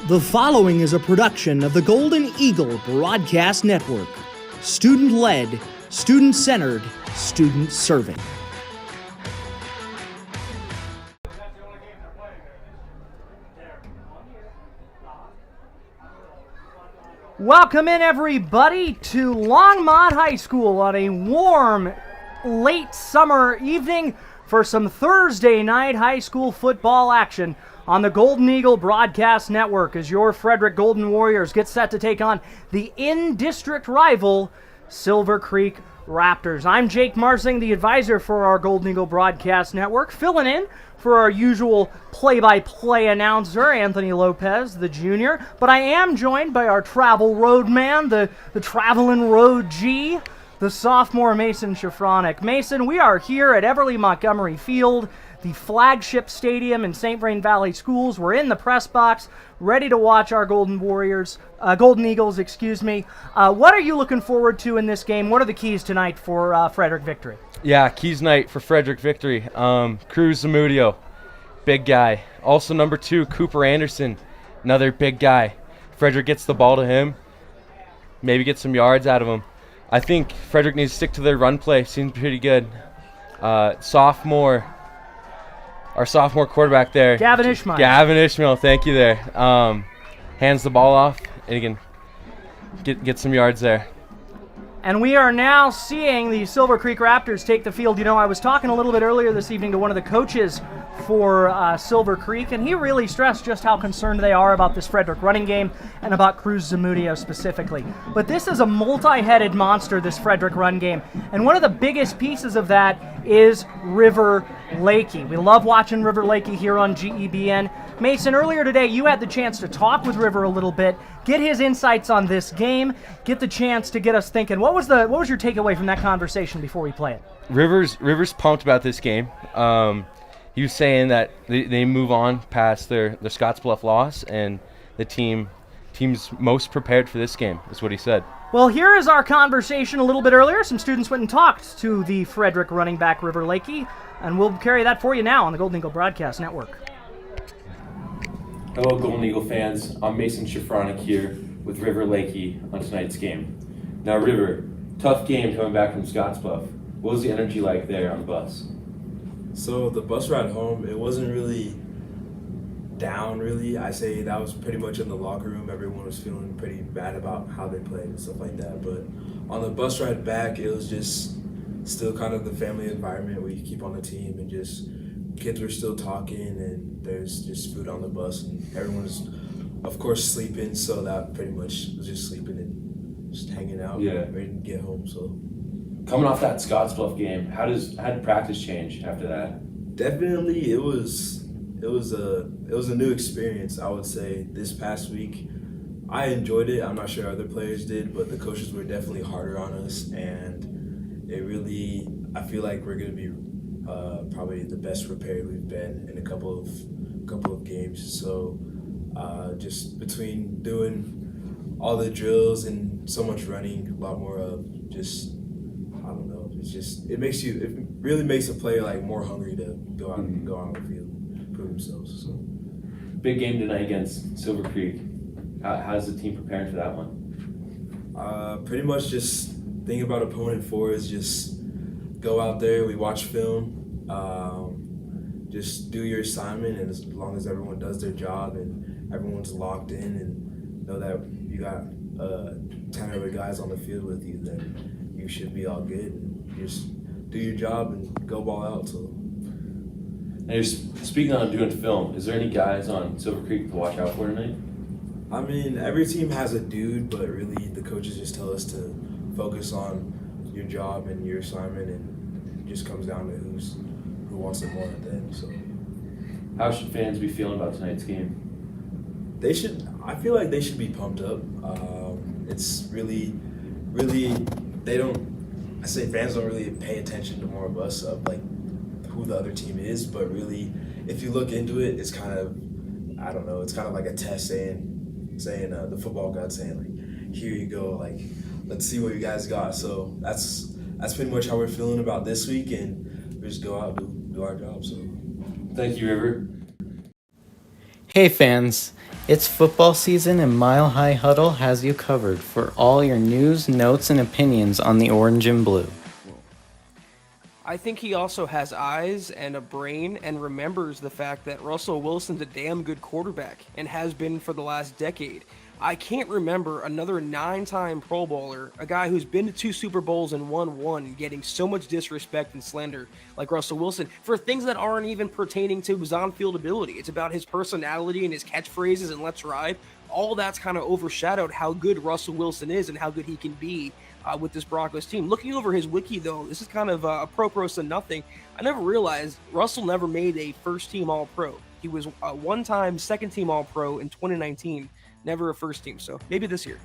The following is a production of the Golden Eagle Broadcast Network. Student-led, student-centered, student-serving. Welcome in, everybody, to Longmont High School on a warm, late summer evening for some Thursday night high school football action on the Golden Eagle Broadcast Network as your Frederick Golden Warriors get set to take on the in-district rival Silver Creek Raptors. I'm Jake Marsing, the advisor for our Golden Eagle Broadcast Network, filling in for our usual play-by-play announcer, Anthony Lopez, the junior. But I am joined by our travel road man, the traveling road G, the sophomore Mason Shafronic. Mason, we are here at Everly Montgomery Field, the flagship stadium in St. Vrain Valley Schools. We're in the press box, ready to watch our Golden Eagles. What are you looking forward to in this game? What are the keys tonight for Frederick victory? Yeah, keys night for Frederick victory. Cruz Zamudio, big guy. Also number 2, Cooper Anderson, another big guy. Frederick gets the ball to him, maybe get some yards out of him. I think Frederick needs to stick to their run play. Seems pretty good. Our sophomore quarterback there, Gavin Ishmael. Gavin Ishmael, thank you there. Hands the ball off, and he can get some yards there. And we are now seeing the Silver Creek Raptors take the field. You know, I was talking a little bit earlier this evening to one of the coaches for Silver Creek, and he really stressed just how concerned they are about this Frederick running game and about Cruz Zamudio specifically. But this is a multi-headed monster, this Frederick run game, and one of the biggest pieces of that is River Lakey. We love watching River Lakey here on GEBN. Mason, earlier today you had the chance to talk with River a little bit, get his insights on this game, get the chance to get us thinking. What was your takeaway from that conversation before we play it? Rivers pumped about this game. He was saying that they move on past their Scottsbluff loss, and the team's most prepared for this game, is what he said. Well, here is our conversation a little bit earlier. Some students went and talked to the Frederick running back, River Lakey, and we'll carry that for you now on the Golden Eagle Broadcast Network. Hello, Golden Eagle fans. I'm Mason Shafronic here with River Lakey on tonight's game. Now, River, tough game coming back from Scottsbluff. What was the energy like there on the bus? So the bus ride home, it wasn't really down, really. I say that was pretty much in the locker room. Everyone was feeling pretty bad about how they played and stuff like that. But on the bus ride back, it was just still kind of the family environment we keep on the team, and just kids were still talking, and there's just food on the bus, and everyone's, of course, sleeping. So that pretty much was just sleeping and just hanging out, ready to get home. So. Coming off that Scottsbluff game, how did practice change after that? Definitely, it was a new experience. I would say this past week, I enjoyed it. I'm not sure other players did, but the coaches were definitely harder on us, and I feel like we're gonna be probably the best prepared we've been in a couple of games. So just between doing all the drills and so much running, a lot more of just. I don't know. It really makes a player like more hungry to go out and go on the field and prove themselves. So. Big game tonight against Silver Creek. How's the team preparing for that one? Pretty much just thinking about opponent 4 is just go out there. We watch film. Just do your assignment, and as long as everyone does their job and everyone's locked in and know that you got 10 other guys on the field with you, then you should be all good, and just do your job and go ball out. So. And you're speaking on doing film, is there any guys on Silver Creek to watch out for tonight? I mean, every team has a dude, but really the coaches just tell us to focus on your job and your assignment, and it just comes down to who wants it more at the end. So. How should fans be feeling about tonight's game? I feel like they should be pumped up. It's really I say fans don't really pay attention to more of us of like who the other team is, but really if you look into it, it's kind of, I don't know, it's kind of like a test saying the football god saying like, here you go, like let's see what you guys got. So that's pretty much how we're feeling about this week, and we just go out and do our job. So thank you, River. Hey fans, It's football season and Mile High Huddle has you covered for all your news, notes, and opinions on the orange and blue. I think he also has eyes and a brain and remembers the fact that Russell Wilson's a damn good quarterback and has been for the last decade. I can't remember another 9-time Pro Bowler, a guy who's been to 2 Super Bowls and won 1, getting so much disrespect and slander like Russell Wilson for things that aren't even pertaining to his on-field ability. It's about his personality and his catchphrases and let's ride. All that's kind of overshadowed how good Russell Wilson is and how good he can be with this Broncos team. Looking over his wiki, though, this is kind of a pro-pros to nothing. I never realized Russell never made a first-team All-Pro. He was a one-time second-team All-Pro in 2019. Never a first team, so maybe this year.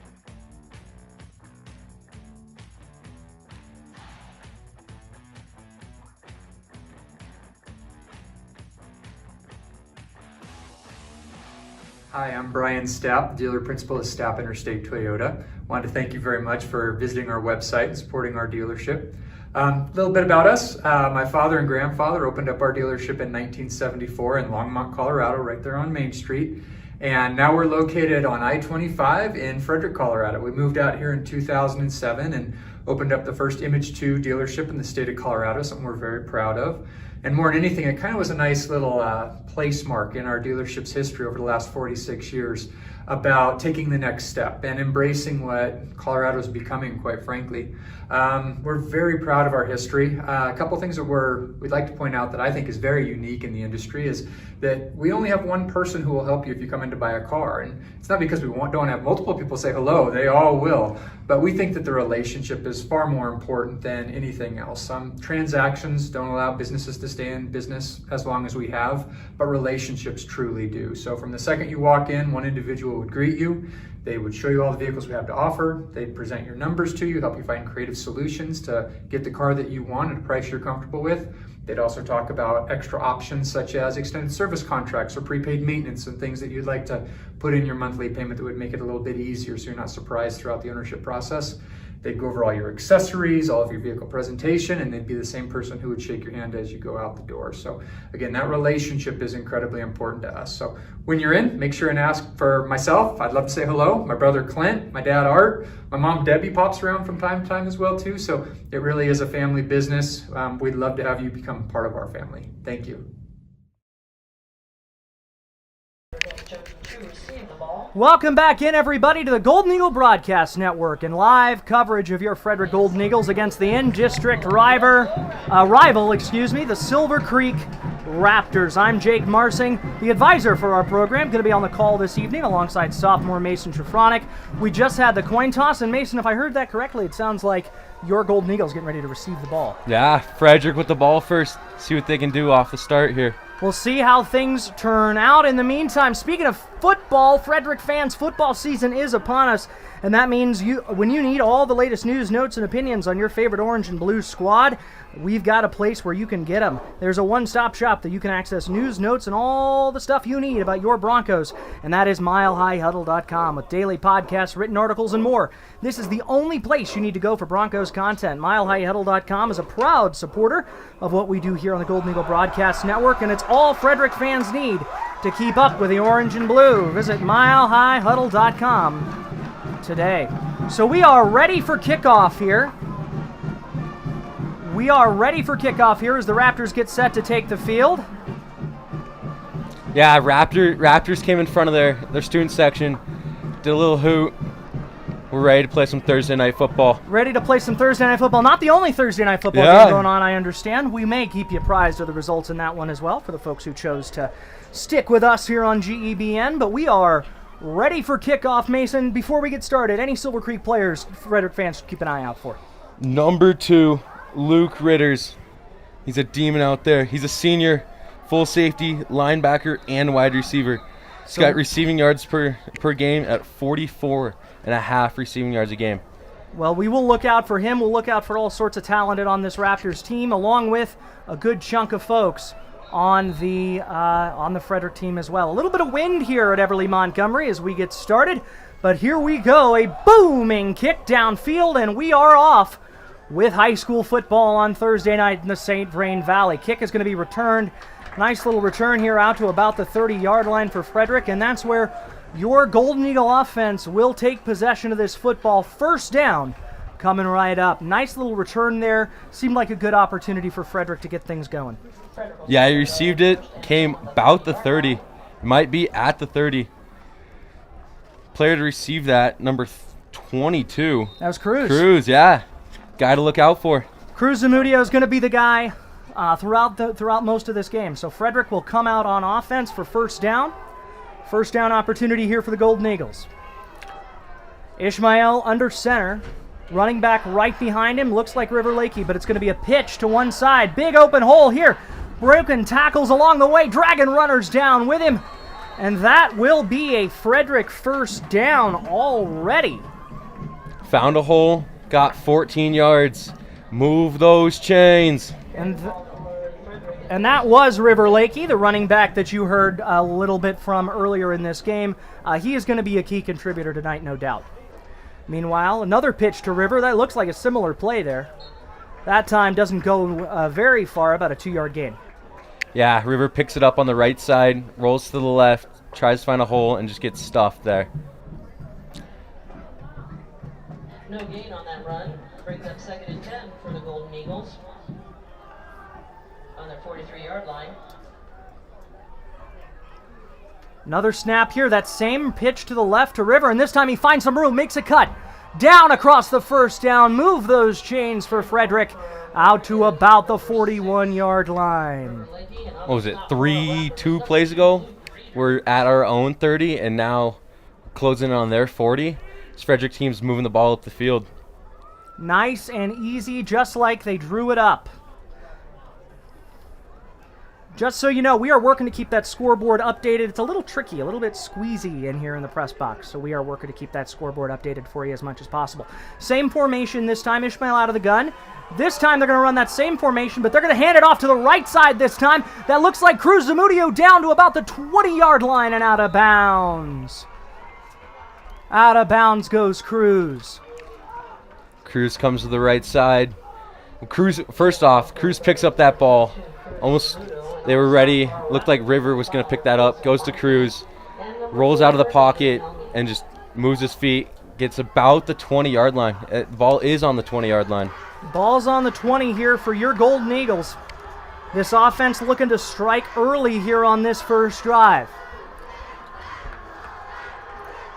Hi, I'm Brian Stapp, dealer principal at Stapp Interstate Toyota. Wanted to thank you very much for visiting our website and supporting our dealership. A little bit about us. My father and grandfather opened up our dealership in 1974 in Longmont, Colorado, right there on Main Street. And now we're located on I-25 in Frederick, Colorado. We moved out here in 2007 and opened up the first Image 2 dealership in the state of Colorado, something we're very proud of. And more than anything, it kind of was a nice little place mark in our dealership's history over the last 46 years about taking the next step and embracing what Colorado is becoming, quite frankly. We're very proud of our history. A couple things that we'd like to point out that I think is very unique in the industry is that we only have one person who will help you if you come in to buy a car. And it's not because we don't have multiple people say hello, they all will. But we think that the relationship is far more important than anything else. Transactions don't allow businesses to stay in business as long as we have, but relationships truly do. So from the second you walk in, one individual would greet you. They would show you all the vehicles we have to offer. They'd present your numbers to you, help you find creative solutions to get the car that you want at a price you're comfortable with. They'd also talk about extra options such as extended service contracts or prepaid maintenance and things that you'd like to put in your monthly payment that would make it a little bit easier so you're not surprised throughout the ownership process. They'd go over all your accessories, all of your vehicle presentation, and they'd be the same person who would shake your hand as you go out the door. So again, that relationship is incredibly important to us. So when you're in, make sure and ask for myself. I'd love to say hello. My brother Clint, my dad Art, my mom Debbie pops around from time to time as well too. So it really is a family business. We'd love to have you become part of our family. Thank you. Welcome back in, everybody, to the Golden Eagle Broadcast Network and live coverage of your Frederick Golden Eagles against the in-district rival, the Silver Creek Raptors. I'm Jake Marsing, the advisor for our program, going to be on the call this evening alongside sophomore Mason Shafronic. We just had the coin toss, and Mason, if I heard that correctly, it sounds like your Golden Eagles getting ready to receive the ball. Yeah, Frederick with the ball first. See what they can do off the start here. We'll see how things turn out. In the meantime, speaking of football, Frederick fans, football season is upon us, and that means when you need all the latest news, notes, and opinions on your favorite orange and blue squad, we've got a place where you can get them. There's a one-stop shop that you can access news, notes, and all the stuff you need about your Broncos, and that is milehighhuddle.com with daily podcasts, written articles, and more. This is the only place you need to go for Broncos content. Milehighhuddle.com is a proud supporter of what we do here on the Golden Eagle Broadcast Network, and it's all Frederick fans need to keep up with the orange and blue. Visit milehighhuddle.com today. So we are ready for kickoff here. As the Raptors get set to take the field. Yeah, Raptors came in front of their student section, did a little hoot. We're ready to play some Thursday night football. Not the only Thursday night football game going on, I understand. We may keep you apprised of the results in that one as well for the folks who chose to stick with us here on GEBN. But we are ready for kickoff, Mason. Before we get started, any Silver Creek players Frederick fans should keep an eye out for? Number 2, Luke Ritters. He's a demon out there. He's a senior, full safety, linebacker, and wide receiver. He's got receiving yards per game at 44.5 receiving yards a game. Well, we will look out for him. We'll look out for all sorts of talented on this Raptors team, along with a good chunk of folks on the Frederick team as well. A little bit of wind here at Everly Montgomery as we get started, but here we go. A booming kick downfield, and we are off with high school football on Thursday night in the St. Vrain Valley. Kick is going to be returned. Nice little return here out to about the 30-yard line for Frederick, and that's where Your Golden Eagle offense will take possession of this football. First down coming right up. Nice little return there. Seemed like a good opportunity for Frederick to get things going. Yeah, he received it, came about the 30. Might be at the 30. Player to receive that, number 22. That was Cruz. Cruz, yeah. Guy to look out for. Cruz Zamudio is going to be the guy throughout most of this game. So Frederick will come out on offense for first down. First down opportunity here for the Golden Eagles. Ishmael under center. Running back right behind him. Looks like River Lakey, but it's going to be a pitch to one side. Big open hole here. Broken tackles along the way. Dragging runners down with him. And that will be a Frederick first down already. Found a hole. Got 14 yards. Move those chains. And that was River Lakey, the running back that you heard a little bit from earlier in this game. He is going to be a key contributor tonight, no doubt. Meanwhile, another pitch to River. That looks like a similar play there. That time doesn't go very far, about a 2-yard gain. Yeah, River picks it up on the right side, rolls to the left, tries to find a hole, and just gets stuffed there. No gain on that run. Brings up 2nd and 10 for the Golden Eagles on their 43-yard line. Another snap here. That same pitch to the left to River, and this time he finds some room, makes a cut. Down across the first down. Move those chains for Frederick out to about the 41-yard line. What was it, 2 plays ago? We're at our own 30, and now closing in on their 40. This Frederick team's moving the ball up the field. Nice and easy, just like they drew it up. Just so you know, we are working to keep that scoreboard updated. It's a little tricky, a little bit squeezy in here in the press box, so we are working to keep that scoreboard updated for you as much as possible. Same formation this time, Ishmael out of the gun. This time they're going to run that same formation, but they're going to hand it off to the right side this time. That looks like Cruz Zamudio down to about the 20-yard line and out of bounds. Out of bounds goes Cruz. Cruz comes to the right side. Cruz, first off, Cruz picks up that ball. Almost, they were ready. Looked like River was going to pick that up. Goes to Cruz, rolls out of the pocket, and just moves his feet. Gets about the 20-yard line. The ball is on the 20-yard line. Ball's on the 20 here for your Golden Eagles. This offense looking to strike early here on this first drive.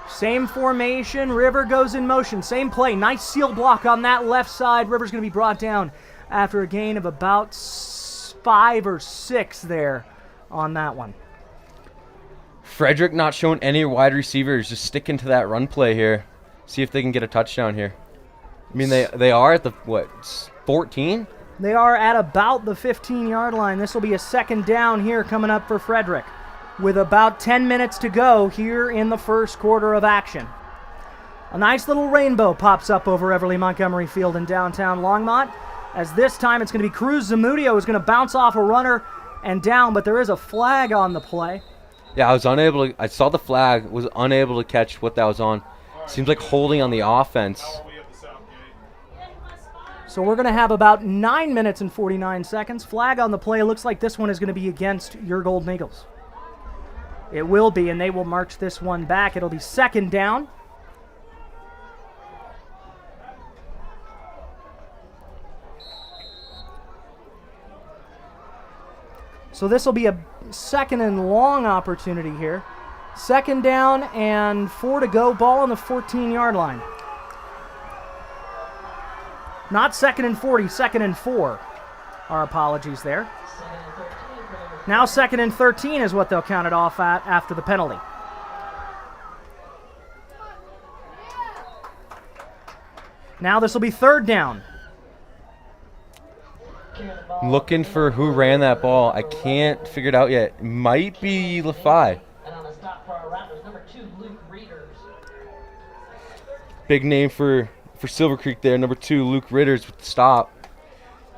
Same formation, River goes in motion, same play, nice seal block on that left side. River's going to be brought down after a gain of about 5 or 6 there on that one. Frederick not showing any wide receivers, just sticking to that run play here. See if they can get a touchdown here. I mean, they are at the, 14? They are at about the 15-yard line. This will be a second down here coming up for Frederick, with about 10 minutes to go here in the first quarter of action. A nice little rainbow pops up over Everly Montgomery Field in downtown Longmont, as this time it's going to be Cruz Zamudio who's going to bounce off a runner and down, but there is a flag on the play. Yeah, I saw the flag, was unable to catch what that was on. Seems like holding on the offense. So we're going to have about 9 minutes and 49 seconds. Flag on the play. Looks like this one is going to be against your Golden Eagles. It will be, and they will march this one back. It'll be second down. So this will be a second and long opportunity here. Second down and 4 to go. Ball on the 14-yard line. Not second and 40, second and 4. Our apologies there. Now second and 13 is what they'll count it off at after the penalty. Now this will be third down. Looking for who ran that ball. I can't figure it out yet. It might be LaFi. And on the stop for our Raptors, number 2, Luke Readers. Big name for Silver Creek there. Number 2, Luke Ritters with the stop.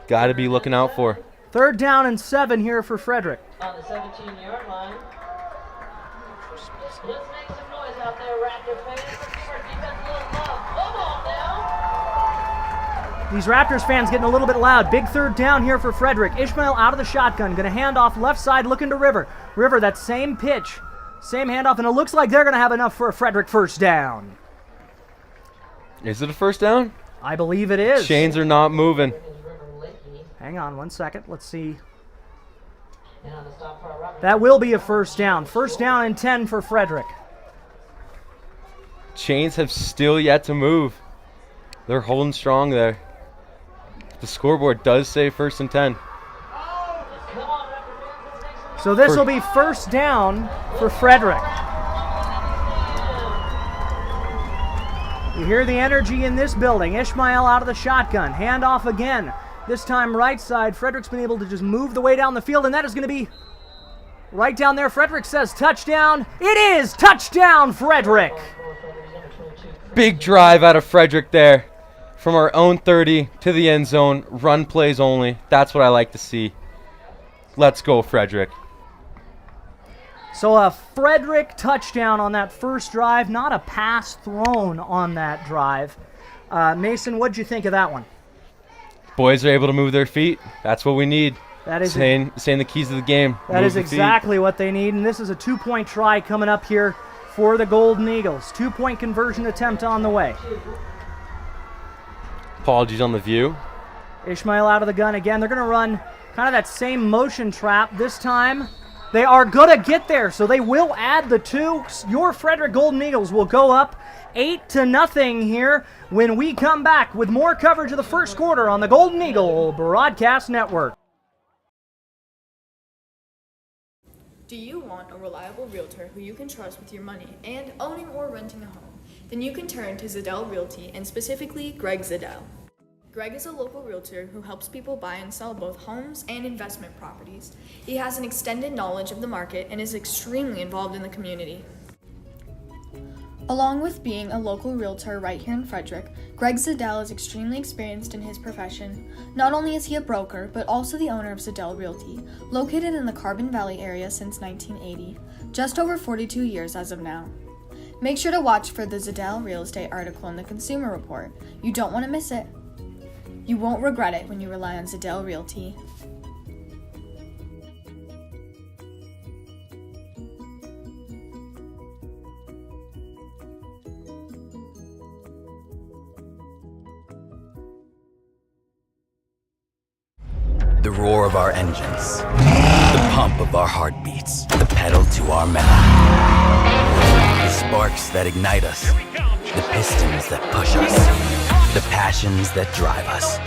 Got to be looking out for. Third down and 7 here for Frederick. On the 17-yard line. Let's make some noise out there, Raptor fans. Let's give our defense a little love. Come on now. These Raptors fans getting a little bit loud. Big third down here for Frederick. Ishmael out of the shotgun. Going to hand off left side looking to River. River, that same pitch. Same handoff, and it looks like they're going to have enough for a Frederick first down. Is it a first down? I believe it is. Chains are not moving. Hang on 1 second. Let's see. That will be a first down. First down and 10 for Frederick. Chains have still yet to move. They're holding strong there. The scoreboard does say 1st and 10. So this will be first down for Frederick. You hear the energy in this building. Ishmael out of the shotgun. Handoff again. This time right side. Frederick's been able to just move the way down the field, and that is going to be right down there. Frederick says touchdown. It is touchdown, Frederick. Big drive out of Frederick there. From our own 30 to the end zone. Run plays only. That's what I like to see. Let's go, Frederick. So a Frederick touchdown on that first drive. Not a pass thrown on that drive. Mason, what'd you think of that one? Boys are able to move their feet. That's what we need. That is saying the keys of the game. That is exactly what they need, and this is a 2-point try coming up here for the Golden Eagles. 2-point conversion attempt on the way. Apologies on the view. Ishmael out of the gun again. They're going to run kind of that same motion trap. This time they are going to get there, so they will add the 2. Your Frederick Golden Eagles will go up 8-0 here when we come back with more coverage of the first quarter on the Golden Eagle Broadcast Network. Do you want a reliable realtor who you can trust with your money and owning or renting a home? Then you can turn to Zadell Realty, and specifically Greg Zadell. Greg is a local realtor who helps people buy and sell both homes and investment properties. He has an extended knowledge of the market and is extremely involved in the community. Along with being a local realtor right here in Frederick, Greg Zadell is extremely experienced in his profession. Not only is he a broker, but also the owner of Zadell Realty, located in the Carbon Valley area since 1980, just over 42 years as of now. Make sure to watch for the Zadell Real Estate article in the Consumer Report. You don't want to miss it. You won't regret it when you rely on Zadell Realty. The roar of our engines, the pump of our heartbeats, the pedal to our metal. The sparks that ignite us, the pistons that push us, the passions that drive us.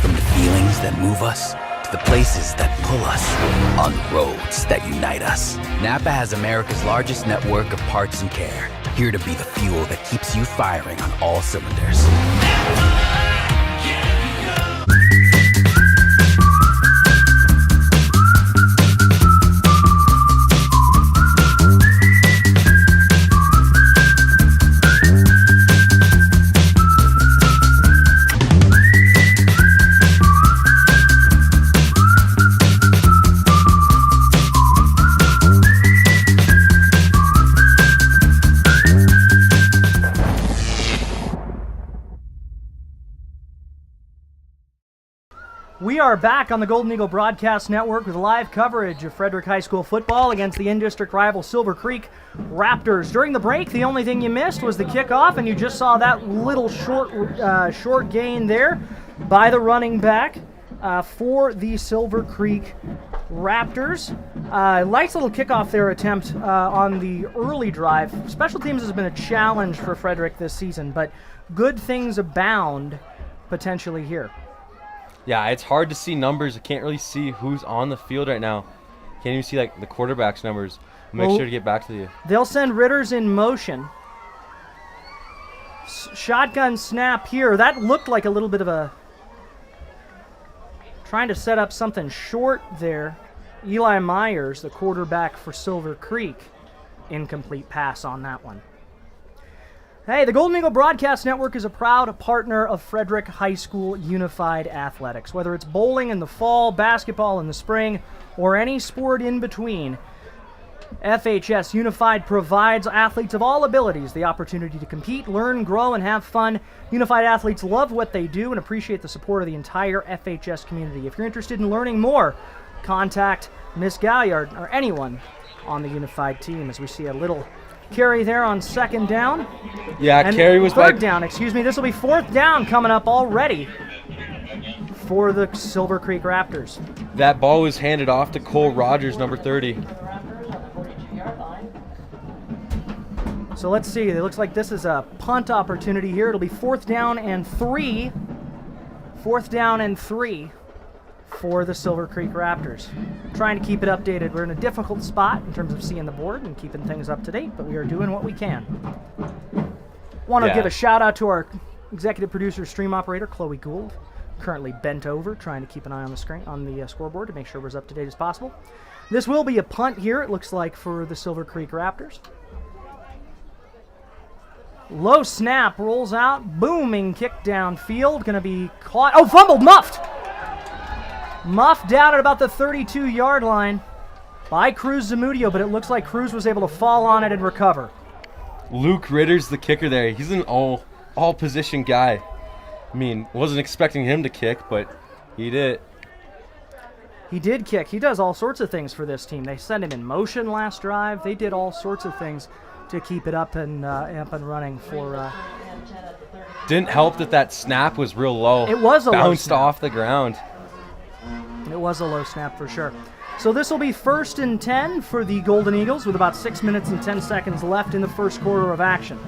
From the feelings that move us, to the places that pull us, on the roads that unite us. Napa has America's largest network of parts and care, here to be the fuel that keeps you firing on all cylinders. We are back on the Golden Eagle Broadcast Network with live coverage of Frederick High School football against the in-district rival Silver Creek Raptors. During the break, the only thing you missed was the kickoff, and you just saw that little short gain there by the running back for the Silver Creek Raptors. Nice little kickoff there attempt on the early drive. Special teams has been a challenge for Frederick this season, but good things abound potentially here. Yeah, it's hard to see numbers. I can't really see who's on the field right now. Can't even see like the quarterback's numbers. I'll make sure to get back to you. They'll send Ritters in motion. Shotgun snap here. That looked like a little bit of a trying to set up something short there. Eli Myers, the quarterback for Silver Creek, incomplete pass on that one. Hey, the Golden Eagle Broadcast Network is a proud partner of Frederick High School Unified Athletics. Whether it's bowling in the fall, basketball in the spring, or any sport in between, FHS Unified provides athletes of all abilities the opportunity to compete, learn, grow, and have fun. Unified athletes love what they do and appreciate the support of the entire FHS community. If you're interested in learning more, contact Miss Galliard or anyone on the unified team, as we see a little carry there on second down. Yeah, and carry was third down, excuse me. This will be fourth down coming up already for the Silver Creek Raptors. That ball was handed off to Cole Rogers, number 30. So let's see. It looks like this is a punt opportunity here. It'll be fourth down and 3. Fourth down and 3 for the Silver Creek Raptors. Trying to keep it updated. We're in a difficult spot in terms of seeing the board and keeping things up to date, but we are doing what we can. Want to give a shout out to our executive producer, stream operator, Chloe Gould, currently bent over, trying to keep an eye on the screen, on the scoreboard to make sure we're as up to date as possible. This will be a punt here, it looks like, for the Silver Creek Raptors. Low snap, rolls out, booming kick downfield, going to be caught. Oh, fumbled, muffed! Muffed out at about the 32-yard line by Cruz Zamudio, but it looks like Cruz was able to fall on it and recover. Luke Ritter's the kicker there. He's an all-position guy. I mean, wasn't expecting him to kick, but he did. He did kick. He does all sorts of things for this team. They sent him in motion last drive. They did all sorts of things to keep it up and running for. Didn't help that snap was real low. It was a bounced low off the ground. It was a low snap for sure. So this will be 1st and 10 for the Golden Eagles with about 6 minutes and 10 seconds left in the first quarter of action.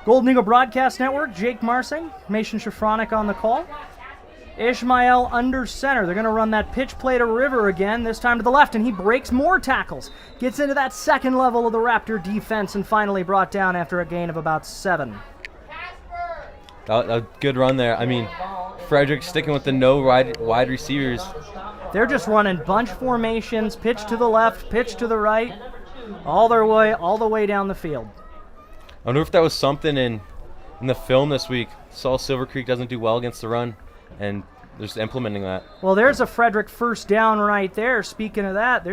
Golden Eagle Broadcast Network, Jake Marsing, Mason Shafronic on the call. Ishmael under center. They're going to run that pitch play to River again, this time to the left, and he breaks more tackles. Gets into that second level of the Raptor defense and finally brought down after a gain of about 7. A good run there. I mean, Frederick sticking with the no wide receivers. They're just running bunch formations, pitch to the left, pitch to the right, all the way down the field. I wonder if that was something in the film this week. Saw Silver Creek doesn't do well against the run, and they're just implementing that. Well, there's a Frederick first down right there. Speaking of that,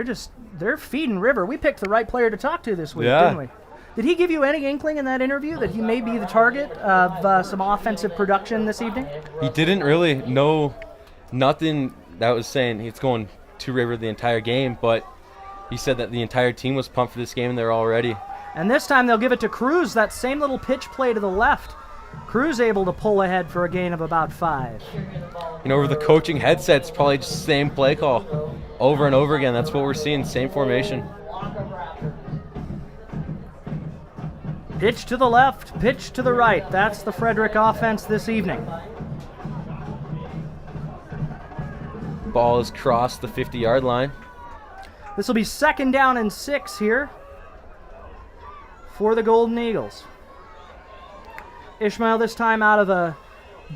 they're feeding River. We picked the right player to talk to this week, didn't we? Did he give you any inkling in that interview that he may be the target of some offensive production this evening? He didn't really know nothing that was saying it's going to River the entire game, but he said that the entire team was pumped for this game and they're all ready. And this time they'll give it to Cruz, that same little pitch play to the left. Cruz able to pull ahead for a gain of about 5. You know, over the coaching headsets, probably just the same play call over and over again. That's what we're seeing, same formation. Pitch to the left, pitch to the right. That's the Frederick offense this evening. Ball has crossed the 50-yard line. This will be 2nd down and 6 here for the Golden Eagles. Ishmael this time out of a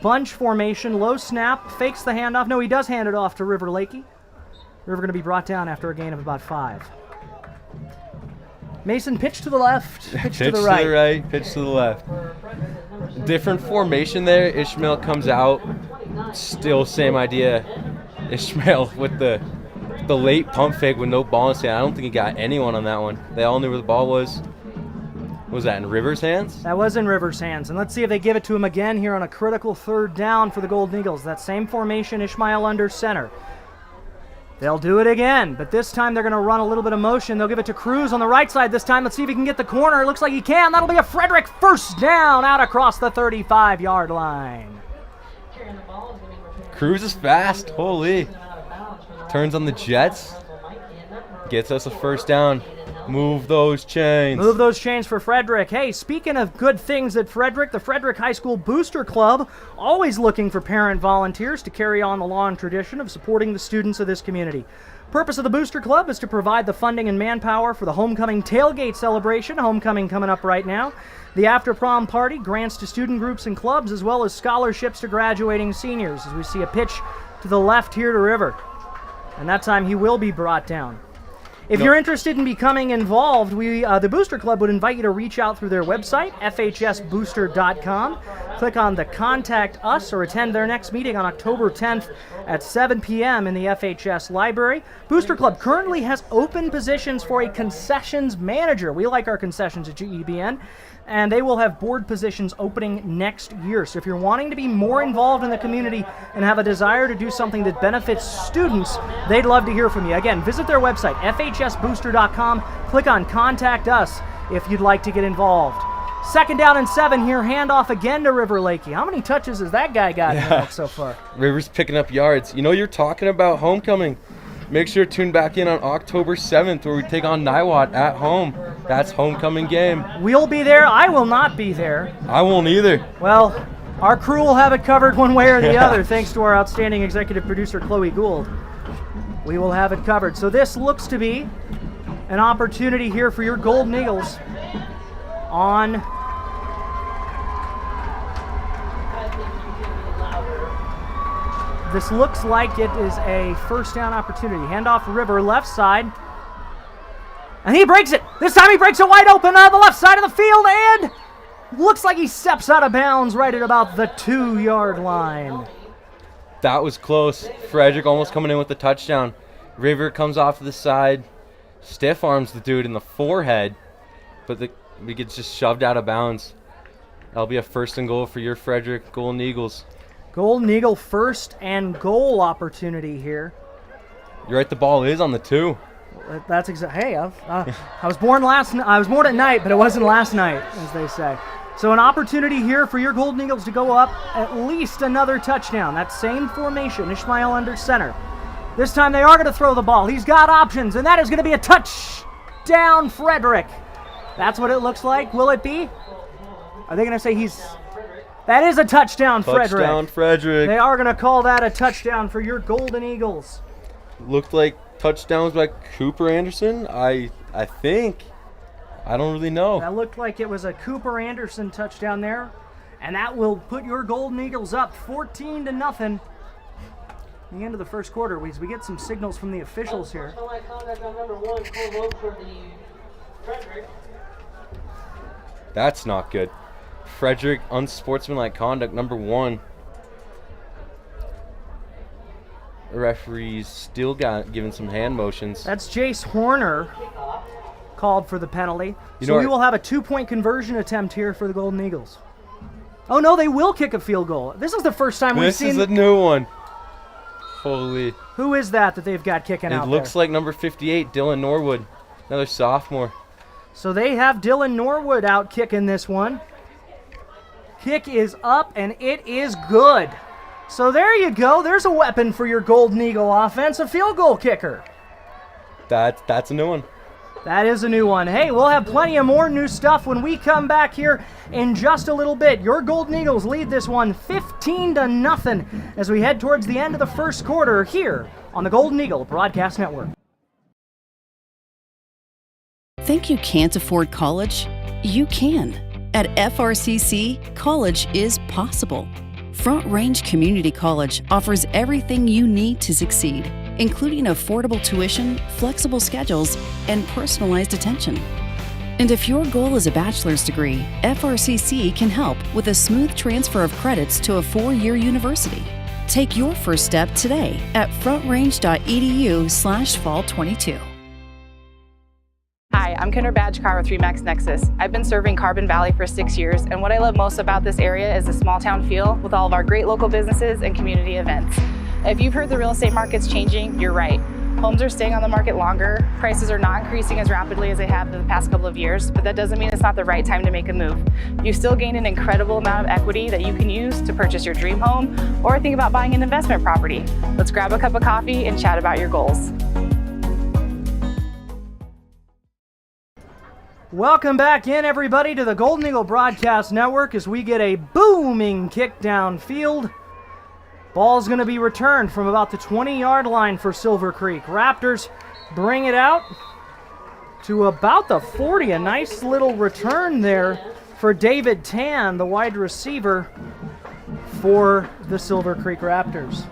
bunch formation, low snap, fakes the handoff. No, he does hand it off to River Lakey. River going to be brought down after a gain of about 5. Mason, pitch to the left, pitch to the right. Pitch to the right, pitch to the left. Different formation there. Ishmael comes out. Still same idea. Ishmael with the late pump fake with no ball in his hand. I don't think he got anyone on that one. They all knew where the ball was. Was that in Rivers' hands? That was in Rivers' hands. And let's see if they give it to him again here on a critical 3rd down for the Golden Eagles. That same formation, Ishmael under center. They'll do it again, but this time they're going to run a little bit of motion. They'll give it to Cruz on the right side this time. Let's see if he can get the corner. It looks like he can. That'll be a Frederick first down out across the 35-yard line. Cruz is fast. Holy. Turns on the Jets. Gets us a first down. Move those chains. Move those chains for Frederick. Hey, speaking of good things at Frederick, the Frederick High School Booster Club, always looking for parent volunteers to carry on the long tradition of supporting the students of this community. Purpose of the Booster Club is to provide the funding and manpower for the homecoming tailgate celebration, homecoming coming up right now, the after prom party, grants to student groups and clubs, as well as scholarships to graduating seniors, as we see a pitch to the left here to River. And that time he will be brought down. If you're interested in becoming involved, the Booster Club would invite you to reach out through their website, fhsbooster.com. click on the Contact Us or attend their next meeting on October 10th at 7 p.m. in the FHS Library. Booster Club currently has open positions for a concessions manager. We like our concessions at GEBN. And they will have board positions opening next year. So if you're wanting to be more involved in the community and have a desire to do something that benefits students, they'd love to hear from you. Again, visit their website, fhsbooster.com. Click on Contact Us if you'd like to get involved. 2nd down and 7 here. Handoff again to River Lakey. How many touches has that guy got so far? River's picking up yards. You know, you're talking about homecoming. Make sure to tune back in on October 7th where we take on Niwot at home. That's homecoming game. We'll be there. I will not be there. I won't either. Well, our crew will have it covered one way or the other, thanks to our outstanding executive producer, Chloe Gould. We will have it covered. So this looks to be an opportunity here for your Golden Eagles on this looks like it is a first down opportunity. Handoff River, left side. And he breaks it. This time he breaks it wide open on the left side of the field and looks like he steps out of bounds right at about the 2-yard line. That was close. Frederick almost coming in with the touchdown. River comes off to the side, stiff arms the dude in the forehead, but he gets just shoved out of bounds. That'll be a 1st and goal for your Frederick Golden Eagles. Golden Eagle 1st and goal opportunity here. You're right, the ball is on the 2. That's exactly. Hey, I was born at night, but it wasn't last night, as they say. So an opportunity here for your Golden Eagles to go up at least another touchdown. That same formation, Ishmael under center. This time they are going to throw the ball. He's got options, and that is going to be a touchdown, Frederick. That's what it looks like. Will it be? Are they going to say that is a touchdown, Frederick. Touchdown, Frederick. They are going to call that a touchdown for your Golden Eagles. Looked like touchdowns by Cooper Anderson, I think. I don't really know. That looked like it was a Cooper Anderson touchdown there. And that will put your Golden Eagles up 14-0. At the end of the first quarter, we get some signals from the officials here. That's not good. Frederick, unsportsmanlike conduct, number 1. The referee's still given some hand motions. That's Jace Horner called for the penalty. So we will have a 2-point conversion attempt here for the Golden Eagles. Oh, no, they will kick a field goal. This is the first time we've seen... This is a new one. Holy. Who is that they've got kicking out there? It looks like number 58, Dylan Norwood, another sophomore. So they have Dylan Norwood out kicking this one. Kick is up, and it is good. So there you go. There's a weapon for your Golden Eagle offense, a field goal kicker. That's a new one. That is a new one. Hey, we'll have plenty of more new stuff when we come back here in just a little bit. Your Golden Eagles lead this one 15-0 as we head towards the end of the first quarter here on the Golden Eagle Broadcast Network. Think you can't afford college? You can. At FRCC, college is possible. Front Range Community College offers everything you need to succeed, including affordable tuition, flexible schedules, and personalized attention. And if your goal is a bachelor's degree, FRCC can help with a smooth transfer of credits to a 4-year university. Take your first step today at frontrange.edu/fall22. Hi, I'm Kendra Badgekar with Remax Nexus. I've been serving Carbon Valley for 6 years, and what I love most about this area is the small town feel with all of our great local businesses and community events. If you've heard the real estate market's changing, you're right. Homes are staying on the market longer, prices are not increasing as rapidly as they have in the past couple of years, but that doesn't mean it's not the right time to make a move. You still gain an incredible amount of equity that you can use to purchase your dream home or think about buying an investment property. Let's grab a cup of coffee and chat about your goals. Welcome back in, everybody, to the Golden Eagle Broadcast Network as we get a booming kick downfield. Ball's going to be returned from about the 20-yard line for Silver Creek. Raptors bring it out to about the 40. A nice little return there for David Tan, the wide receiver for the Silver Creek Raptors.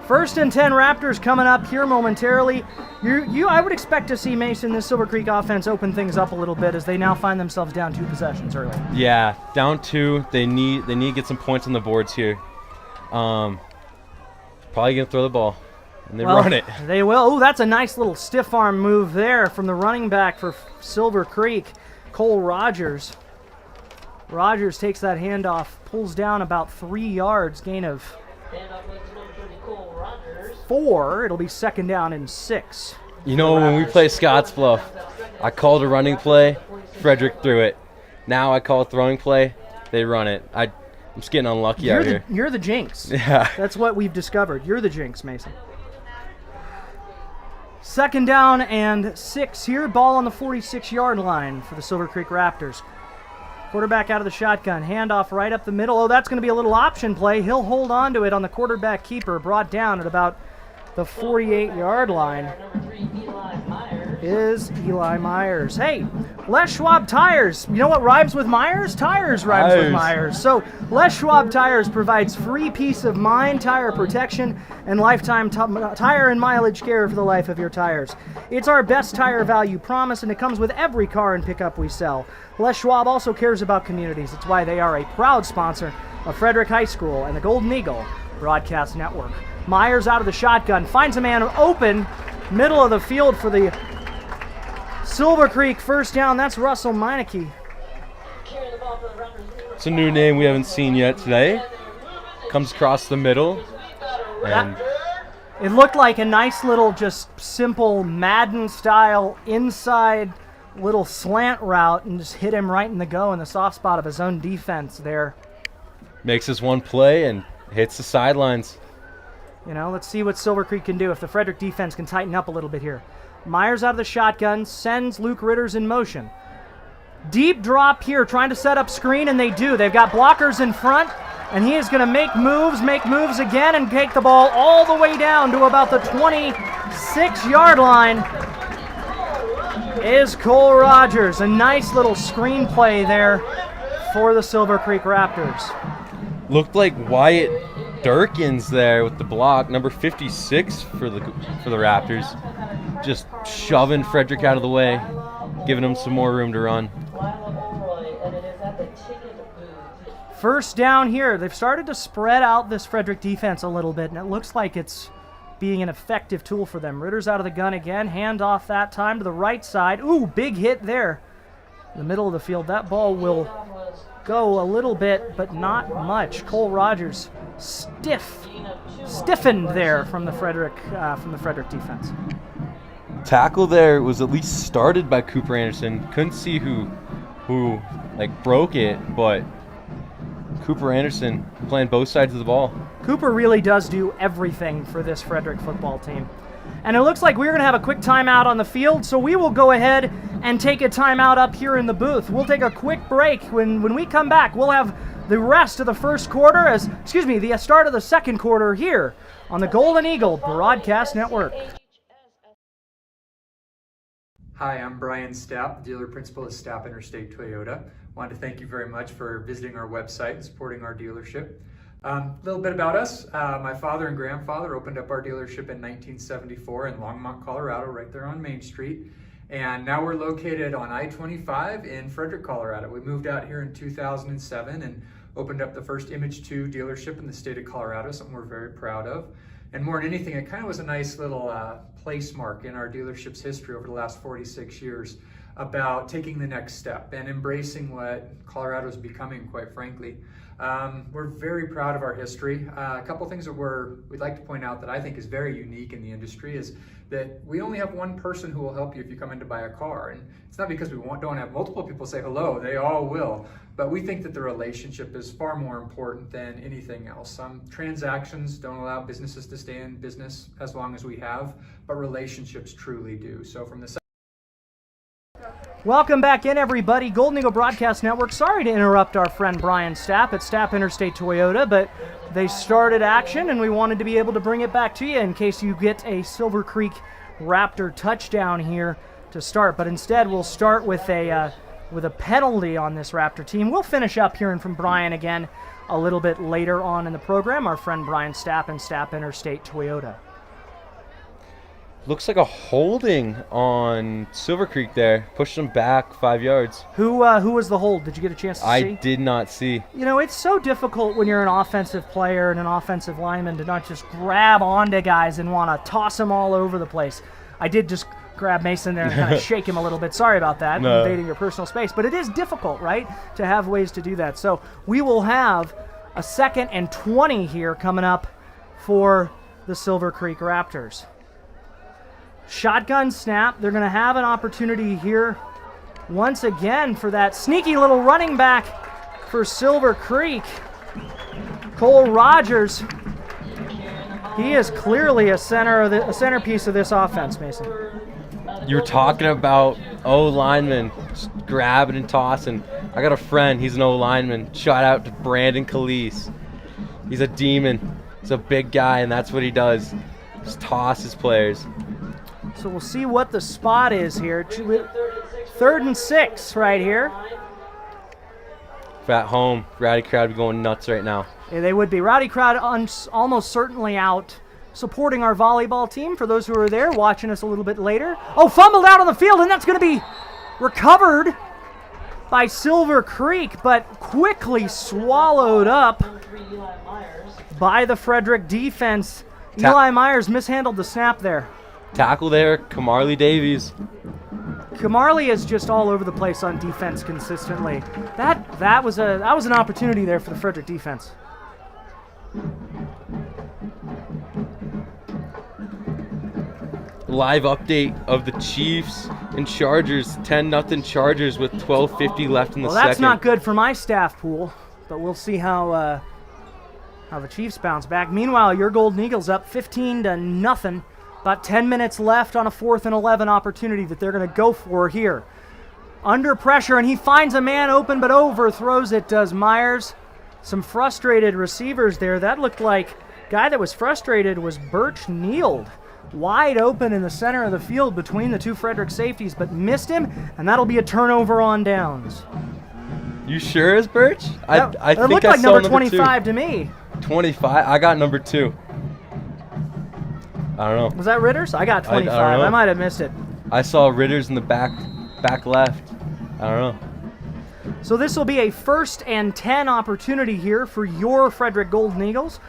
First and 10 Raptors coming up here momentarily. I would expect to see Mason, this Silver Creek offense, open things up a little bit as they now find themselves down 2 possessions early. Yeah, down 2. They need to get some points on the boards here. Probably gonna throw the ball, and they run it. They will. Oh, that's a nice little stiff arm move there from the running back for Silver Creek, Cole Rogers. Rogers takes that handoff, pulls down about 3 yards, gain of 4. It'll be second down and 6. You know, when we play Scottsbluff, I called a running play, Frederick threw it. Now I call a throwing play, they run it. I'm just getting unlucky out here. You're the jinx. Yeah. That's what we've discovered. You're the jinx, Mason. Second down and 6 here. Ball on the 46-yard line for the Silver Creek Raptors. Quarterback out of the shotgun. Handoff right up the middle. Oh, that's going to be a little option play. He'll hold on to it on the quarterback keeper. Brought down at about the 48-yard line is Eli Myers. Hey, Les Schwab Tires. You know what rhymes with Myers? Tires rhymes with Myers. So Les Schwab Tires provides free peace of mind, tire protection, and lifetime tire and mileage care for the life of your tires. It's our best tire value promise, and it comes with every car and pickup we sell. Les Schwab also cares about communities. It's why they are a proud sponsor of Frederick High School and the Golden Eagle Broadcast Network. Myers out of the shotgun, finds a man open, middle of the field for the Silver Creek first down. That's Russell Meineke. It's a new name we haven't seen yet today. Comes across the middle. And it looked like a nice little, just simple Madden-style inside little slant route and just hit him right in the go in the soft spot of his own defense there. Makes his one play and hits the sidelines. You know, let's see what Silver Creek can do if the Frederick defense can tighten up a little bit here. Myers out of the shotgun, sends Luke Ritters in motion. Deep drop here, trying to set up screen, and they do. They've got blockers in front, and he is going to make moves again, and take the ball all the way down to about the 26-yard line. Is Cole Rogers. A nice little screenplay there for the Silver Creek Raptors. Looked like Wyatt Durkins there with the block, number 56 for the Raptors. Just shoving Frederick out of the way, giving him some more room to run. First down here. They've started to spread out this Frederick defense a little bit, and it looks like it's being an effective tool for them. Ritter's out of the gun again. Hand off that time to the right side. Ooh, big hit there in the middle of the field. That ball will go a little bit, but not much. Cole Rogers stiffened there from the Frederick defense. Tackle there was at least started by Cooper Anderson. Couldn't see who broke it, but Cooper Anderson playing both sides of the ball. Cooper really does do everything for this Frederick football team. And it looks like we're going to have a quick timeout on the field, so we will go ahead and take a timeout up here in the booth. We'll take a quick break. When we come back, we'll have the rest of the first quarter, the start of the second quarter here on the Golden Eagle Broadcast Network. Hi, I'm Brian Stapp, dealer principal at Stapp Interstate Toyota. Wanted to thank you very much for visiting our website and supporting our dealership. A little bit about us. My father and grandfather opened up our dealership in 1974 in Longmont, Colorado, right there on Main Street. And now we're located on I-25 in Frederick, Colorado. We moved out here in 2007 and opened up the first Image 2 dealership in the state of Colorado, something we're very proud of. And more than anything, it kind of was a nice little place mark in our dealership's history over the last 46 years about taking the next step and embracing what Colorado is becoming, quite frankly. We're very proud of our history. A couple things that we'd like to point out that I think is very unique in the industry is that we only have one person who will help you if you come in to buy a car. And it's not because we don't have multiple people say hello, they all will. But we think that the relationship is far more important than anything else. Transactions don't allow businesses to stay in business as long as we have, but relationships truly do. So from the Welcome back in, everybody. Golden Eagle Broadcast Network. Sorry to interrupt our friend Brian Stapp at Stapp Interstate Toyota, but they started action and we wanted to be able to bring it back to you in case you get a Silver Creek Raptor touchdown here to start. But instead, we'll start with a penalty on this Raptor team. We'll finish up hearing from Brian again a little bit later on in the program. Our friend Brian Stapp and Stapp Interstate Toyota. Looks like a holding on Silver Creek there. Pushed him back 5 yards. Who was the hold? Did you get a chance to see? I did not see. You know, it's so difficult when you're an offensive player and an offensive lineman to not just grab onto guys and want to toss them all over the place. I did just grab Mason there and kind of shake him a little bit. Sorry about that, invading your personal space. But it is difficult, right, to have ways to do that. So we will have a 2nd and 20 here coming up for the Silver Creek Raptors. Shotgun snap. They're going to have an opportunity here once again for that sneaky little running back for Silver Creek. Cole Rogers. He is clearly a centerpiece of this offense, Mason. You were talking about O-linemen grabbing and tossing. I got a friend. He's an O-lineman. Shout out to Brandon Calise. He's a demon. He's a big guy, and that's what he does. Just toss his players. So we'll see what the spot is here. 3rd and 6 right here. If at home, Rowdy Crowd be going nuts right now. Yeah, they would be. Rowdy Crowd almost certainly out supporting our volleyball team. For those who are there, watching us a little bit later. Oh, fumbled out on the field, and that's going to be recovered by Silver Creek, but quickly swallowed up by the Frederick defense. Eli Myers mishandled the snap there. Tackle there, Kamarly Davies. Kamarly is just all over the place on defense consistently. That was an opportunity there for the Frederick defense. Live update of the Chiefs and Chargers. 10-0 Chargers with 12:50 left in the second. Well, that's not good for my staff pool, but we'll see how the Chiefs bounce back. Meanwhile, your Golden Eagles up 15-0. About 10 minutes left on a 4th and 11 opportunity that they're going to go for here. Under pressure, and he finds a man open, but overthrows it, does Myers. Some frustrated receivers there. That looked like guy that was frustrated was Birch Neild. Wide open in the center of the field between the two Frederick safeties, but missed him, and that'll be a turnover on downs. You sure is Birch? I think it looked I like saw number 25 to me. 25? I got number 2. I don't know. Was that Ritter's? I got 25. I might have missed it. I saw Ritter's in the back left. I don't know. So this will be a 1st and 10 opportunity here for your Frederick Golden Eagles.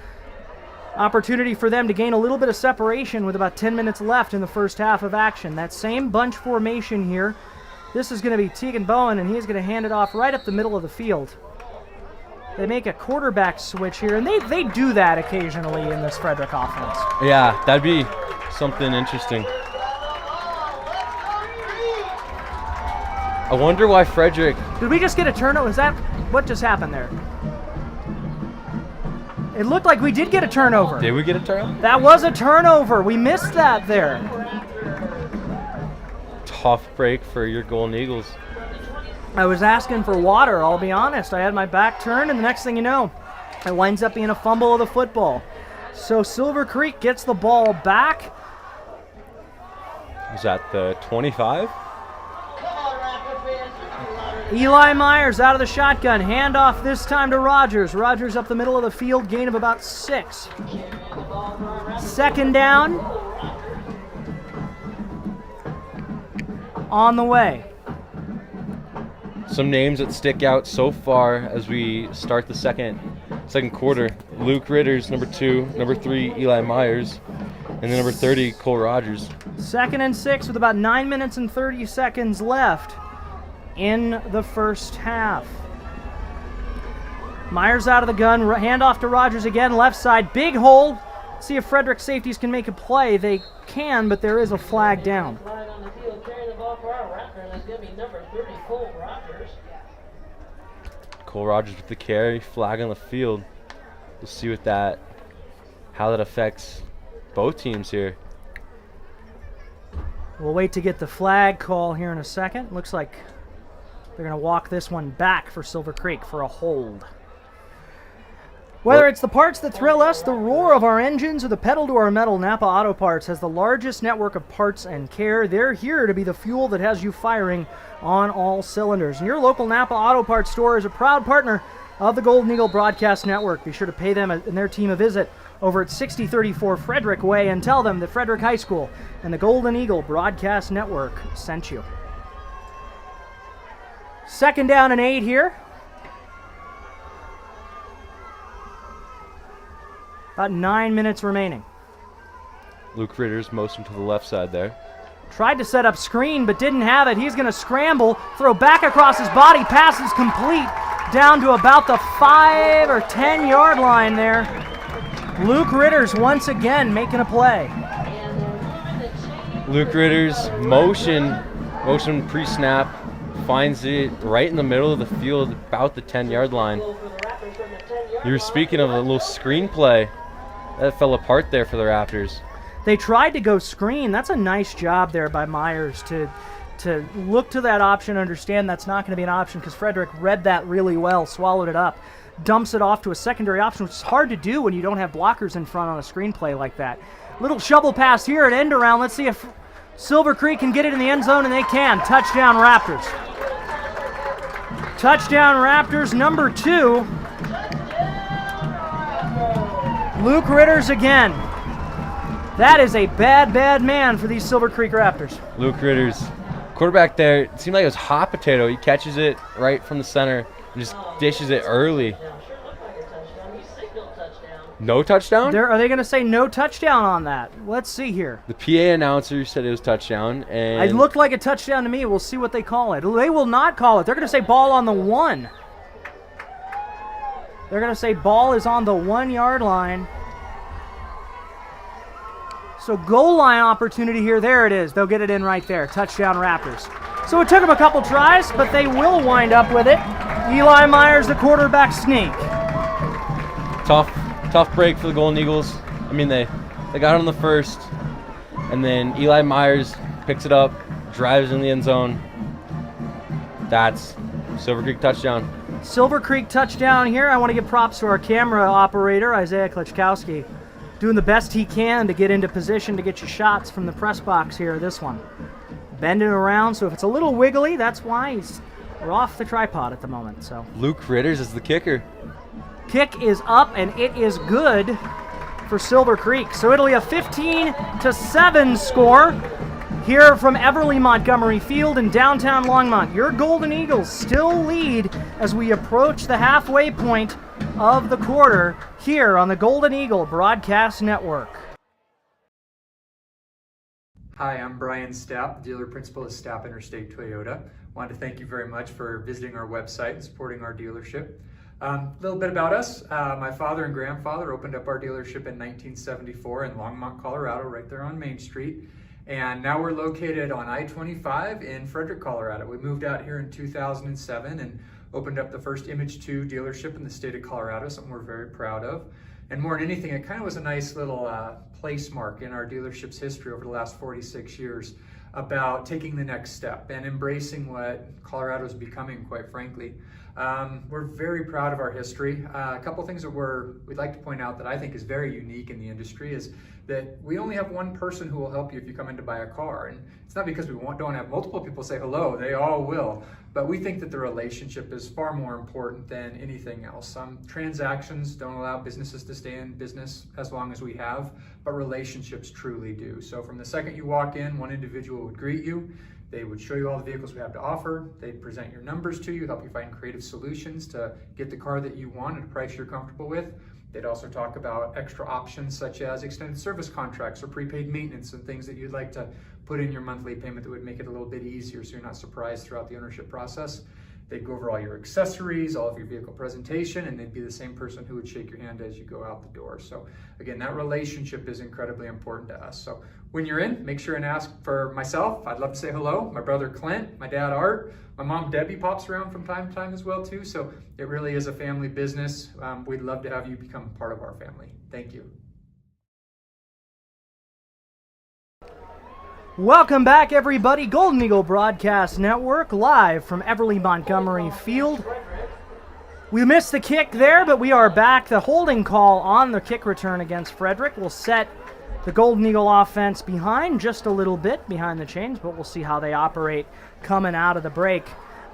Opportunity for them to gain a little bit of separation with about 10 minutes left in the first half of action. That same bunch formation here. This is going to be Tegan Bowen, and he's going to hand it off right up the middle of the field. They make a quarterback switch here, and they do that occasionally in this Frederick offense. Yeah, that'd be something interesting. I wonder why Frederick... Did we just get a turnover? Is that what just happened there? It looked like we did get a turnover. Did we get a turnover? That was a turnover. We missed that there. Tough break for your Golden Eagles. I was asking for water, I'll be honest. I had my back turned, and the next thing you know, it winds up being a fumble of the football. So Silver Creek gets the ball back. Was that the 25? Eli Myers out of the shotgun. Handoff this time to Rogers. Rogers up the middle of the field, gain of about 6. 2nd down. On the way. Some names that stick out so far as we start the second quarter. Luke Ritters, number 2. Number 3, Eli Myers. And then number 30, Cole Rogers. 2nd and 6 with about 9 minutes and 30 seconds left in the first half. Myers out of the gun. Handoff to Rogers again. Left side. Big hole. See if Frederick safeties can make a play. They can, but there is a flag down. Cole Rogers with the carry, flag on the field. We'll see how that affects both teams here. We'll wait to get the flag call here in a second. Looks like they're going to walk this one back for Silver Creek for a hold. Whether it's the parts that thrill us, the roar of our engines, or the pedal to our metal, Napa Auto Parts has the largest network of parts and care. They're here to be the fuel that has you firing on all cylinders. And your local Napa Auto Parts store is a proud partner of the Golden Eagle Broadcast Network. Be sure to pay them and their team a visit over at 6034 Frederick Way and tell them that Frederick High School and the Golden Eagle Broadcast Network sent you. 2nd down and 8 here. About 9 minutes remaining. Luke Ritter's motion to the left side there. Tried to set up screen, but didn't have it. He's going to scramble, throw back across his body. Pass is complete down to about the 5 or 10 yard line there. Luke Ritter's once again making a play. Luke Ritter's motion pre-snap, finds it right in the middle of the field, about the 10 yard line. You were speaking of a little screen play. That fell apart there for the Raptors. They tried to go screen. That's a nice job there by Myers to look to that option, understand that's not going to be an option because Frederick read that really well, swallowed it up, dumps it off to a secondary option, which is hard to do when you don't have blockers in front on a screenplay like that. Little shovel pass here at end around. Let's see if Silver Creek can get it in the end zone, and they can. Touchdown Raptors. Touchdown Raptors, number 2. Luke Ritter's again. That is a bad, bad man for these Silver Creek Raptors. Luke Ritter's quarterback there, it seemed like it was hot potato. He catches it right from the center and just dishes it early. No touchdown? Are they going to say no touchdown on that? Let's see here. The PA announcer said it was touchdown. And it looked like a touchdown to me. We'll see what they call it. They will not call it. They're going to say ball on the 1. They're going to say ball is on the 1 yard line. So goal line opportunity here. There it is. They'll get it in right there. Touchdown Raptors. So it took them a couple tries, but they will wind up with it. Eli Myers, the quarterback sneak. Tough break for the Golden Eagles. I mean, they got it on the first, and then Eli Myers picks it up, drives in the end zone. That's Silver Creek touchdown. Silver Creek touchdown here. I want to give props to our camera operator, Isaiah Klitschkowski, doing the best he can to get into position to get you shots from the press box here, this one. Bending around, so if it's a little wiggly, that's why we're off the tripod at the moment. So Luke Ritters is the kicker. Kick is up, and it is good for Silver Creek. So it'll be a 15-7 score here from Everly Montgomery Field in downtown Longmont. Your Golden Eagles still lead as we approach the halfway point of the quarter here on the Golden Eagle Broadcast Network. Hi, I'm Brian Stapp, dealer principal at Stapp Interstate Toyota. Wanted to thank you very much for visiting our website and supporting our dealership. A little bit about us. My father and grandfather opened up our dealership in 1974 in Longmont, Colorado, right there on Main Street. And now we're located on I-25 in Frederick, Colorado. We moved out here in 2007 and opened up the first Image 2 dealership in the state of Colorado, something we're very proud of. And more than anything, it kind of was a nice little place mark in our dealership's history over the last 46 years about taking the next step and embracing what Colorado is becoming, quite frankly. We're very proud of our history. A couple things that we'd like to point out that I think is very unique in the industry is that we only have one person who will help you if you come in to buy a car. And it's not because we don't have multiple people say hello, they all will. But we think that the relationship is far more important than anything else. Transactions don't allow businesses to stay in business as long as we have, but relationships truly do. So from the second you walk in, one individual would greet you. They would show you all the vehicles we have to offer. They'd present your numbers to you, help you find creative solutions to get the car that you want at a price you're comfortable with. They'd also talk about extra options such as extended service contracts or prepaid maintenance and things that you'd like to put in your monthly payment that would make it a little bit easier so you're not surprised throughout the ownership process. They'd go over all your accessories, all of your vehicle presentation, and they'd be the same person who would shake your hand as you go out the door. So again, that relationship is incredibly important to us. So when you're in, make sure and ask for myself. I'd love to say hello. My brother Clint, my dad Art, my mom Debbie pops around from time to time as well too. So it really is a family business. We'd love to have you become part of our family. Thank you. Welcome back, everybody. Golden Eagle Broadcast Network, live from Everly Montgomery Field. We missed the kick there, but we are back. The holding call on the kick return against Frederick will set the Golden Eagle offense behind just a little bit, behind the chains, but we'll see how they operate coming out of the break.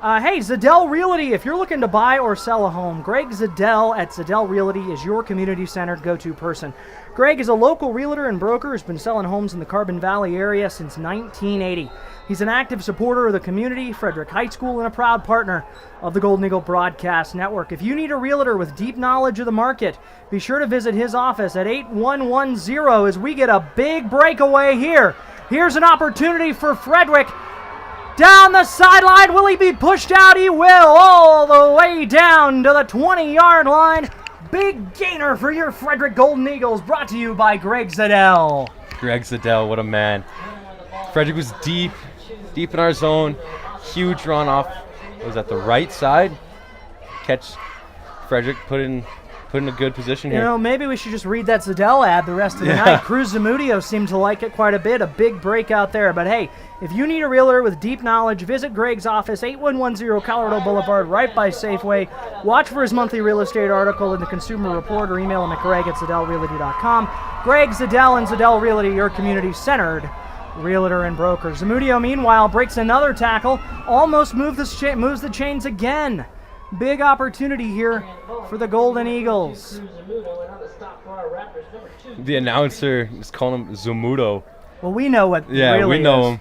Hey, Zadell Realty, if you're looking to buy or sell a home, Greg Zadell at Zadell Realty is your community-centered go-to person. Greg is a local realtor and broker who's been selling homes in the Carbon Valley area since 1980. He's an active supporter of the community, Frederick High School, and a proud partner of the Golden Eagle Broadcast Network. If you need a realtor with deep knowledge of the market, be sure to visit his office at 8110 as we get a big breakaway here. Here's an opportunity for Frederick. Down the sideline, will he be pushed out? He will, all the way down to the 20-yard line. Big gainer for your Frederick Golden Eagles, brought to you by Greg Zadell. Greg Zadell, what a man. Frederick was deep in our zone. Huge run off, was that the right side? Catch, Frederick put in a good position here. You know, maybe we should just read that Zadell ad the rest of the night. Cruz Zamudio seemed to like it quite a bit. A big break out there. But hey, if you need a realtor with deep knowledge, visit Greg's office, 8110 Colorado Boulevard, right by Safeway. Watch for his monthly real estate article in the Consumer Report or email him at greg@zadellrealty.com. Greg Zadell and Zadell Realty, your community-centered realtor and broker. Zamudio, meanwhile, breaks another tackle, almost moves the chains again. Big opportunity here for the Golden Eagles. The announcer is calling him Zamudo. Well, we know what really we know is. Him.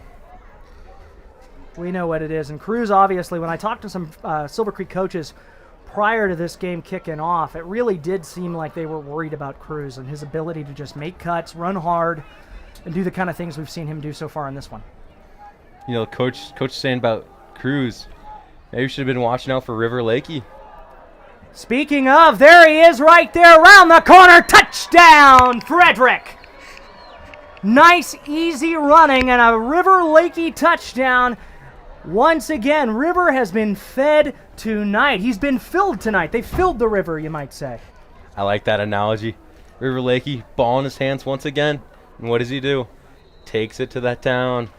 We know what it is. And Cruz, obviously, when I talked to some Silver Creek coaches prior to this game kicking off, it really did seem like they were worried about Cruz and his ability to just make cuts, run hard, and do the kind of things we've seen him do so far in this one. You know, coach saying about Cruz, maybe you should have been watching out for River Lakey. Speaking of, there he is right there around the corner. Touchdown, Frederick. Nice, easy running and a River Lakey touchdown. Once again, River has been fed tonight. He's been filled tonight. They filled the river, you might say. I like that analogy. River Lakey, ball in his hands once again. And what does he do? Takes it to that down.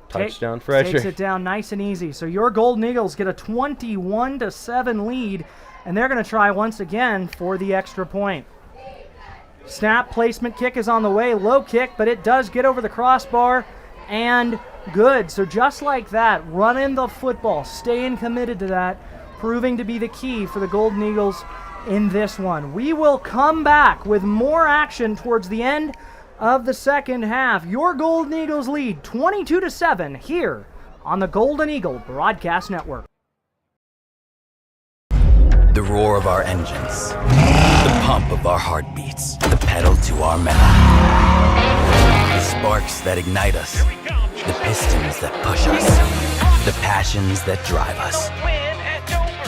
Touchdown, Frederick. Takes it down nice and easy. So your Golden Eagles get a 21-7 lead, and they're going to try once again for the extra point. Snap, placement, kick is on the way. Low kick, but it does get over the crossbar, and good. So just like that, running the football, staying committed to that, proving to be the key for the Golden Eagles in this one. We will come back with more action towards the end of the second half. Your Golden Eagles lead 22-7 here on the Golden Eagle Broadcast Network. The roar of our engines, the pump of our heartbeats, the pedal to our metal, the sparks that ignite us, the pistons that push us, the passions that drive us.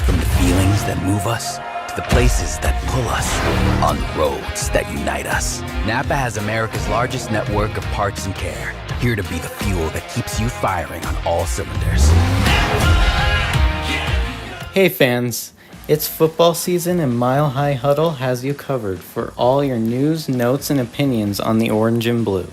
From the feelings that move us to the places that pull us, on the roads that unite us. Napa has America's largest network of parts and care, here to be the fuel that keeps you firing on all cylinders. Hey fans, it's football season and Mile High Huddle has you covered for all your news, notes, and opinions on the orange and blue.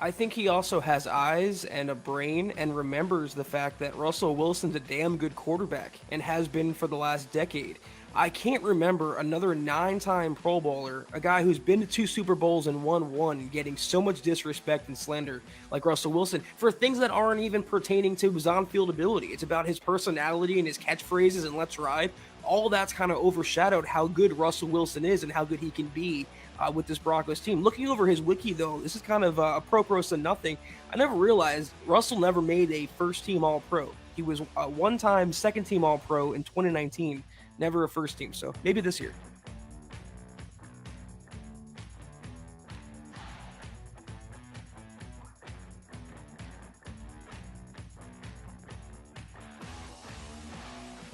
I think he also has eyes and a brain and remembers the fact that Russell Wilson's a damn good quarterback and has been for the last decade. I can't remember another 9-time Pro Bowler, a guy who's been to 2 Super Bowls and won 1, getting so much disrespect and slander like Russell Wilson for things that aren't even pertaining to his on-field ability. It's about his personality and his catchphrases and let's ride. All that's kind of overshadowed how good Russell Wilson is and how good he can be with this Broncos team. Looking over his wiki, though, this is kind of a pro to nothing. I never realized Russell never made a first-team All-Pro. He was a one-time second-team All-Pro in 2019. Never a first team, so maybe this year.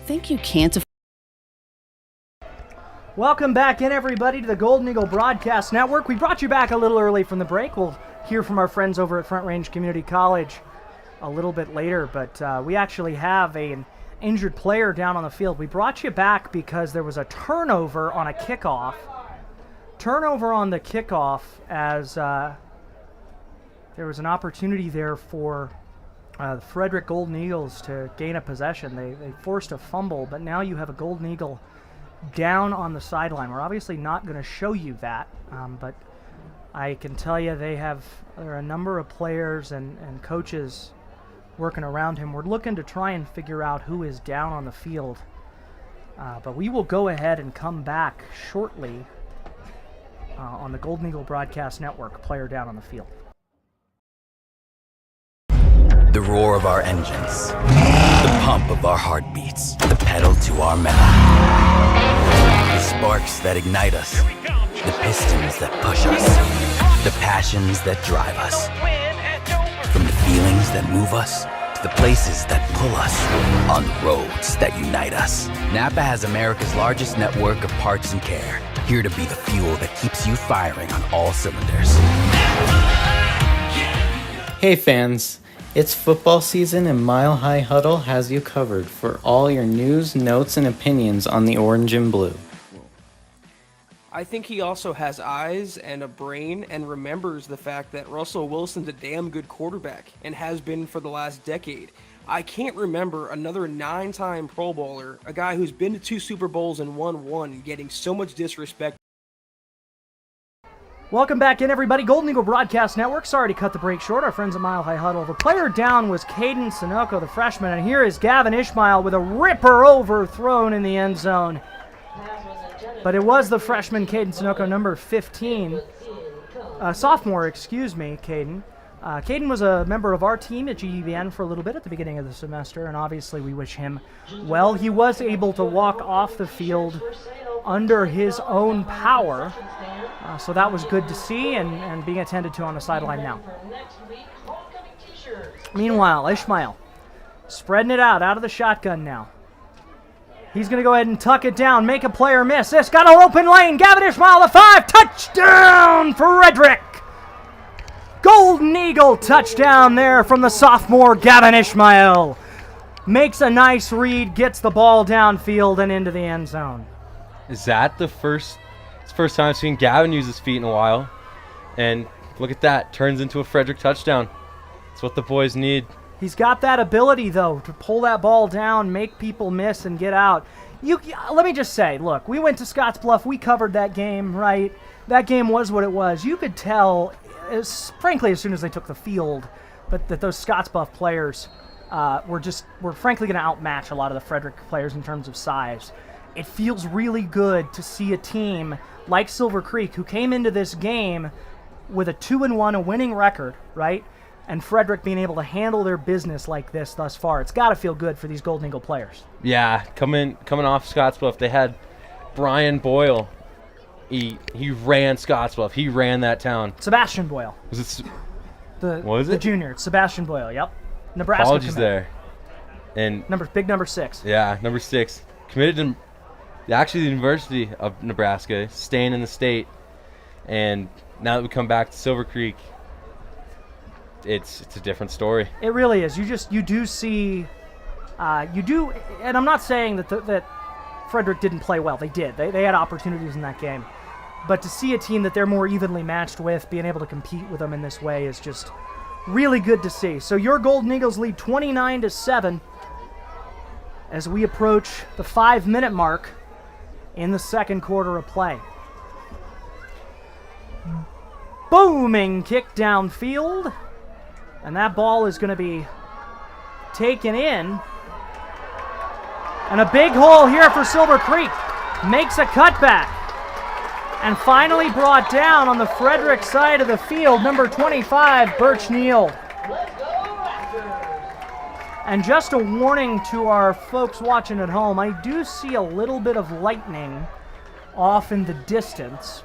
Think you can't afford. Welcome back in, everybody, to the Golden Eagle Broadcast Network. We brought you back a little early from the break. We'll hear from our friends over at Front Range Community College a little bit later, but we actually have an injured player down on the field. We brought you back because there was a turnover on a kickoff. Turnover on the kickoff as there was an opportunity there for the Frederick Golden Eagles to gain a possession. They forced a fumble, but now you have a Golden Eagle down on the sideline. We're obviously not going to show you that, but I can tell you there are a number of players and coaches working around him. We're looking to try and figure out who is down on the field. But we will go ahead and come back shortly on the Golden Eagle Broadcast Network. Player down on the field. The roar of our engines, the pump of our heartbeats, the pedal to our metal. The sparks that ignite us, the pistons that push us, the passions that drive us. From the feelings that move us to the places that pull us, on roads that unite us. Napa has America's largest network of parts and care, here to be the fuel that keeps you firing on all cylinders. Hey fans, it's football season and Mile High Huddle has you covered for all your news, notes, and opinions on the orange and blue. I think he also has eyes and a brain and remembers the fact that Russell Wilson's a damn good quarterback and has been for the last decade. I can't remember another 9-time Pro Bowler, a guy who's been to 2 Super Bowls and won 1, getting so much disrespect. Welcome back in, everybody. Golden Eagle Broadcast Network. Sorry to cut the break short. Our friends at Mile High Huddle. The player down was Caden Sunoco, the freshman, and here is Gavin Ishmael with a ripper overthrown in the end zone. But it was the freshman Caden Sunoco, number 15. Sophomore, excuse me, Caden. Caden was a member of our team at GEBN for a little bit at the beginning of the semester, and obviously we wish him well. He was able to walk off the field under his own power, so that was good to see and being attended to on the sideline now. Meanwhile, Ishmael spreading it out of the shotgun now. He's going to go ahead and tuck it down, make a player miss. This got an open lane. Gavin Ishmael, the 5. Touchdown, Frederick. Golden Eagle touchdown there from the sophomore Gavin Ishmael. Makes a nice read, gets the ball downfield and into the end zone. Is that the first time I've seen Gavin use his feet in a while? And look at that, turns into a Frederick touchdown. That's what the boys need. He's got that ability, though, to pull that ball down, make people miss, and get out. Let me just say, look, we went to Scottsbluff. We covered that game, right? That game was what it was. You could tell, frankly, as soon as they took the field, but that those Scottsbluff players were frankly going to outmatch a lot of the Frederick players in terms of size. It feels really good to see a team like Silver Creek, who came into this game with a 2-1, a winning record, right? And Frederick being able to handle their business like this thus far. It's got to feel good for these Golden Eagle players. Yeah, coming off Scottsbluff, they had Brian Boyle. He ran Scottsbluff. He ran that town. Sebastian Boyle. Was it? What was it? The junior. It's Sebastian Boyle. Yep. Nebraska. Apologies commit. there. And big number 6. Yeah, number 6. Committed to the University of Nebraska, staying in the state. And now that we come back to Silver Creek, it's a different story. It really is. You do see, and I'm not saying that Frederick didn't play well. They did. They had opportunities in that game. But to see a team that they're more evenly matched with, being able to compete with them in this way is just really good to see. So your Golden Eagles lead 29-7 as we approach the 5-minute mark in the second quarter of play. Booming kick downfield. And that ball is going to be taken in. And a big hole here for Silver Creek. Makes a cutback. And finally brought down on the Frederick side of the field, number 25, Birch Neal. And just a warning to our folks watching at home, I do see a little bit of lightning off in the distance.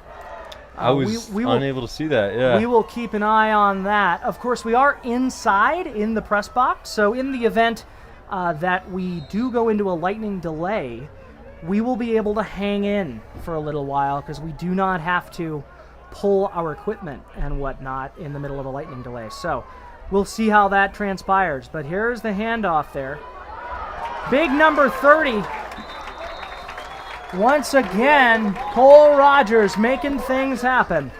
I was unable to see that, yeah. We will keep an eye on that. Of course, we are inside in the press box, so in the event that we do go into a lightning delay, we will be able to hang in for a little while because we do not have to pull our equipment and whatnot in the middle of a lightning delay. So we'll see how that transpires. But here's the handoff there. Big number 30. Once again, Cole Rogers making things happen.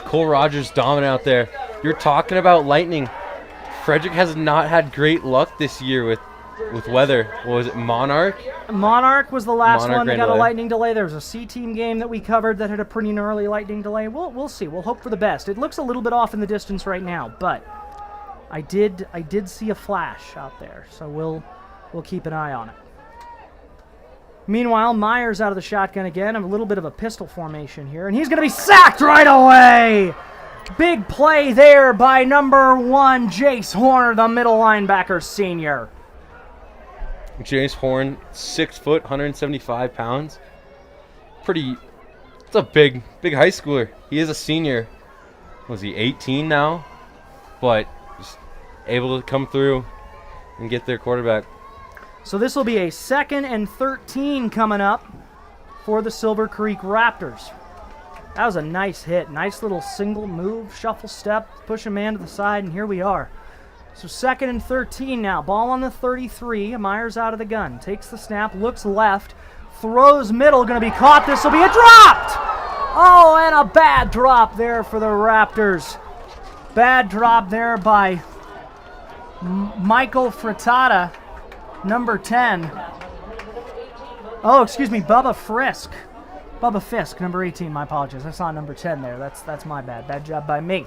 Cole Rogers dominant out there. You're talking about lightning. Frederick has not had great luck this year with weather. What was it, Monarch? Monarch was the last one that got a lightning delay. There was a C-team game that we covered that had a pretty gnarly lightning delay. We'll see. We'll hope for the best. It looks a little bit off in the distance right now, but I did see a flash out there, so we'll keep an eye on it. Meanwhile, Myers out of the shotgun again. A little bit of a pistol formation here, and he's going to be sacked right away. Big play there by number 1, Jace Horner, the middle linebacker senior. Jace Horn, 6 foot, 175 pounds. It's a big high schooler. He is a senior. Was he 18 now? But just able to come through and get their quarterback. So this will be a 2nd and 13 coming up for the Silver Creek Raptors. That was a nice hit. Nice little single move, shuffle step, push a man to the side, and here we are. So 2nd and 13 now. Ball on the 33. Myers out of the gun. Takes the snap, looks left, throws middle, going to be caught. This will be a dropped! Oh, and a bad drop there for the Raptors. Bad drop there by Michael Frittata. Number 10. Oh, excuse me, Bubba Fisk, number 18, my apologies. I saw number 10 there. That's my bad. Bad job by me.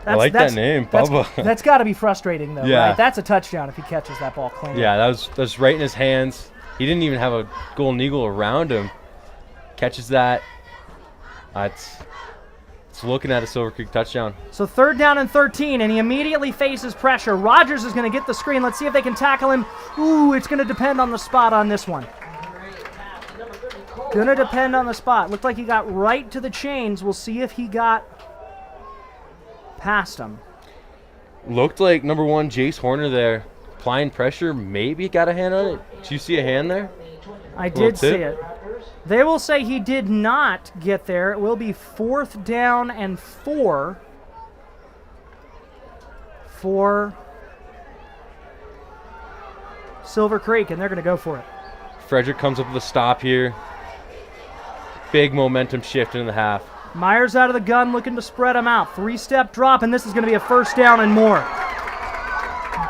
I like that name, Bubba. That's got to be frustrating, though, yeah. right? That's a touchdown if he catches that ball clean. Yeah, that was right in his hands. He didn't even have a golden eagle around him. Catches that. It's looking at a Silver Creek touchdown. So 3rd down and 13, and he immediately faces pressure. Rogers is going to get the screen. Let's see if they can tackle him. Ooh, it's going to depend on the spot on this one. Going to depend on the spot. Looked like he got right to the chains. We'll see if he got past him. Looked like number 1, Jace Horner there. Applying pressure, maybe got a hand on it. Did you see a hand there? I did see it. They will say he did not get there. It will be 4th down and 4 for Silver Creek, and they're going to go for it. Frederick comes up with a stop here. Big momentum shift in the half. Myers out of the gun looking to spread him out. 3-step drop, and this is going to be a 1st down and more.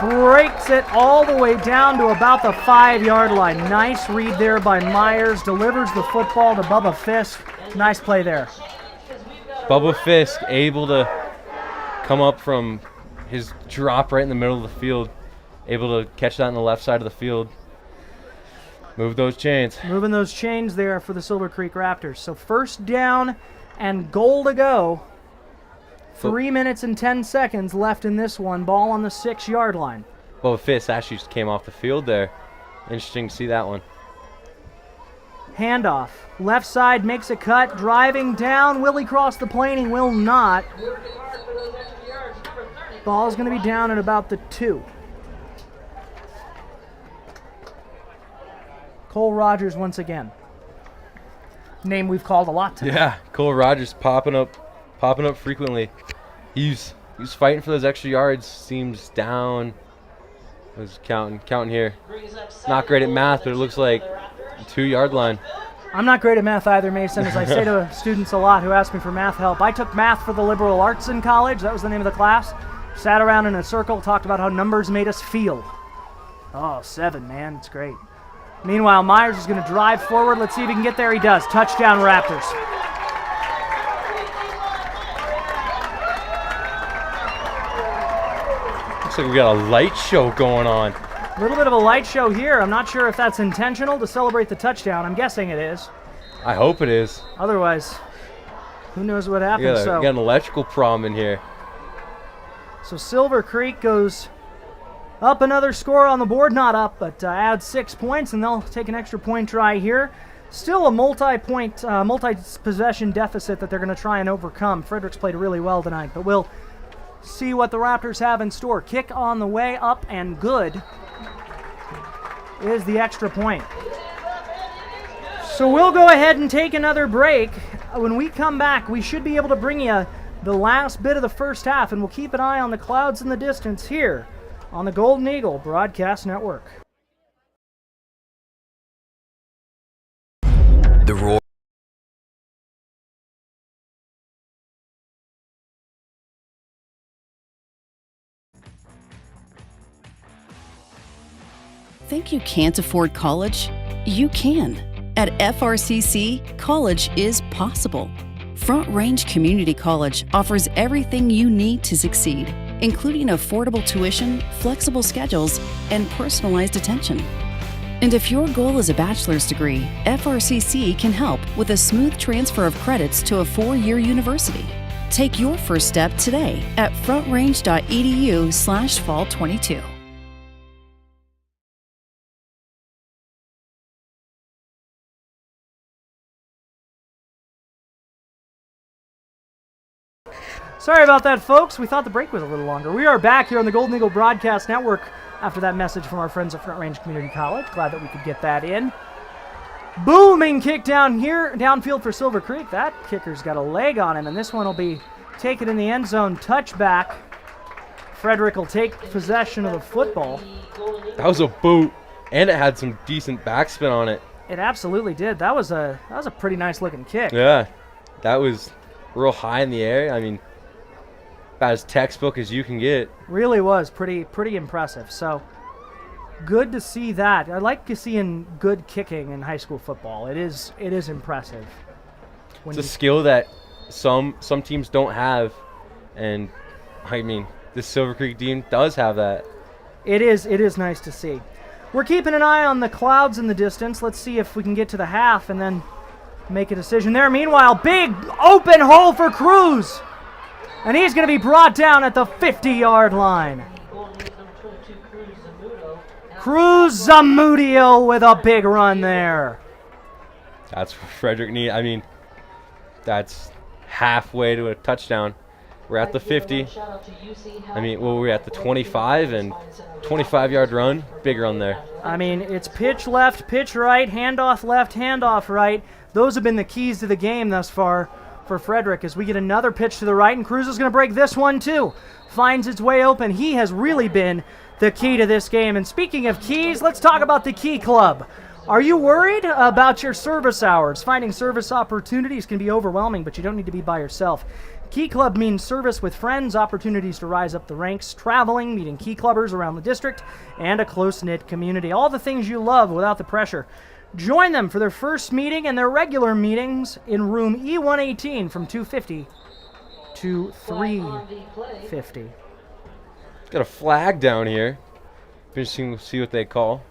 Breaks it all the way down to about the 5-yard line. Nice read there by Myers. Delivers the football to Bubba Fisk. Nice play there. Bubba Fisk able to come up from his drop right in the middle of the field. Able to catch that on the left side of the field. Move those chains. Moving those chains there for the Silver Creek Raptors. So 1st down and goal to go. 3 minutes and 10 seconds left in this one. Ball on the 6-yard line. Bubba Fisk actually just came off the field there. Interesting to see that one. Handoff. Left side makes a cut. Driving down. Will he cross the plane? He will not. Ball's going to be down at about the 2. Cole Rogers once again. Name we've called a lot tonight. Yeah, Cole Rogers popping up frequently. He's fighting for those extra yards. Seems down. Was counting here. Not great at math, but it looks like the 2-yard line. I'm not great at math either, Mason. As I say to students a lot who ask me for math help, I took math for the liberal arts in college. That was the name of the class. Sat around in a circle, talked about how numbers made us feel. Oh, 7, man. It's great. Meanwhile, Myers is going to drive forward. Let's see if he can get there. He does. Touchdown, Raptors. Looks like we got a light show going on. A little bit of a light show here. I'm not sure if that's intentional to celebrate the touchdown. I'm guessing it is. I hope it is. Otherwise, who knows what happens. We got an electrical problem in here. So Silver Creek goes up another score on the board. Not up, but adds 6 points, and they'll take an extra point try here. Still a multi-possession deficit that they're going to try and overcome. Frederick's played really well tonight, but we'll see what the Raptors have in store. Kick on the way, up and good is the extra point. So we'll go ahead and take another break. When we come back, we should be able to bring you the last bit of the first half, and we'll keep an eye on the clouds in the distance here on the Golden Eagle Broadcast Network. The roar. Think you can't afford college? You can. At FRCC, college is possible. Front Range Community College offers everything you need to succeed, including affordable tuition, flexible schedules, and personalized attention. And if your goal is a bachelor's degree, FRCC can help with a smooth transfer of credits to a 4-year university. Take your first step today at frontrange.edu/fall22. Sorry about that, folks. We thought the break was a little longer. We are back here on the Golden Eagle Broadcast Network after that message from our friends at Front Range Community College. Glad that we could get that in. Booming kick down here, downfield for Silver Creek. That kicker's got a leg on him, and this one will be taken in the end zone. Touchback. Frederick will take possession of the football. That was a boot, and it had some decent backspin on it. It absolutely did. That was a pretty nice looking kick. Yeah, that was real high in the air. I mean, about as textbook as you can get. Really was pretty impressive. So good to see that. I like seeing good kicking in high school football. It is impressive. It's a skill that some teams don't have, and I mean, this Silver Creek team does have that. It is nice to see. We're keeping an eye on the clouds in the distance. Let's see if we can get to the half and then make a decision there. Meanwhile, big open hole for Cruz. And he's going to be brought down at the 50-yard line. Cruz Zamudio with a big run there. That's what Frederick needs. I mean, that's halfway to a touchdown. We're at the 50. I mean, well, we're at the 25 and 25-yard run. Big run there. I mean, it's pitch left, pitch right, handoff left, handoff right. Those have been the keys to the game thus far for Frederick as we get another pitch to the right, and Cruz is going to break this one too. Finds its way open. He has really been the key to this game. And speaking of keys, let's talk about the Key Club. Are you worried about your service hours? Finding service opportunities can be overwhelming, but you don't need to be by yourself. Key Club means service with friends, opportunities to rise up the ranks, traveling, meeting Key Clubbers around the district, and a close-knit community. All the things you love without the pressure. Join them for their first meeting and their regular meetings in room E118 from 2:50 to 3:50. Got a flag down here. Interesting to see what they call.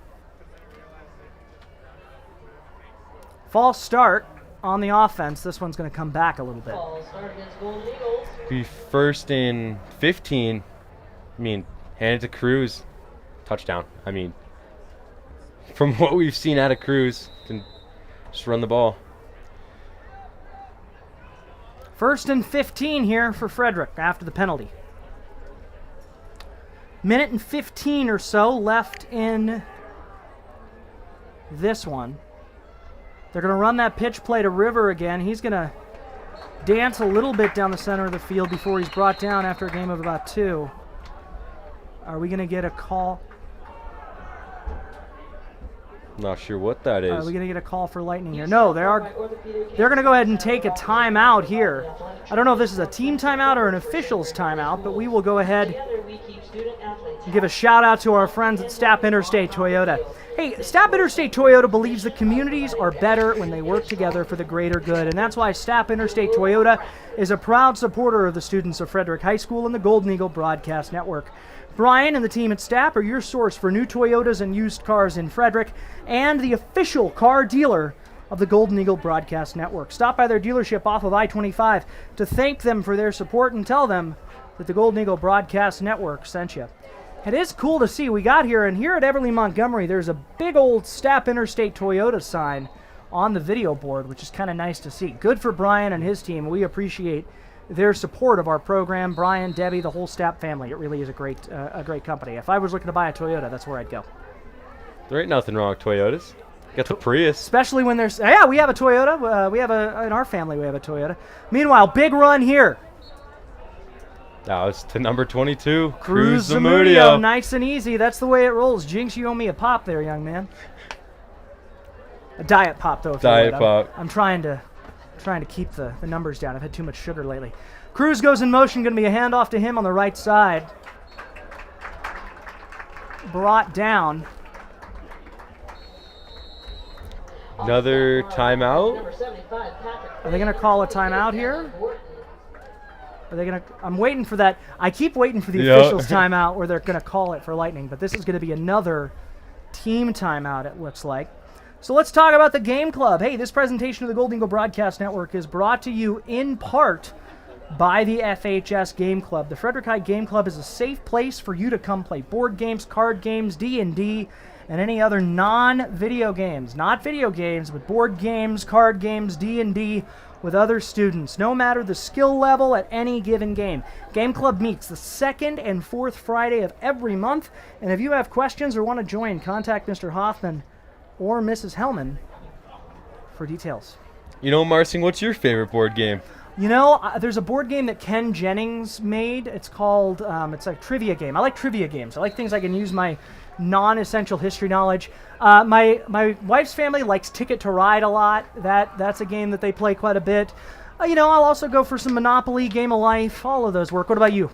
False start on the offense. This one's going to come back a little bit. Be first and 15. I mean, hand it to Cruz. Touchdown. I mean, from what we've seen out of Cruz, can just run the ball. First and 15 here for Frederick after the penalty. Minute and 15 or so left in this one. They're going to run that pitch play to River again. He's going to dance a little bit down the center of the field before he's brought down after a game of about 2. Are we going to get a call? Not sure what that is. Are we going to get a call for lightning here? No, they're going to go ahead and take a timeout here. I don't know if this is a team timeout or an official's timeout, but we will go ahead and give a shout out to our friends at Stapp Interstate Toyota. Hey, Stapp Interstate Toyota believes that communities are better when they work together for the greater good, and that's why Stapp Interstate Toyota is a proud supporter of the students of Frederick High School and the Golden Eagle Broadcast Network. Brian and the team at Stapp are your source for new Toyotas and used cars in Frederick and the official car dealer of the Golden Eagle Broadcast Network. Stop by their dealership off of I-25 to thank them for their support and tell them that the Golden Eagle Broadcast Network sent you. It is cool to see. We got here, and here at Everly Montgomery, there's a big old Stapp Interstate Toyota sign on the video board, which is kind of nice to see. Good for Brian and his team. We appreciate their support of our program. Brian, Debbie, the whole Stapp family. It really is a great company. If I was looking to buy a Toyota, that's where I'd go. There ain't nothing wrong with Toyotas. Got the Prius. Especially when there's... Yeah, we have a Toyota. In our family, we have a Toyota. Meanwhile, big run here. That was to number 22, Cruz Zamudio. Nice and easy. That's the way it rolls. Jinx, you owe me a pop there, young man. A diet pop, though. Diet pop. I'm trying to keep the numbers down. I've had too much sugar lately. Cruz goes in motion. Going to be a handoff to him on the right side. Brought down Another timeout. Are they going to call a timeout here? Are they going to? I'm waiting for that. I keep waiting for the officials' timeout where they're going to call it for Lightning, but this is going to be another team timeout, it looks like. So let's talk about the Game Club. Hey, this presentation of the Golden Eagle Broadcast Network is brought to you in part by the FHS Game Club. The Frederick High Game Club is a safe place for you to come play board games, card games, D&D, and any other non-video games. Not video games, but board games, card games, D&D with other students, no matter the skill level at any given game. Game Club meets the second and fourth Friday of every month, and if you have questions or want to join, contact Mr. Hoffman or Mrs. Hellman for details. You know, Marsing, what's your favorite board game? You know, there's a board game that Ken Jennings made. It's called, it's a trivia game. I like trivia games. I like things I can use my non-essential history knowledge. My wife's family likes Ticket to Ride a lot. That's a game that they play quite a bit. You know, I'll also go for some Monopoly, Game of Life. All of those work. What about you?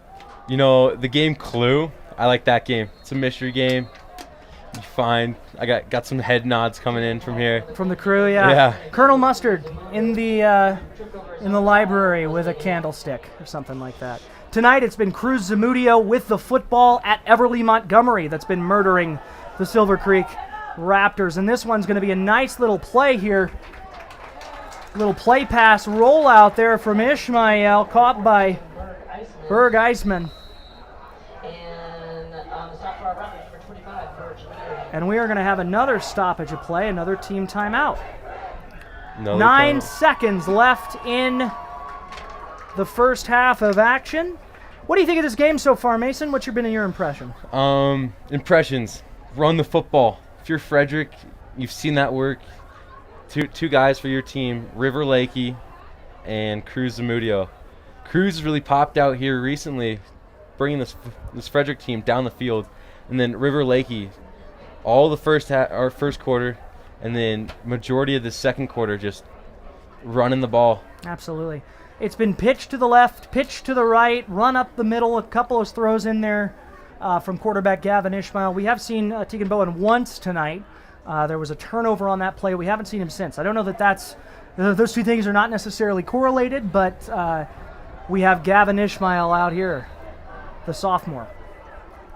You know, the game Clue. I like that game. It's a mystery game. You find I got some head nods coming in from here. From the crew, yeah. Colonel Mustard in the library with a candlestick or something like that. Tonight it's been Cruz Zamudio with the football at Everly Montgomery that's been murdering the Silver Creek Raptors. And this one's going to be a nice little play here. Little play pass rollout there from Ishmael, caught by Berg Eisman. And we are going to have another stoppage of play, another team timeout. 9 seconds left in the first half of action. What do you think of this game so far, Mason? What's been your impression? Impressions. Run the football. If you're Frederick, you've seen that work. Two guys for your team, River Lakey and Cruz Zamudio. Cruz really popped out here recently, bringing this Frederick team down the field. And then River Lakey, all the first quarter, and then majority of the second quarter just running the ball. Absolutely. It's been pitch to the left, pitch to the right, run up the middle, a couple of throws in there from quarterback Gavin Ishmael. We have seen Tegan Bowen once tonight. There was a turnover on that play. We haven't seen him since. I don't know that those two things are not necessarily correlated, but we have Gavin Ishmael out here, the sophomore.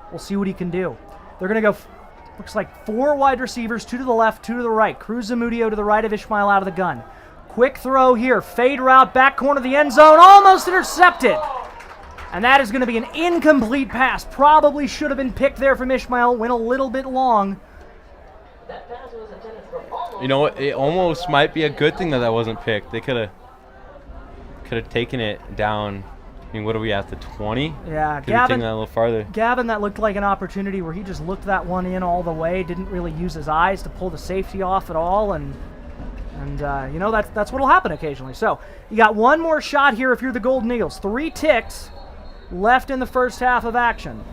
We'll see what he can do. They're going to go, looks like 4 wide receivers, 2 to the left, 2 to the right. Cruz Zamudio to the right of Ishmael out of the gun. Quick throw here, fade route, back corner of the end zone, almost intercepted. And that is going to be an incomplete pass. Probably should have been picked there from Ishmael, went a little bit long. You know, it almost might be a good thing that wasn't picked. They could have taken it down. I mean, what are we at, the 20? Yeah, Could have taken that a little farther. Gavin, that looked like an opportunity where he just looked that one in all the way, didn't really use his eyes to pull the safety off at all, and you know, that's what'll happen occasionally. So you got one more shot here if you're the Golden Eagles. 3 ticks left in the first half of action.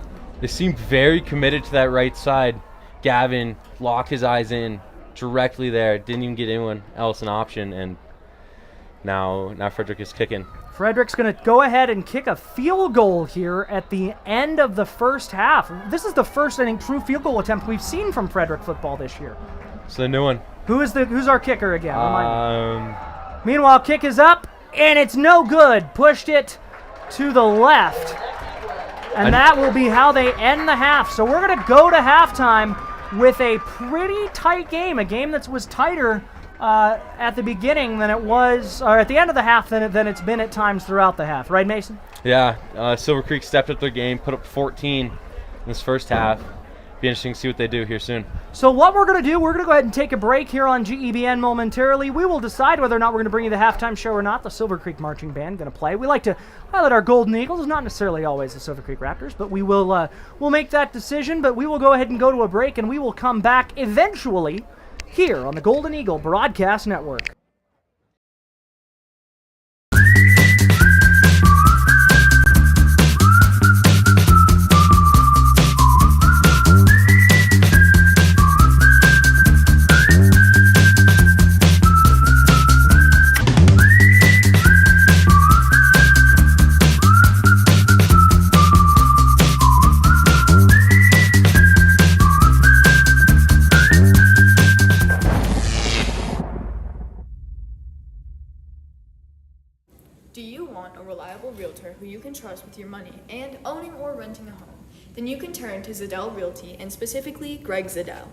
They seemed very committed to that right side. Gavin locked his eyes in directly there, didn't even get anyone else an option, and now Frederick is kicking. Frederick's going to go ahead and kick a field goal here at the end of the first half. This is the first, I think, true field goal attempt we've seen from Frederick football this year. It's the new one. Who's our kicker again? Meanwhile, kick is up, and it's no good. Pushed it to the left. And that will be how they end the half. So we're going to go to halftime with a pretty tight game, a game that was tighter at the beginning than it was, or at the end of the half than it's been at times throughout the half. Right, Mason? Yeah, Silver Creek stepped up their game, put up 14 in this first half. Be interesting to see what they do here soon. So what we're going to do, we're going to go ahead and take a break here on GEBN momentarily. We will decide whether or not we're going to bring you the halftime show or not. The Silver Creek Marching Band going to play. We like to highlight our Golden Eagles, not necessarily always the Silver Creek Raptors, but we will we'll make that decision. But we will go ahead and go to a break, and we will come back eventually here on the Golden Eagle Broadcast Network. reliable realtor who you can trust with your money and owning or renting a home, then you can turn to Zadell Realty and specifically Greg Zadell.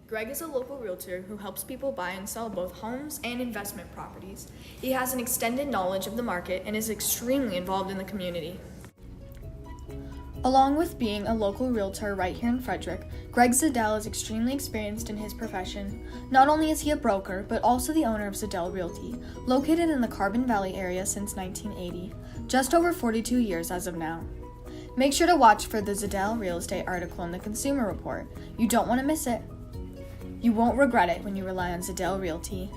Greg is a local realtor who helps people buy and sell both homes and investment properties. He has an extended knowledge of the market and is extremely involved in the community. Along with being a local realtor right here in Frederick, Greg Zadell is extremely experienced in his profession. Not only is he a broker, but also the owner of Zadell Realty, located in the Carbon Valley area since 1980, just over 42 years as of now. Make sure to watch for the Zadell real estate article in the Consumer Report. You don't want to miss it. You won't regret it when you rely on Zadell Realty.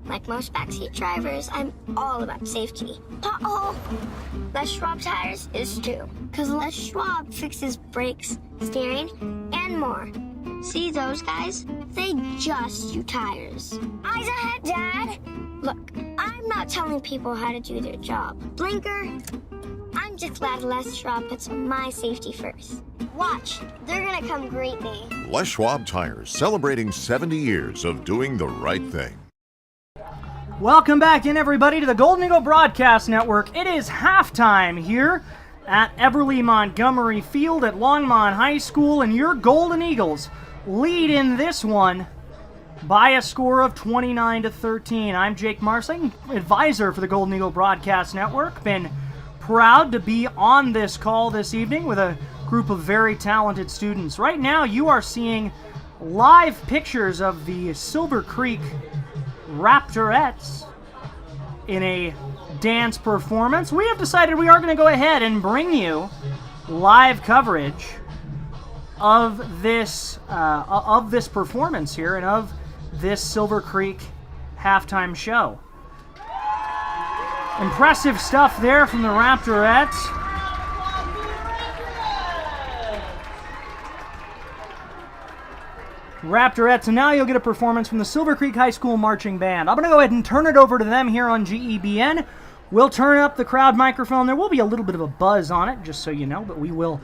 Like most backseat drivers, I'm all about safety. Uh-oh! Les Schwab Tires is too, because Les Schwab fixes brakes, steering, and more. See those guys? They just do tires. Eyes ahead, Dad! Look, I'm not telling people how to do their job. Blinker, I'm just glad Les Schwab puts my safety first. Watch, they're gonna come greet me. Les Schwab Tires, celebrating 70 years of doing the right thing. Welcome back in, everybody, to the Golden Eagle Broadcast Network. It is halftime here at Everly Montgomery Field at Longmont High School, and your Golden Eagles lead in this one by a score of 29-13. I'm Jake Marsling, advisor for the Golden Eagle Broadcast Network. Been proud to be on this call this evening with a group of very talented students. Right now, you are seeing live pictures of the Silver Creek Raptorettes in a dance performance. We have decided we are going to go ahead and bring you live coverage of this performance here and of this Silver Creek halftime show. Impressive stuff there from the Raptorettes. Raptorettes, and now you'll get a performance from the Silver Creek High School Marching Band. I'm going to go ahead and turn it over to them here on GEBN. We'll turn up the crowd microphone. There will be a little bit of a buzz on it, just so you know, but we will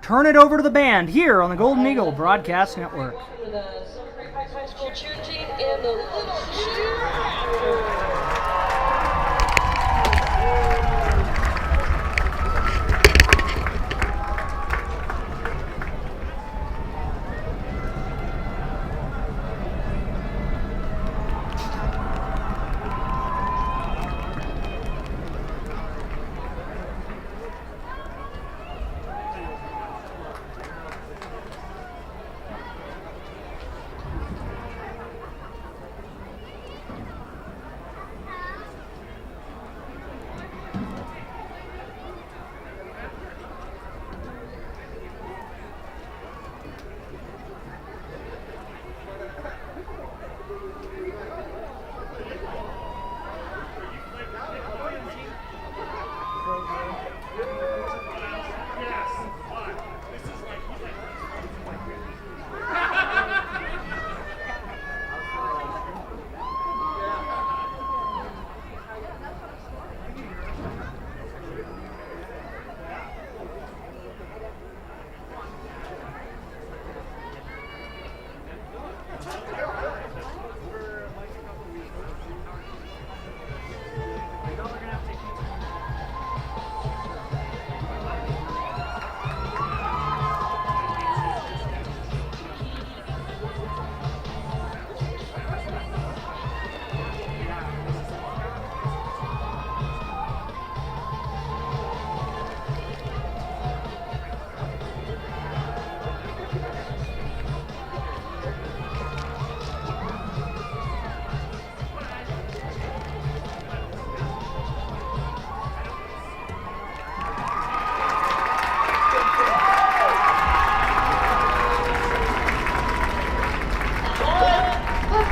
turn it over to the band here on the Golden Eagle Broadcast Network. The Silver Creek High School cheer team and the Little Cheer Raptors.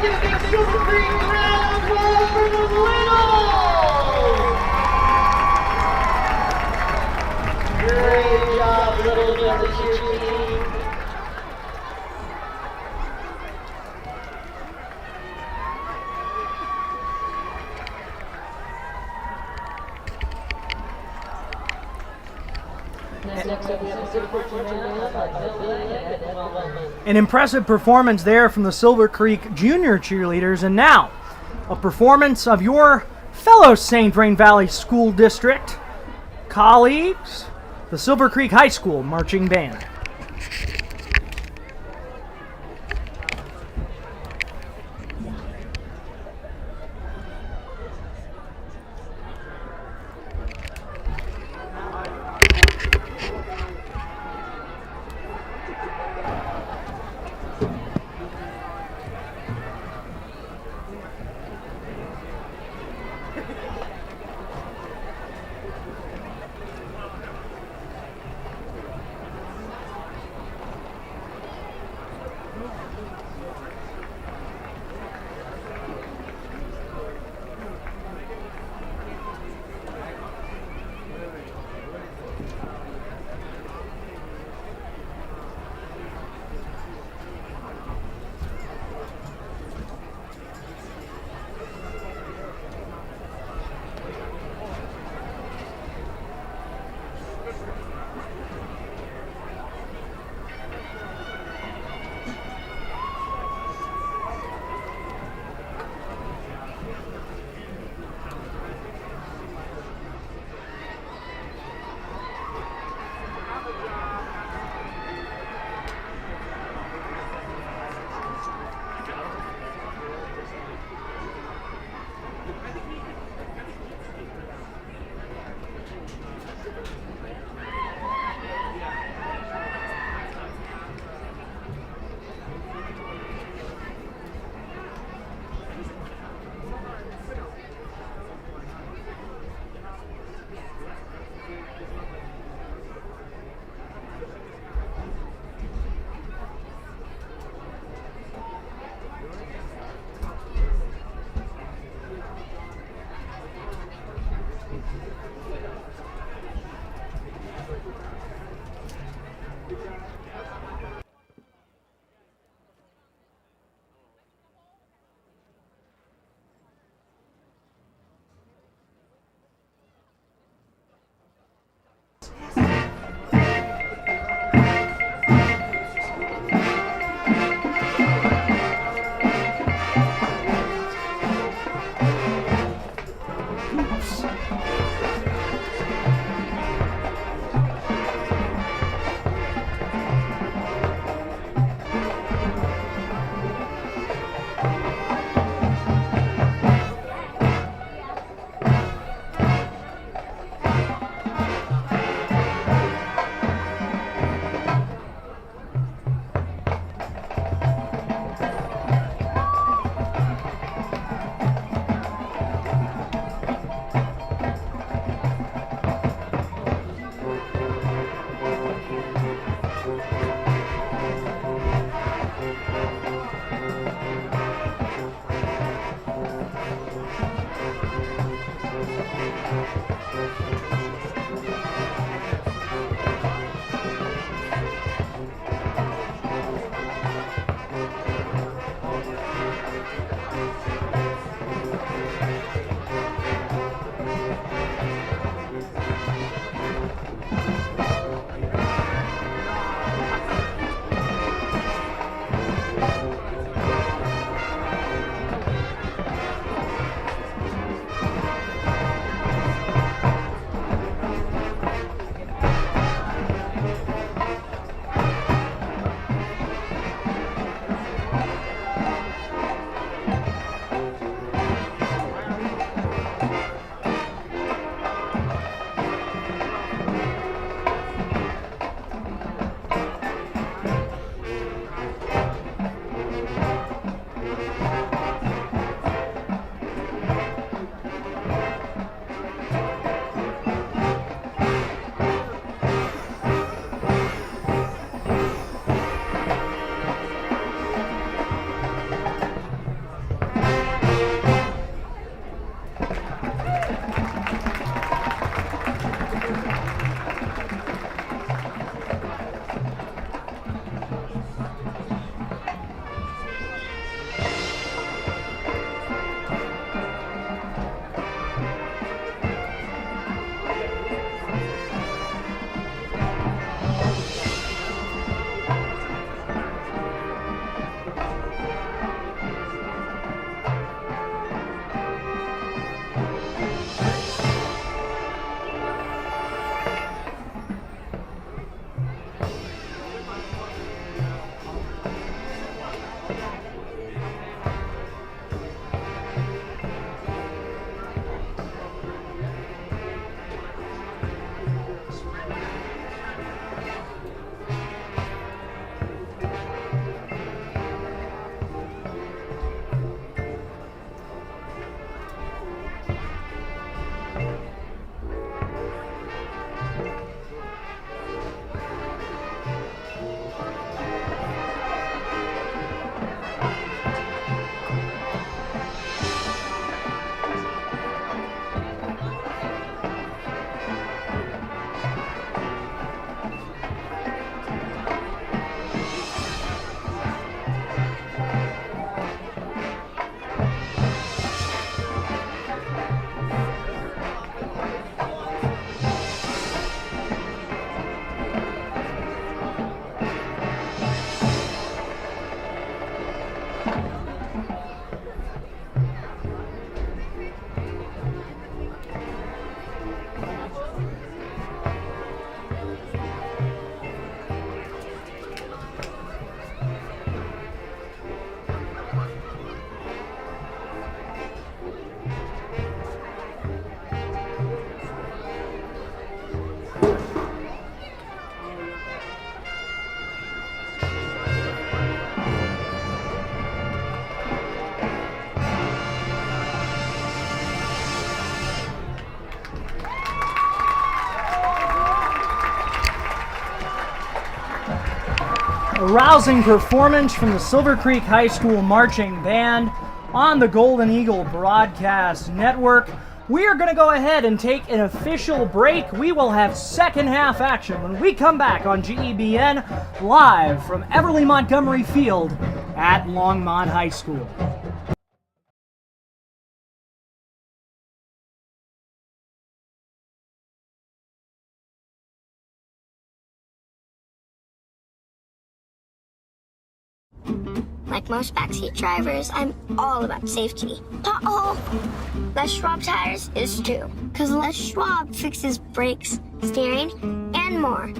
Give a big Silver Creek round of applause for the Littles! Great job, Littles, and the cheer team. Next up, we have a good fortune man led by Bill Lee and Everly Montgomery. An impressive performance there from the Silver Creek junior cheerleaders. And now, a performance of your fellow St. Vrain Valley School District colleagues, the Silver Creek High School Marching Band. A rousing performance from the Silver Creek High School Marching Band on the Golden Eagle Broadcast Network. We are going to go ahead and take an official break. We will have second half action when we come back on GEBN live from Everly Montgomery Field at Longmont High School. Like most backseat drivers, I'm all about safety. Uh-oh! Les Schwab Tires is too. Because Les Schwab fixes brakes, steering, and more.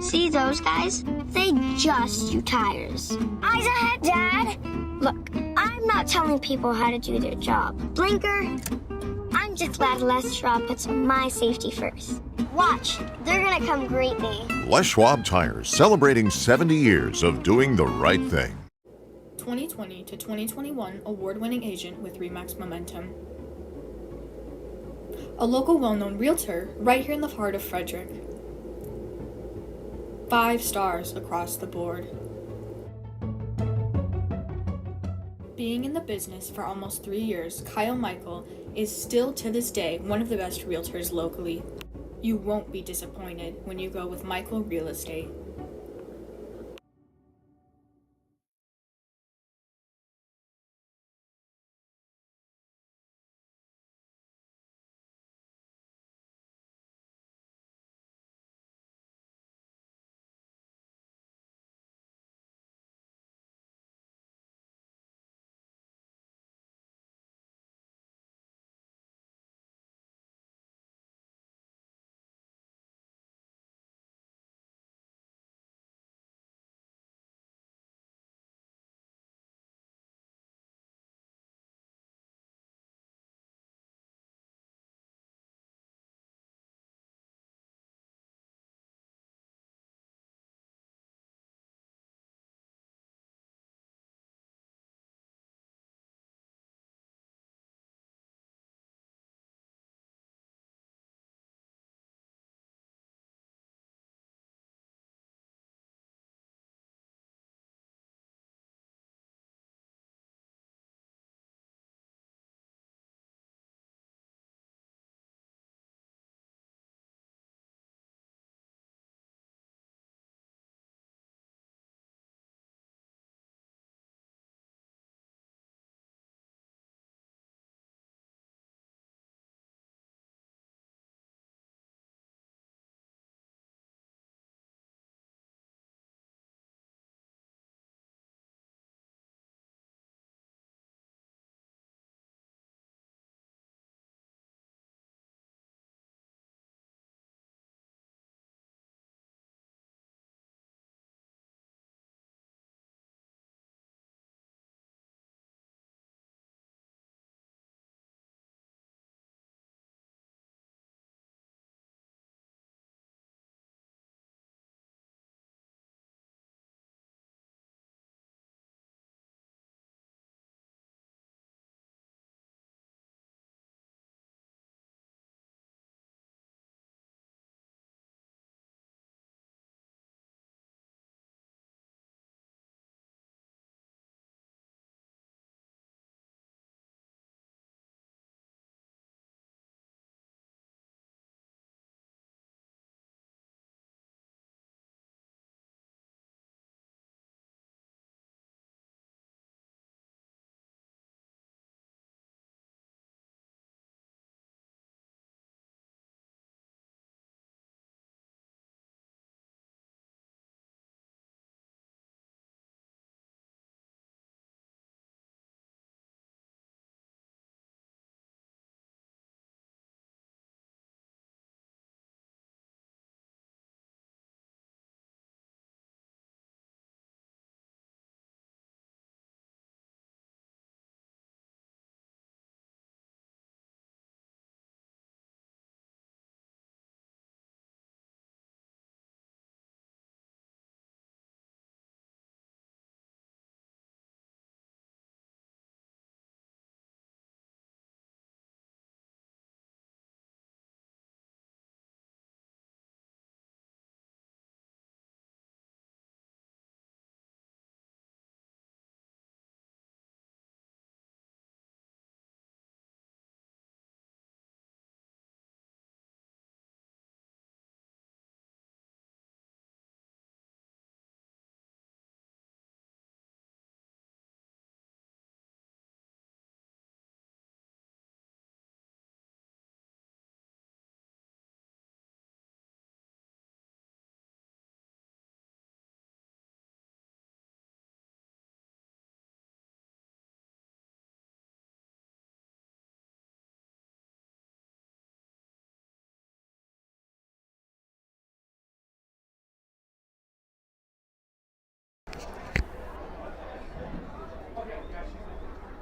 See those guys? They just do tires. Eyes ahead, Dad! Look, I'm not telling people how to do their job. Blinker, I'm just glad Les Schwab puts my safety first. Watch, they're gonna come greet me. Les Schwab Tires, celebrating 70 years of doing the right thing. 2020 to 2021 award-winning agent with RE/MAX Momentum. A local well-known realtor right here in the heart of Frederick. 5 stars across the board. Being in the business for almost 3 years, Kyle Michael is still to this day one of the best realtors locally. You won't be disappointed when you go with Michael Real Estate.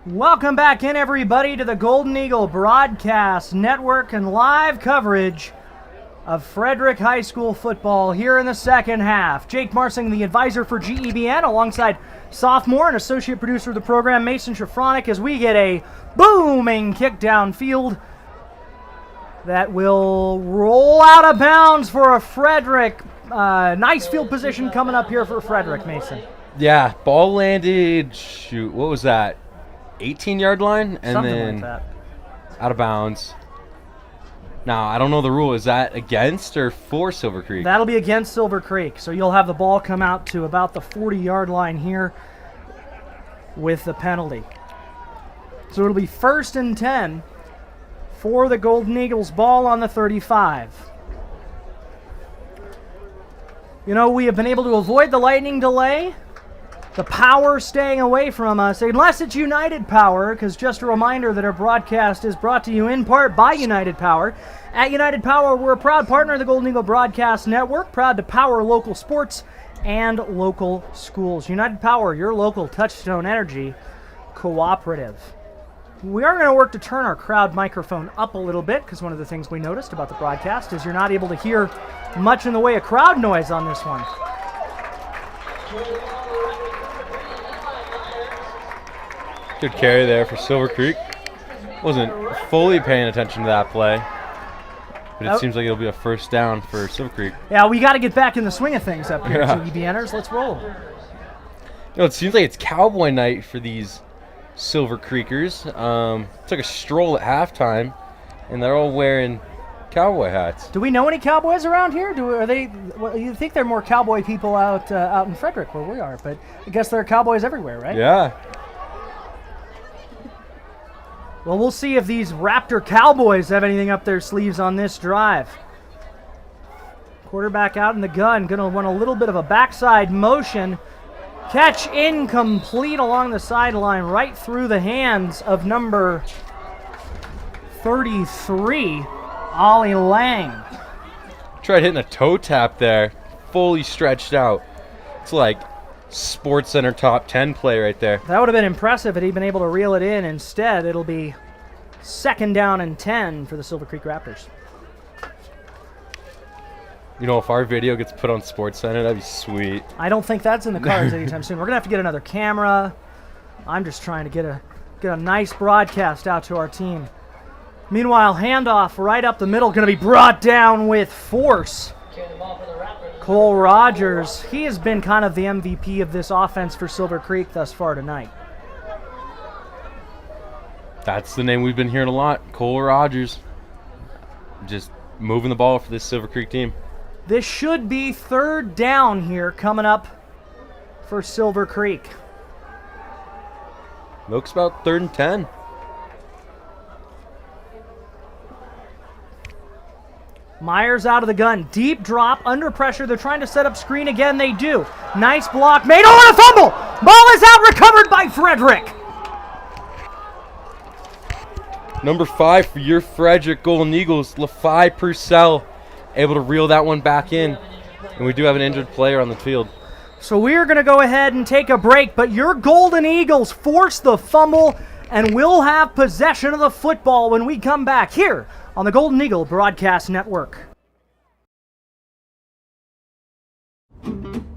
Welcome back in, everybody, to the Golden Eagle Broadcast Network and live coverage of Frederick High School football here in the second half. Jake Marsing, the advisor for GEBN, alongside sophomore and associate producer of the program, Mason Shafronic, as we get a booming kick downfield that will roll out of bounds for a Frederick. Nice field position coming up here for Frederick, Mason. Yeah, ball landed, shoot, what was that? 18-yard line, and Something then like that. Out of bounds. Now, I don't know the rule. Is that against or for Silver Creek? That'll be against Silver Creek. So you'll have the ball come out to about the 40-yard line here with the penalty. So it'll be 1st and 10 for the Golden Eagles. Ball on the 35. You know, we have been able to avoid the lightning delay. The power staying away from us, unless it's United Power, because just a reminder that our broadcast is brought to you in part by United Power. At United Power, we're a proud partner of the Golden Eagle Broadcast Network, proud to power local sports and local schools. United Power, your local Touchstone Energy cooperative. We are going to work to turn our crowd microphone up a little bit, because one of the things we noticed about the broadcast is you're not able to hear much in the way of crowd noise on this one. Good carry there for Silver Creek. Wasn't fully paying attention to that play, but it seems like it'll be a first down for Silver Creek. Yeah, we got to get back in the swing of things up here, GEBNers. Let's roll. You know, it seems like it's cowboy night for these Silver Creekers. Took a stroll at halftime, and they're all wearing cowboy hats. Do we know any cowboys around here? Well, you think there are more cowboy people out in Frederick where we are, but I guess there are cowboys everywhere, right? Yeah. Well, we'll see if these Raptor Cowboys have anything up their sleeves on this drive. Quarterback out in the gun, going to run a little bit of a backside motion. Catch incomplete along the sideline, right through the hands of number 33, Ollie Lang. Tried hitting a toe tap there, fully stretched out. It's like Sports Center top 10 play right there. That would have been impressive had he been able to reel it in. Instead, it'll be 2nd down and 10 for the Silver Creek Raptors. You know, if our video gets put on Sports Center, that'd be sweet. I don't think that's in the cards anytime soon. We're going to have to get another camera. I'm just trying to get a nice broadcast out to our team. Meanwhile, handoff right up the middle, going to be brought down with force. Cole Rogers, he has been kind of the MVP of this offense for Silver Creek thus far tonight. That's the name we've been hearing a lot, Cole Rogers. Just moving the ball for this Silver Creek team. This should be 3rd down here coming up for Silver Creek. Looks about 3rd and 10. Myers out of the gun. Deep drop, under pressure. They're trying to set up screen again. They do. Nice block made. Oh, and a fumble! Ball is out, recovered by Frederick. Number 5 for your Frederick Golden Eagles, LaFi Purcell, able to reel that one back in. And we do have an injured player on the field. So we're going to go ahead and take a break, but your Golden Eagles force the fumble, and we'll have possession of the football when we come back here on the Golden Eagle Broadcast Network.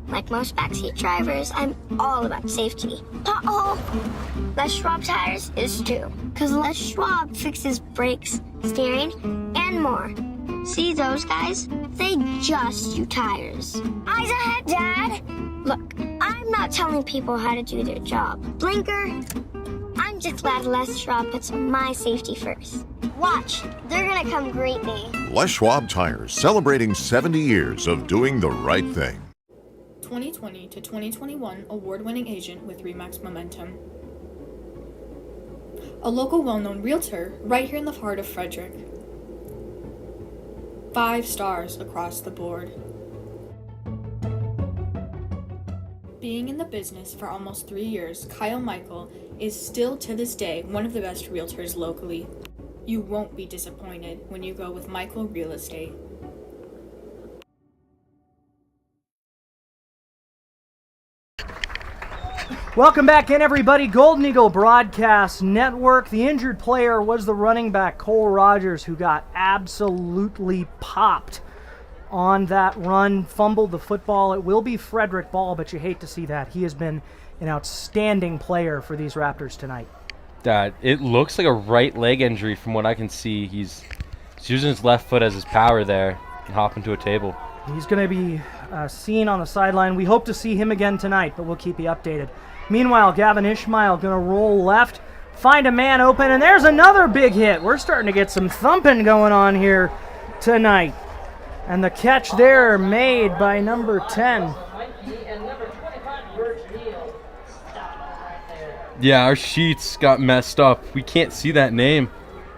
Like most backseat drivers, I'm all about safety. Uh-oh! Les Schwab Tires is too. Because Les Schwab fixes brakes, steering, and more. See those guys? They just do tires. Eyes ahead, Dad! Look, I'm not telling people how to do their job. Blinker, I'm just glad Les Schwab puts my safety first. Watch, they're gonna come greet me. Les Schwab Tires, celebrating 70 years of doing the right thing. 2020 to 2021 award-winning agent with RE/MAX Momentum. A local well-known realtor right here in the heart of Frederick. 5 stars across the board. Being in the business for almost 3 years, Kyle Michael is still to this day one of the best realtors locally. You won't be disappointed when you go with Michael Real Estate. Welcome back in, everybody. Golden Eagle Broadcast Network. The injured player was the running back, Cole Rogers, who got absolutely popped on that run, fumbled the football. It will be Frederick ball, but you hate to see that. He has been an outstanding player for these Raptors tonight. It looks like a right leg injury from what I can see. He's using his left foot as his power there and hopping to a table. He's going to be seen on the sideline. We hope to see him again tonight, but we'll keep you updated. Meanwhile, Gavin Ishmael going to roll left, find a man open, and there's another big hit. We're starting to get some thumping going on here tonight. And the catch there made by number 10. Yeah, our sheets got messed up. We can't see that name.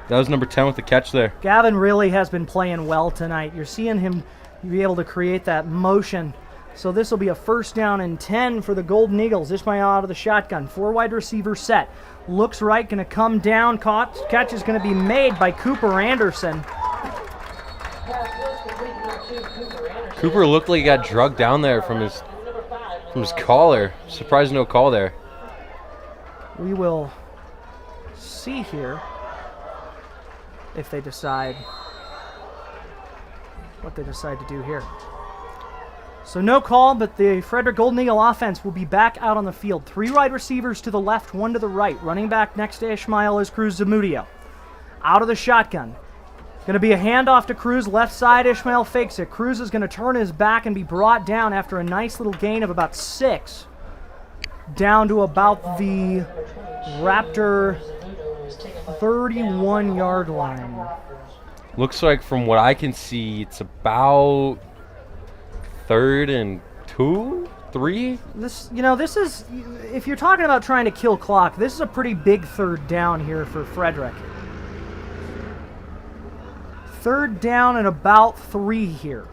That was number 10 with the catch there. Gavin really has been playing well tonight. You're seeing him be able to create that motion. So this will be a 1st down and 10 for the Golden Eagles. Ishmael out of the shotgun. 4 wide receiver set. Looks right, going to come down. Catch is going to be made by Cooper Anderson. Cooper looked like he got drugged down there from his collar. Surprised no call there. We will see here if they decide what they decide to do here. So no call, but the Frederick Golden Eagle offense will be back out on the field. 3 wide receivers to the left, 1 to the right. Running back next to Ishmael is Cruz Zamudio. Out of the shotgun. Going to be a handoff to Cruz, left side. Ishmael fakes it. Cruz is going to turn his back and be brought down after a nice little gain of about 6. Down to about the Raptor 31-yard line. Looks like from what I can see, it's about 3rd and 2, 3. This is, if you're talking about trying to kill clock, this is a pretty big 3rd down here for Frederick. 3rd down and about 3 here.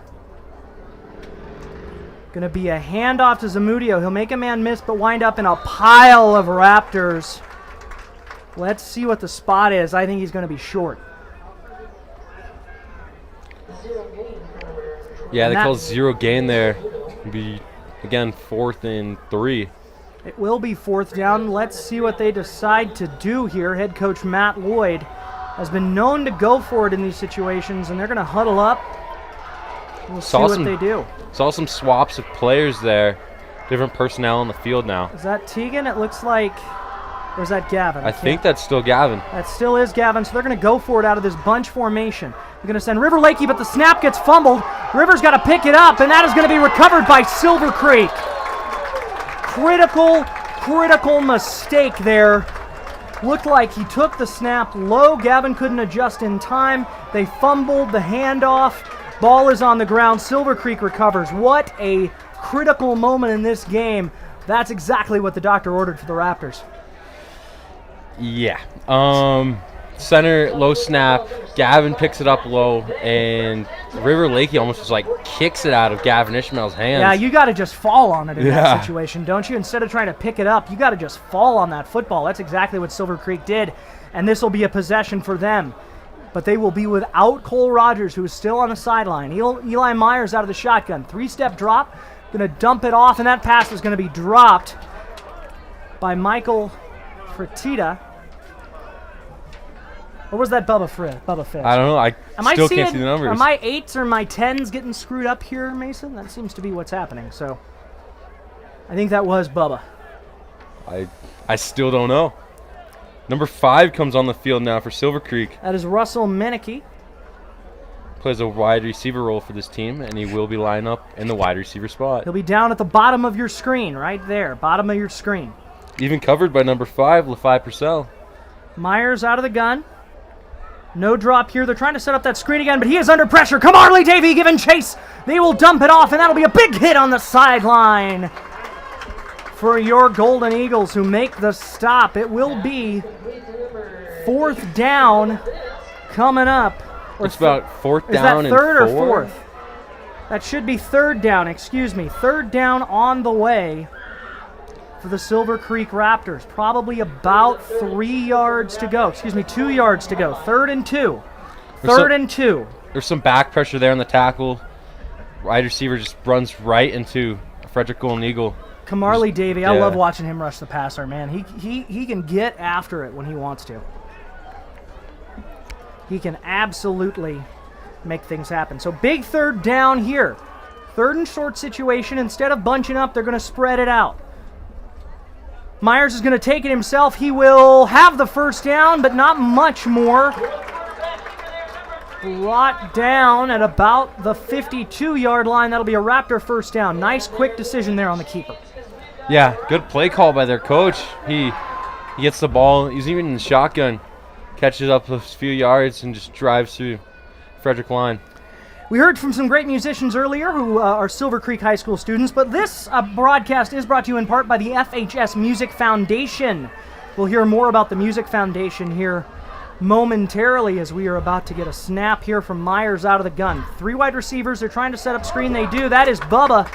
Going to be a handoff to Zamudio. He'll make a man miss, but wind up in a pile of Raptors. Let's see what the spot is. I think he's going to be short. Yeah, they call 0 gain there. It'll be, again, 4th and 3. It will be 4th down. Let's see what they decide to do here. Head coach Matt Lloyd has been known to go for it in these situations, and they're going to huddle up. We'll see what they do. Saw some swaps of players there. Different personnel on the field now. Is that Tegan? It looks like. Or is that Gavin? I think that's still Gavin. That still is Gavin, so they're going to go for it out of this bunch formation. They're going to send River Lakey, but the snap gets fumbled. River's got to pick it up, and that is going to be recovered by Silver Creek. Critical mistake there. Looked like he took the snap low. Gavin couldn't adjust in time. They fumbled the handoff. Ball is on the ground. Silver Creek recovers. What a critical moment in this game. That's exactly what the doctor ordered for the Raptors. Yeah. Center, low snap. Gavin picks it up low, and River Lakey almost just like kicks it out of Gavin Ishmael's hands. Yeah, you got to just fall on it in that situation, don't you? Instead of trying to pick it up, you got to just fall on that football. That's exactly what Silver Creek did, and this will be a possession for them. But they will be without Cole Rogers, who is still on the sideline. Eli Myers out of the shotgun. 3-step drop. Going to dump it off, and that pass is going to be dropped by Michael Fertitta. Or was that Bubba Fish? I don't know. I still can't see the numbers. Are my 8s or my 10s getting screwed up here, Mason? That seems to be what's happening. So I think that was Bubba. I still don't know. Number 5 comes on the field now for Silver Creek. That is Russell Meneke. Plays a wide receiver role for this team, and he will be lining up in the wide receiver spot. He'll be down at the bottom of your screen, right there. Bottom of your screen. Even covered by number 5, LaFi Purcell. Myers out of the gun. No drop here. They're trying to set up that screen again, but he is under pressure. Come on, Arlie Davey giving chase. They will dump it off, and that'll be a big hit on the sideline for your Golden Eagles, who make the stop. It will be 4th down coming up. It's about 4th down and 4. Is that 3rd or 4th? That should be 3rd down, excuse me. 3rd down on the way for the Silver Creek Raptors. Probably about 3 yards to go. Excuse me, 2 yards to go. 3rd and 2. 3rd and 2. There's some back pressure there on the tackle. Wide receiver just runs right into a Frederick Golden Eagle. Kamarly Davey, I Yeah. love watching him rush the passer, man. He can get after it when he wants to. He can absolutely make things happen. So big third down here. Third and short situation. Instead of bunching up, they're going to spread it out. Myers is going to take it himself. He will have the first down, but not much more. Brought down at about the 52-yard line. That'll be a Raptor first down. Nice, quick decision there on the keeper. Yeah, good play call by their coach. He gets the ball. He's even in the shotgun. Catches up a few yards and just drives through Frederick line. We heard from some great musicians earlier who are Silver Creek High School students, but this broadcast is brought to you in part by the FHS Music Foundation. We'll hear more about the Music Foundation here momentarily as we are about to get a snap here from Myers out of the gun. 3 wide receivers. They're trying to set up screen. They do. That is Bubba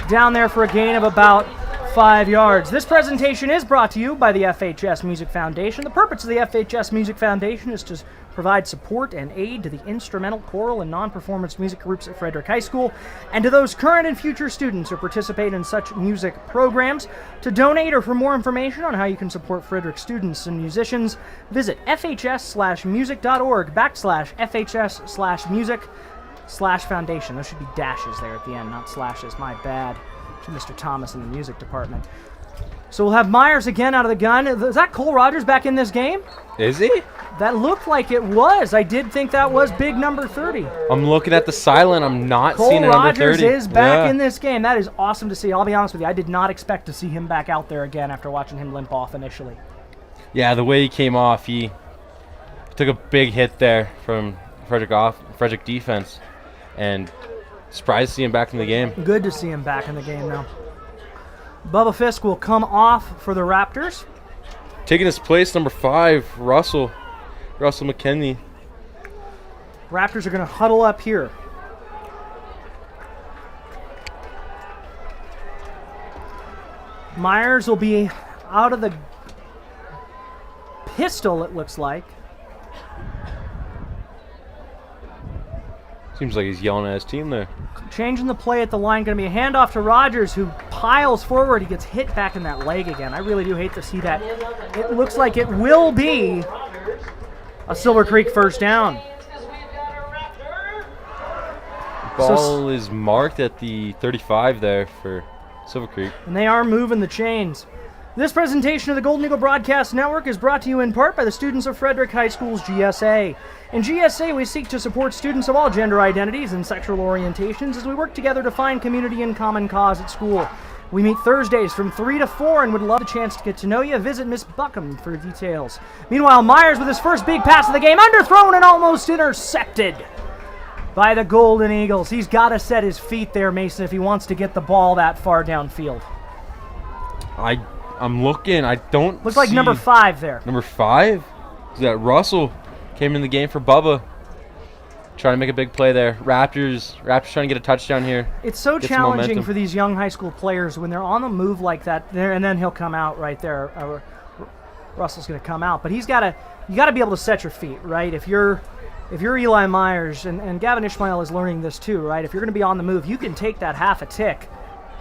down there for a gain of about 5 yards. This presentation is brought to you by the FHS Music Foundation. The purpose of the FHS Music Foundation is to provide support and aid to the instrumental, choral, and non-performance music groups at Frederick High School, and to those current and future students who participate in such music programs. To donate or for more information on how you can support Frederick students and musicians, visit fhs/music.org/FHS/music/foundation. Those should be dashes there at the end, not slashes. My bad to Mr. Thomas in the music department. So we'll have Myers again out of the gun. Is that Cole Rogers back in this game? Is he? That looked like it was. I did think that was big number 30. I'm looking at the sideline. I'm not Cole seeing a number 30. Rogers is back in this game. That is awesome to see. I'll be honest with you. I did not expect to see him back out there again after watching him limp off initially. Yeah, the way he came off, he took a big hit there from Frederick defense, and surprised to see him back in the game. Good to see him back in the game now. Bubba Fisk will come off for the Raptors. Taking his place, number 5, Russell McKinney. Raptors are going to huddle up here. Myers will be out of the pistol, it looks like. Seems like he's yelling at his team there. Changing the play at the line, going to be a handoff to Rogers, who piles forward. He gets hit back in that leg again. I really do hate to see that. It looks like it will be a Silver Creek first down. Ball is marked at the 35 there for Silver Creek. And they are moving the chains. This presentation of the Golden Eagle Broadcast Network is brought to you in part by the students of Frederick High School's GSA. In GSA, we seek to support students of all gender identities and sexual orientations as we work together to find community and common cause at school. We meet Thursdays from 3 to 4 and would love a chance to get to know you. Visit Miss Buckham for details. Meanwhile, Myers with his first big pass of the game, underthrown and almost intercepted by the Golden Eagles. He's got to set his feet there, Mason, if he wants to get the ball that far downfield. I'm looking. I don't Looks like number 5 there. Number 5? Is that Russell? Came in the game for Bubba. Trying to make a big play there. Raptors trying to get a touchdown here. It's so challenging for these young high school players when they're on the move like that. And then he'll come out right there. Russell's going to come out, but you got to be able to set your feet, right? If you're Eli Myers, and Gavin Ishmael is learning this too, right? If you're going to be on the move, you can take that half a tick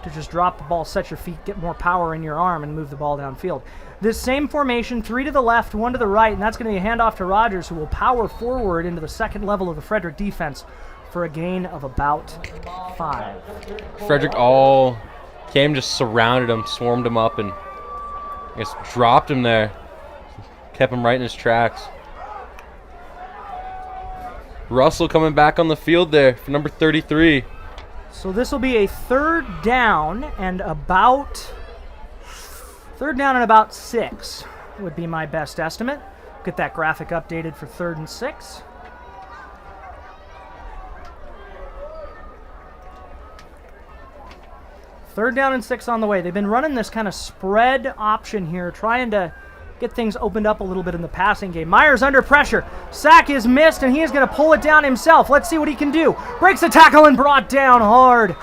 to just drop the ball, set your feet, get more power in your arm, and move the ball downfield. This same formation, 3 to the left, 1 to the right, and that's going to be a handoff to Rogers, who will power forward into the second level of the Frederick defense for a gain of about 5. Frederick all came, just surrounded him, swarmed him up, and I guess dropped him there. Kept him right in his tracks. Russell coming back on the field there for number 33. So this will be a third down and about 6 would be my best estimate. Get that graphic updated for 3rd and 6. Third down and 6 on the way. They've been running this kind of spread option here, trying to get things opened up a little bit in the passing game. Myers under pressure. Sack is missed, and he is going to pull it down himself. Let's see what he can do. Breaks the tackle and brought down hard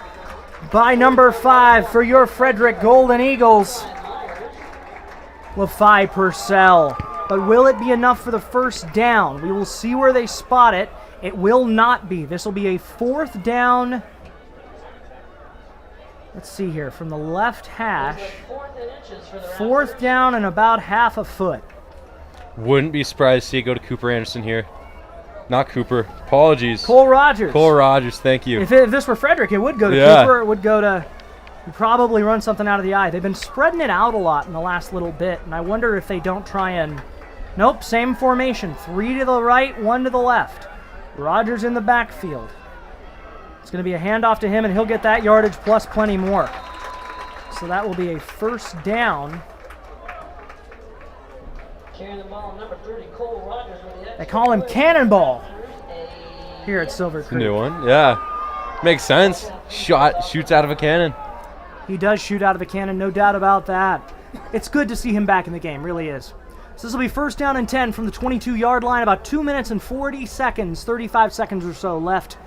by number 5 for your Frederick Golden Eagles, LaFi Purcell. But will it be enough for the first down? We will see where they spot it. It will not be. This will be a 4th down Let's see here. From the left hash, 4th down and about half a foot. Wouldn't be surprised to see it go to Cooper Anderson here. Not Cooper. Apologies. Cole Rogers. Cole Rogers, thank you. If this were Frederick, it would go to Cooper. It would go to probably run something out of the eye. They've been spreading it out a lot in the last little bit, and I wonder if they don't try and... Nope, same formation. 3 to the right, 1 to the left. Rogers in the backfield. It's going to be a handoff to him, and he'll get that yardage plus plenty more. So that will be a 1st down. Carrying the ball, number 30, Cole Rogers with the They call him Cannonball here at Silver Creek. New one, yeah. Makes sense. Shoots out of a cannon. He does shoot out of a cannon, no doubt about that. It's good to see him back in the game, really is. So this will be 1st down and 10 from the 22-yard line. About 2 minutes and 40 seconds, 35 seconds or so left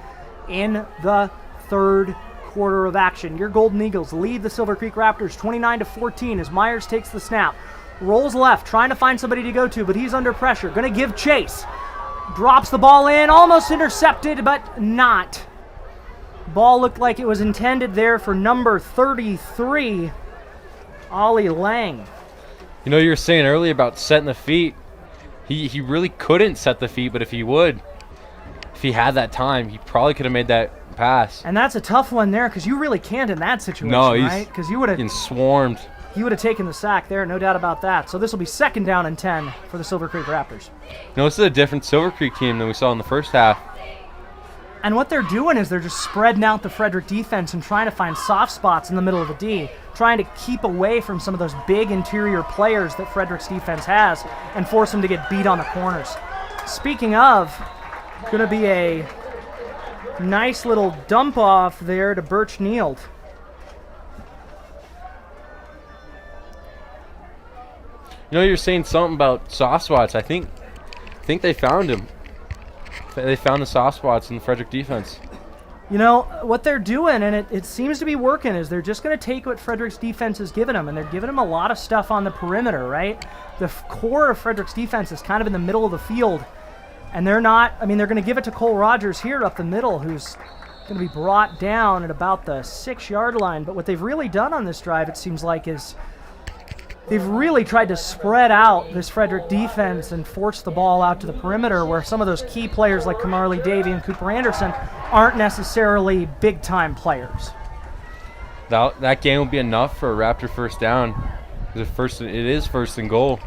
in the 3rd quarter of action. Your Golden Eagles lead the Silver Creek Raptors 29-14 as Myers takes the snap. Rolls left, trying to find somebody to go to, but he's under pressure. Going to give chase. Drops the ball in, almost intercepted, but not. Ball looked like it was intended there for number 33, Ollie Lang. You know, you were saying earlier about setting the feet. He really couldn't set the feet, but if he would, if he had that time, he probably could have made that pass. And that's a tough one there because you really can't in that situation, right? Because you would have getting swarmed. He would have taken the sack there, no doubt about that. So this will be 2nd down and 10 for the Silver Creek Raptors. You know, this is a different Silver Creek team than we saw in the first half. And what they're doing is they're just spreading out the Frederick defense and trying to find soft spots in the middle of the D, trying to keep away from some of those big interior players that Frederick's defense has and force them to get beat on the corners. Speaking of, going to be a nice little dump off there to Birch Neild. You know, you're saying something about soft spots. I think they found him. They found the soft spots in the Frederick defense. You know, what they're doing, and it seems to be working, is they're just going to take what Frederick's defense has given them, and they're giving them a lot of stuff on the perimeter, right? The core of Frederick's defense is kind of in the middle of the field, and they're going to give it to Cole Rogers here up the middle, who's going to be brought down at about the 6-yard line. But what they've really done on this drive, it seems like, is they've really tried to spread out this Frederick defense and force the ball out to the perimeter where some of those key players like Kamarly Davey and Cooper Anderson aren't necessarily big-time players. That game will be enough for a Raptor 1st down. It is 1st and goal.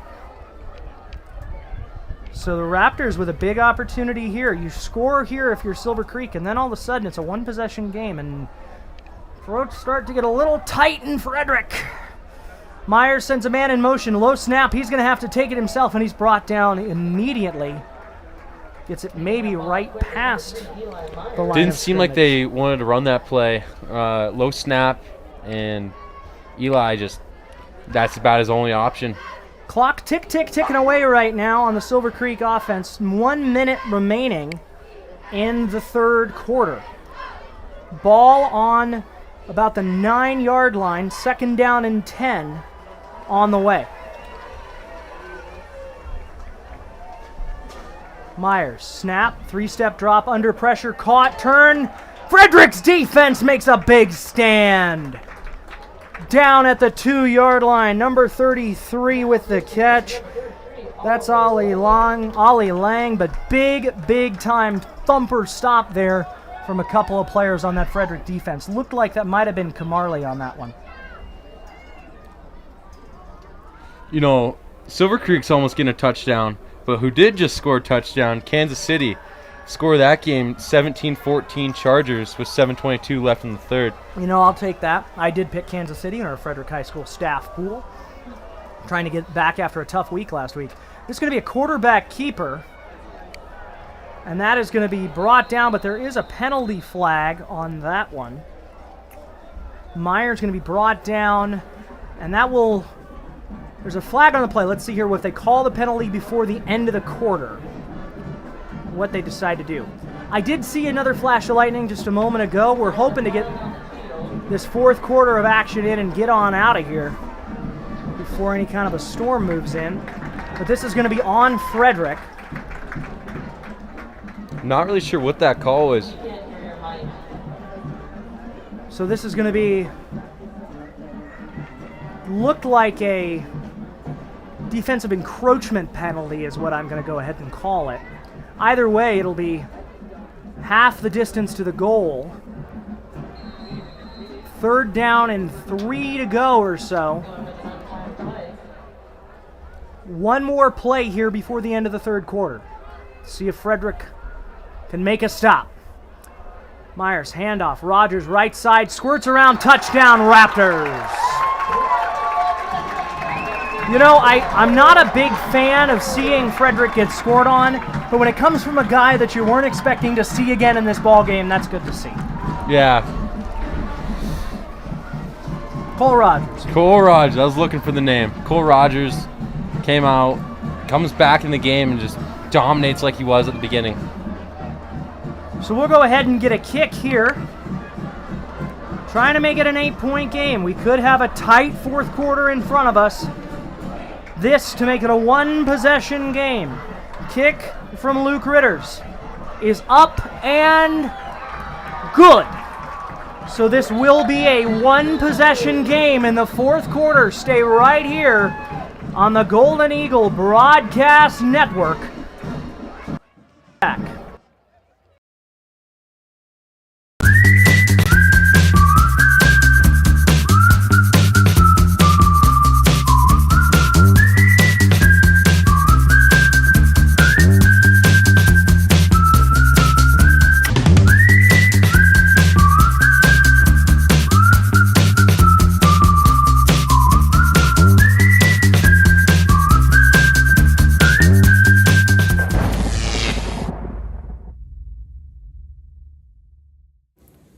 So the Raptors with a big opportunity here. You score here if you're Silver Creek, and then all of a sudden it's a 1-possession game, and throats start to get a little tight in Frederick. Myers sends a man in motion, low snap. He's going to have to take it himself, and he's brought down immediately. Gets it maybe right past the line. Didn't seem like they wanted to run that play. Low snap, and Eli that's about his only option. Clock ticking away right now on the Silver Creek offense. 1 minute remaining in the 3rd quarter. Ball on about the 9-yard line, 2nd down and 10 on the way. Myers, snap, 3-step drop, under pressure, caught, turn. Frederick's defense makes a big stand. Down at the 2-yard line, number 33 with the catch. That's Ollie Lang, but big time thumper stop there from a couple of players on that Frederick defense. Looked like that might have been Kamarly on that one. You know, Silver Creek's almost getting a touchdown, but who did just score a touchdown? Kansas City. Score that game 17-14 Chargers with 7:22 left in the 3rd. You know, I'll take that. I did pick Kansas City in our Frederick High School staff pool. Trying to get back after a tough week last week. This is going to be a quarterback keeper. And that is going to be brought down, but there is a penalty flag on that one. Myers going to be brought down, and that will... There's a flag on the play. Let's see here if they call the penalty before the end of the quarter. What they decide to do. I did see another flash of lightning just a moment ago. We're hoping to get this 4th quarter of action in and get on out of here before any kind of a storm moves in. But this is going to be on Frederick. Not really sure what that call was. So this is going to be, looked like a defensive encroachment penalty is what I'm going to go ahead and call it. Either way, it'll be half the distance to the goal. 3rd down and 3 to go or so. One more play here before the end of the 3rd quarter. See if Frederick can make a stop. Myers, handoff. Rogers, right side, squirts around, touchdown, Raptors. You know, I'm not a big fan of seeing Frederick get scored on, but when it comes from a guy that you weren't expecting to see again in this ball game, that's good to see. Yeah. Cole Rogers. Cole Rogers. I was looking for the name. Cole Rogers came out, comes back in the game, and just dominates like he was at the beginning. So we'll go ahead and get a kick here. Trying to make it an 8-point game. We could have a tight 4th quarter in front of us. This to make it a 1-possession game. Kick from Luke Ritters is up and good. So this will be a 1-possession game in the 4th quarter. Stay right here on the Golden Eagle Broadcast Network. Back.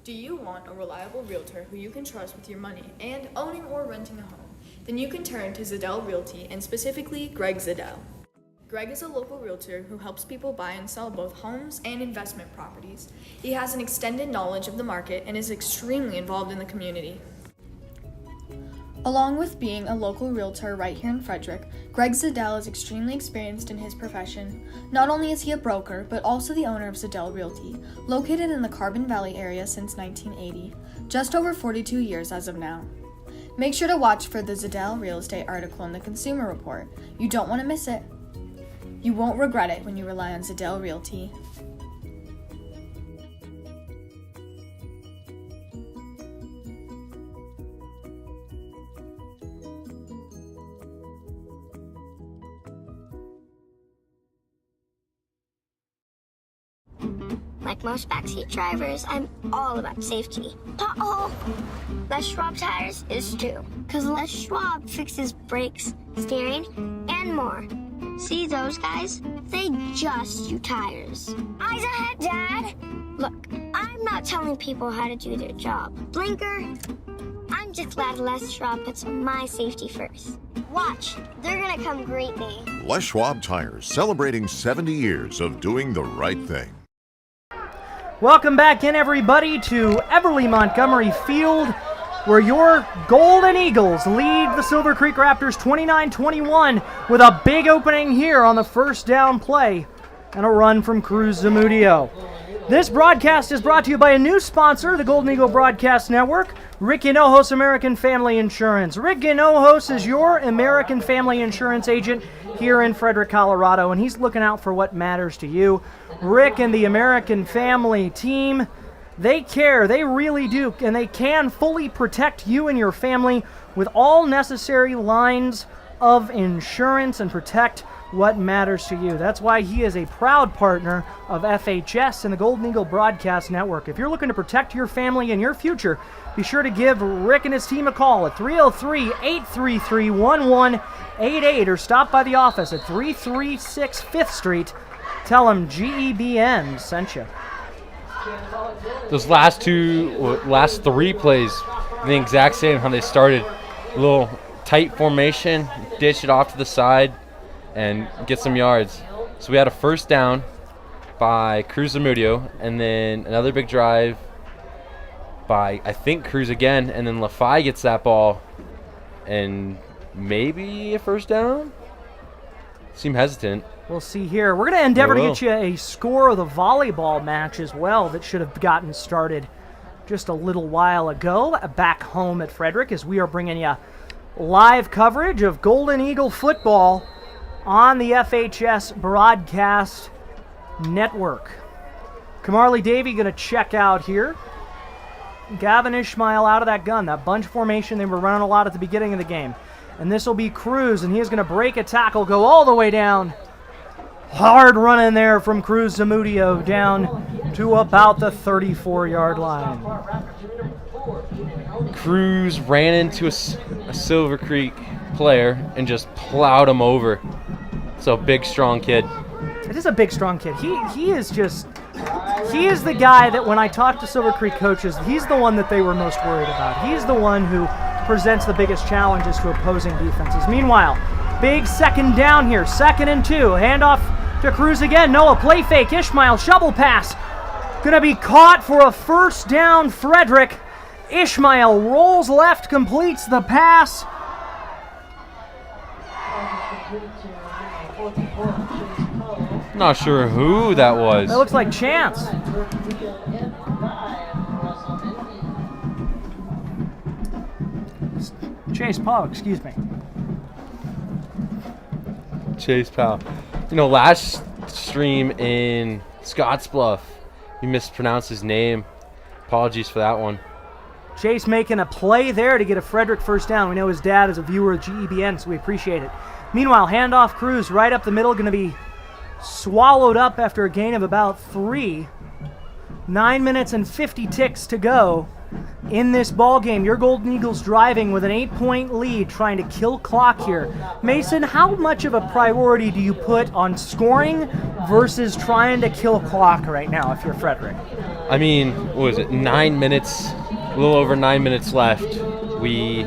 Do you want a reliable realtor who you can trust with your money and owning or renting a home? Then you can turn to Zadell Realty and specifically Greg Zadell. Greg is a local realtor who helps people buy and sell both homes and investment properties. He has an extended knowledge of the market and is extremely involved in the community. Along with being a local realtor right here in Frederick, Greg Zadell is extremely experienced in his profession. Not only is he a broker, but also the owner of Zadell Realty, located in the Carbon Valley area since 1980, just over 42 years as of now. Make sure to watch for the Zadell Real Estate article in the Consumer Report. You don't want to miss it. You won't regret it when you rely on Zadell Realty. Like most backseat drivers, I'm all about safety. Uh-oh! Les Schwab Tires is too. Because Les Schwab fixes brakes, steering, and more. See those guys? They just do tires. Eyes ahead, Dad! Look, I'm not telling people how to do their job. Blinker, I'm just glad Les Schwab puts my safety first. Watch, they're gonna come greet me. Les Schwab Tires, celebrating 70 years of doing the right thing. Welcome back in, everybody, to Everly Montgomery Field, where your Golden Eagles lead the Silver Creek Raptors 29-21 with a big opening here on the first down play and a run from Cruz Zamudio. This broadcast is brought to you by a new sponsor, the Golden Eagle Broadcast Network, Rick Hinojos American Family Insurance. Rick Hinojos is your American Family Insurance agent here in Frederick, Colorado, and he's looking out for what matters to you. Rick and the American Family team, they care, they really do, and they can fully protect you and your family with all necessary lines of insurance and protect what matters to you. That's why he is a proud partner of FHS and the Golden Eagle Broadcast Network. If you're looking to protect your family and your future, be sure to give Rick and his team a call at 303-833-1188 or stop by the office at 336 5th Street. Tell them GEBN sent you. Those last three plays, the exact same how they started. A little tight formation, dish it off to the side, and get some yards. So we had a first down by Cruz Zamudio, and then another big drive by, I think, Cruz again, and then LaFi gets that ball, and maybe a first down? Seem hesitant. We'll see here. We're going to endeavor to get you a score of the volleyball match as well that should have gotten started just a little while ago back home at Frederick, as we are bringing you live coverage of Golden Eagle football on the FHS Broadcast Network. Kamarly Davey going to check out here. Gavin Ishmael out of that gun, that bunch formation they were running a lot at the beginning of the game. And this will be Cruz, and he is going to break a tackle, go all the way down. Hard run in there from Cruz Zamudio down to about the 34-yard line. Cruz ran into a Silver Creek player and just plowed him over. So big, strong kid. It is a big, strong kid. He is the guy that when I talk to Silver Creek coaches, he's the one that they were most worried about. He's the one who presents the biggest challenges to opposing defenses. Meanwhile, big second down here, 2nd and 2. Handoff to Cruz again. Noah, play fake. Ishmael, shovel pass. Gonna be caught for a first down, Frederick. Ishmael rolls left, completes the pass. Not sure who that was. That looks like Chance. Chase Powell, excuse me. Chase Powell. You know, last stream in Scottsbluff, you mispronounced his name. Apologies for that one. Chase making a play there to get a Frederick first down. We know his dad is a viewer of GEBN, so we appreciate it. Meanwhile, handoff Cruz right up the middle, going to be swallowed up after a gain of about 3. 9 minutes and 50 ticks to go in this ball game. Your Golden Eagles driving with an 8-point lead, trying to kill clock here. Mason, how much of a priority do you put on scoring versus trying to kill clock right now if you're Frederick? I mean, what was it? 9 minutes, a little over 9 minutes left. We're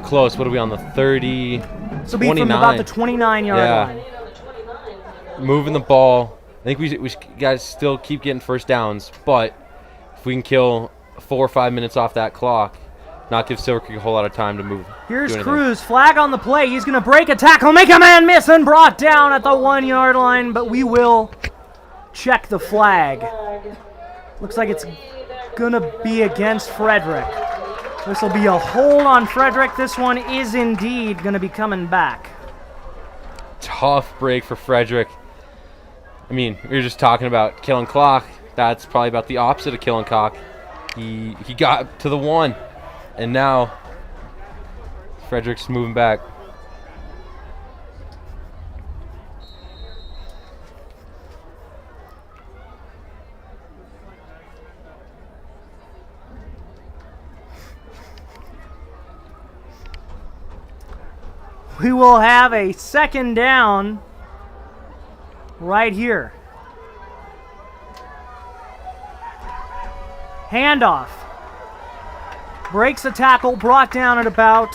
close. What are we on, the 30? This will be from about the 29-yard line. Moving the ball. I think we guys still keep getting first downs, but if we can kill 4 or 5 minutes off that clock, not give Silver Creek a whole lot of time to move. Here's Cruz, flag on the play. He's going to break a tackle, make a man miss, and brought down at the 1-yard line, but we will check the flag. Looks like it's going to be against Frederick. This will be a hold on Frederick. This one is indeed going to be coming back. Tough break for Frederick. I mean, we were just talking about killing clock. That's probably about the opposite of killing clock. He got to the 1, and now Frederick's moving back. We will have a second down right here. Handoff. Breaks the tackle, brought down at about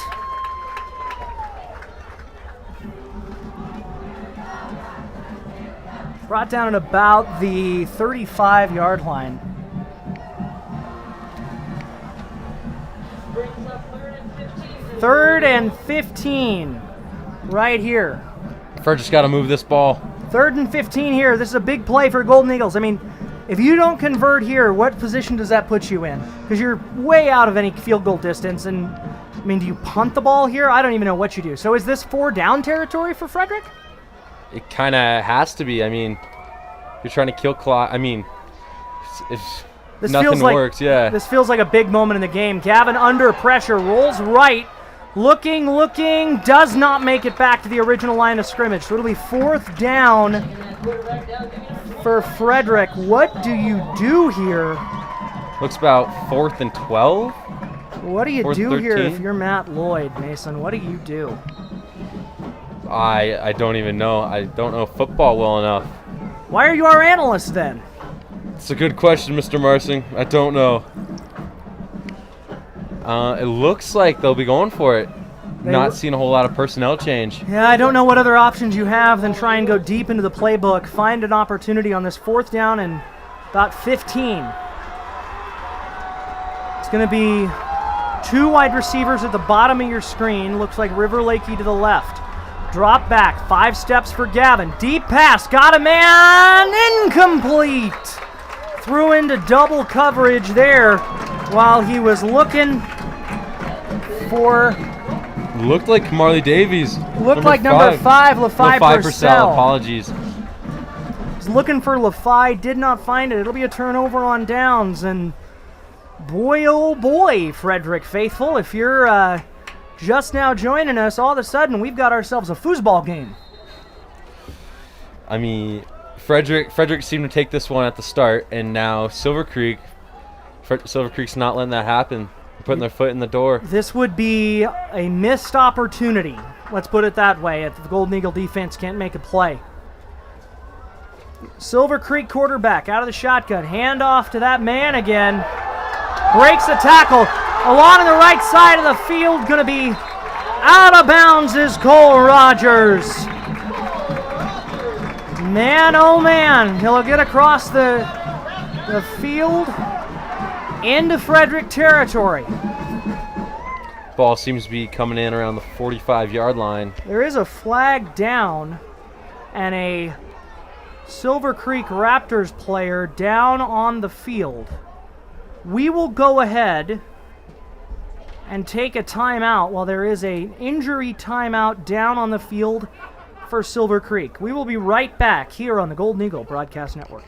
the 35-yard line. Third and 15 right here. Frederick's got to move this ball. 3rd and 15 here. This is a big play for Golden Eagles. I mean, if you don't convert here, what position does that put you in? Because you're way out of any field goal distance. And, I mean, do you punt the ball here? I don't even know what you do. So is this 4-down territory for Frederick? It kind of has to be. I mean, you're trying to kill clock. I mean, if nothing works, yeah. This feels like a big moment in the game. Gavin under pressure, rolls right. Looking, does not make it back to the original line of scrimmage. So it'll be 4th down for Frederick. What do you do here? Looks about 4th and 12. What do you do here if you're Matt Lloyd, Mason? What do you do? I don't even know. I don't know football well enough. Why are you our analyst then? It's a good question, Mr. Marsing. I don't know. It looks like they'll be going for it. Not seeing a whole lot of personnel change. Yeah, I don't know what other options you have than try and go deep into the playbook. Find an opportunity on this 4th down and about 15. It's going to be 2 wide receivers at the bottom of your screen. Looks like River Lakey to the left. Drop back, 5 steps for Gavin. Deep pass, got a man, incomplete. threw into double coverage there while he was looking for... Looked like Marley Davies. Looked like number 5, LaFi Purcell. Apologies. Was looking for LaFi, did not find it. It'll be a turnover on downs, and boy, oh boy, Frederick faithful, if you're just now joining us, all of a sudden we've got ourselves a foosball game. I mean, Frederick seemed to take this one at the start, and now Silver Creek's not letting that happen. Putting their foot in the door. This would be a missed opportunity. Let's put it that way. If the Golden Eagle defense can't make a play. Silver Creek quarterback out of the shotgun. Hand off to that man again. Breaks the tackle. Along the right side of the field. Going to be out of bounds is Cole Rogers. Man, oh man. He'll get across the field into Frederick territory. Ball seems to be coming in around the 45-yard line. There is a flag down and a Silver Creek Raptors player down on the field. We will go ahead and take a timeout while there is an injury timeout down on the field for Silver Creek. We will be right back here on the Golden Eagle Broadcast Network.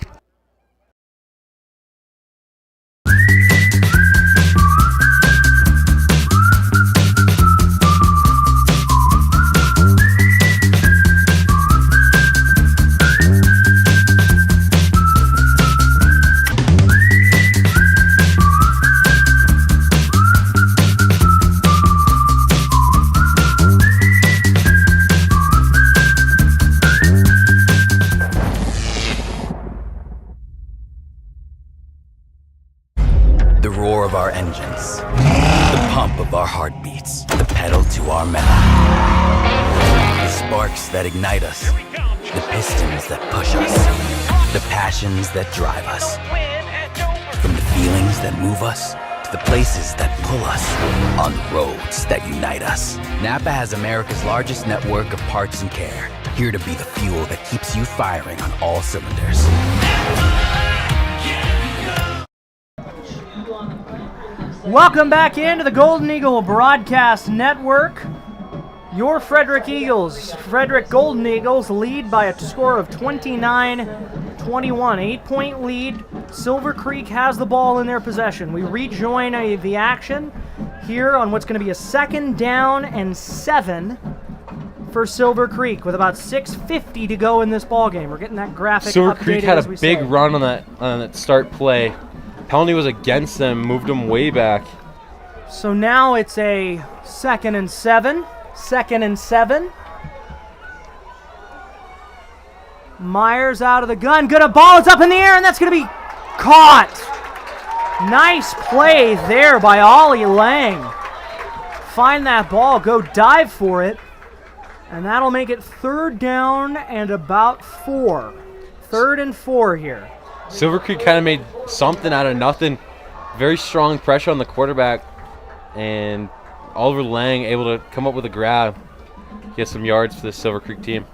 The roar of our engines, the pump of our heartbeats, the pedal to our metal. The sparks that ignite us, the pistons that push us, the passions that drive us. From the feelings that move us to the places that pull us, on the roads that unite us. Napa has America's largest network of parts and care, here to be the fuel that keeps you firing on all cylinders. Welcome back into the Golden Eagle Broadcast Network. Your Frederick Eagles, Frederick Golden Eagles, lead by a score of 29-21. 8-point lead. Silver Creek has the ball in their possession. We rejoin the action here on what's going to be a 2nd down and 7 for Silver Creek with about 6:50 to go in this ball game. We're getting that graphic Silver updated Creek had as a we big say. run on that start play. Penalty was against them, moved them way back. So now it's a 2nd and 7. 2nd and 7. Myers out of the gun. Good, a ball is up in the air, and that's going to be caught. Nice play there by Ollie Lang. Find that ball, go dive for it, and that'll make it 3rd down and about 4. 3rd and 4 here. Silver Creek kind of made something out of nothing. Very strong pressure on the quarterback, and Oliver Lang able to come up with a grab, get some yards for the Silver Creek team.